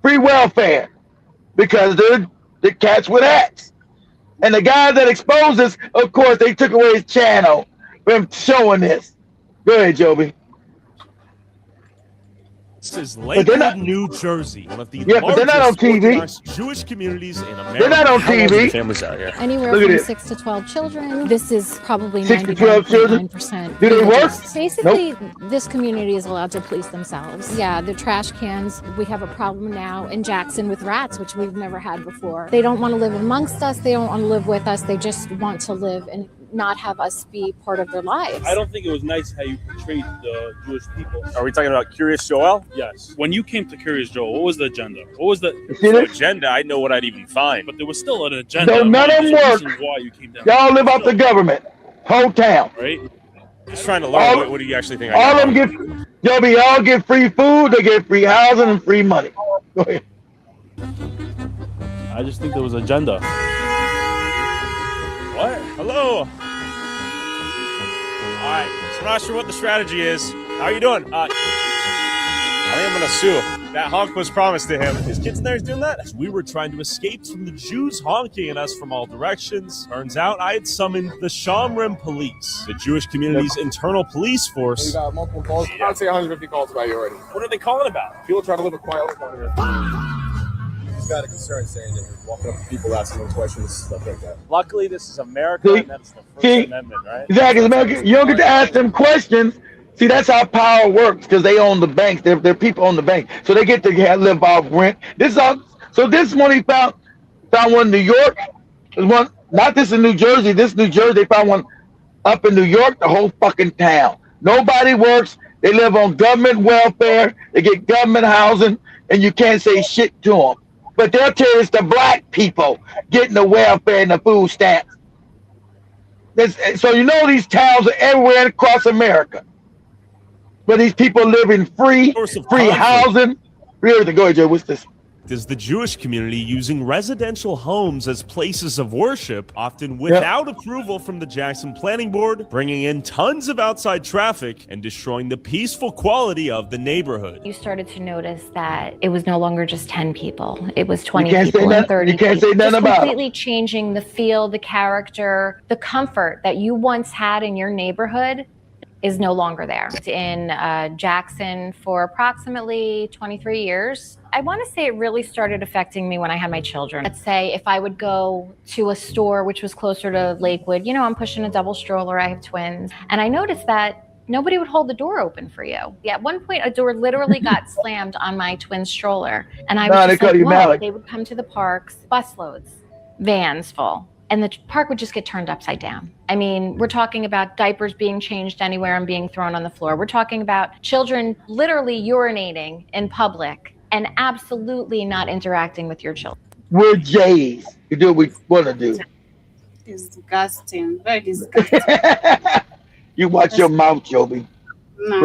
free welfare, because they're the cats with hats. And the guy that exposed this, of course, they took away his channel for him showing this. Go ahead, Joby. This is Lakewood, New Jersey, one of the but they're not on TV. Orthodox Jewish communities in America. They're not on TV. Families out here. Anywhere Look at from it. 6 to 12 children. This is probably 6 to 12 children. 99.9%. Do they work? Basically, this community is allowed to police themselves. Yeah, the trash cans. We have a problem now in Jackson with rats, which we've never had before. They don't want to live amongst us. They don't want to live with us. They just want to live and not have us be part of their lives. I don't think it was nice how you portrayed the Jewish people. Are we talking about Curious Joel? Yes. When you came to Curious Joel, what was the agenda? What was the agenda? I know what I'd even find, but there was still an agenda. No, none of them work. Why you came down. Y'all live off the government. Whole town. Right? Just trying to learn what do you actually think? All of them get, Joby, all get free food. They get free housing and free money. Go ahead. I just think there was agenda. What? Hello. All right. I'm not sure what the strategy is. How are you doing? I think I'm gonna sue him. That honk was promised to him. His kids in there is doing that? As we were trying to escape from the Jews honking at us from all directions, turns out I had summoned the Shomrim police, the Jewish community's internal police force. We got multiple calls. I'd say 150 calls about you already. What are they calling about? People trying to live a quiet life on here. He's got a concern saying that you're walking up to people asking them questions, stuff like that. Luckily, this is America, and that's the First Amendment, right? Exactly. America, you don't get to ask them questions. See, that's how power works because they own the banks. They're people on the bank, so they get to live off rent. This one he found one in New York. There's one, not this in New Jersey. This New Jersey, they found one up in New York. The whole fucking town. Nobody works. They live on government welfare. They get government housing, and you can't say shit to them. But they'll tell you it's the black people getting the welfare and the food stamps. So you know these towns are everywhere across America. Where these people live in free housing, free everything. Go ahead, Joe. What's this? Is the Jewish community using residential homes as places of worship, often without approval from the Jackson Planning Board, bringing in tons of outside traffic and destroying the peaceful quality of the neighborhood. You started to notice that it was no longer just 10 people. It was 20 people and 30 people. You can't say nothing about it. Completely changing the feel, the character, the comfort that you once had in your neighborhood is no longer there. In Jackson for approximately 23 years. I want to say it really started affecting me when I had my children. Let's say if I would go to a store which was closer to Lakewood, you know, I'm pushing a double stroller, I have twins, and I noticed that nobody would hold the door open for you. Yeah, at one point, a door literally got slammed on my twin's stroller, and I was just like, whoa, they would come to the parks, busloads, vans full. And the park would just get turned upside down. I mean, we're talking about diapers being changed anywhere and being thrown on the floor. We're talking about children literally urinating in public and absolutely not interacting with your children. We're Jays. We do what we want to do. Disgusting. Very disgusting. You watch your mouth, Joby. No.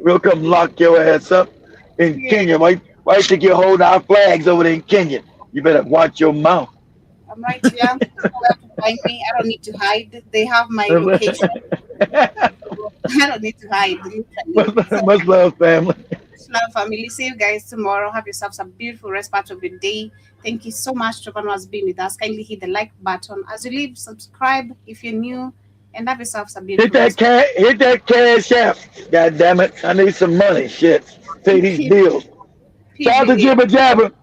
We'll come lock your ass up in Kenya. Why you think you're holding our flags over there in Kenya? You better watch your mouth. I'm right here. People have to find me. I don't need to hide. They have my location. I don't need to hide. Much love, family. Much love, family. See you guys tomorrow. Have yourselves a beautiful rest part of your day. Thank you so much to everyone who has been with us. Kindly hit the like button. As you leave, subscribe if you're new, and have yourselves a beautiful hit that cash app. God damn it. I need some money. Shit. Pay these bills. Shout out to Jibba Jabba.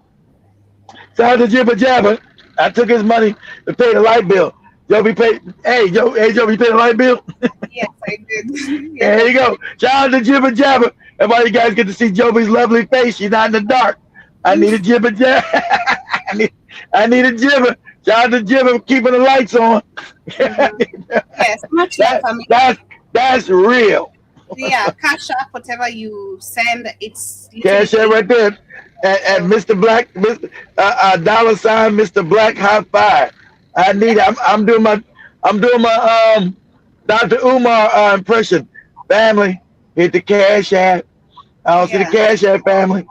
Shout out to Jibba Jabba. I took his money to pay the light bill. Joby paid. Hey, Joby, you paid the light bill? Yes, I did. There you go. Shout out to Jibba Jabba. That's why you guys get to see Joby's lovely face. She's not in the dark. I need a Jibba Jabba. I need a Jibba. Shout out to Jibba keeping the lights on. Yes, much love, family. That's real. Yeah, cash up, whatever you send, it's cash app right there. And Mr. Black, $, Mr. Black high five. I need it. I'm doing my Dr. Umar impression. Family, hit the cash app. I don't see the cash app, family.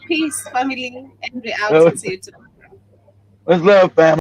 Peace, family, and we out. See you tomorrow. Much love, family.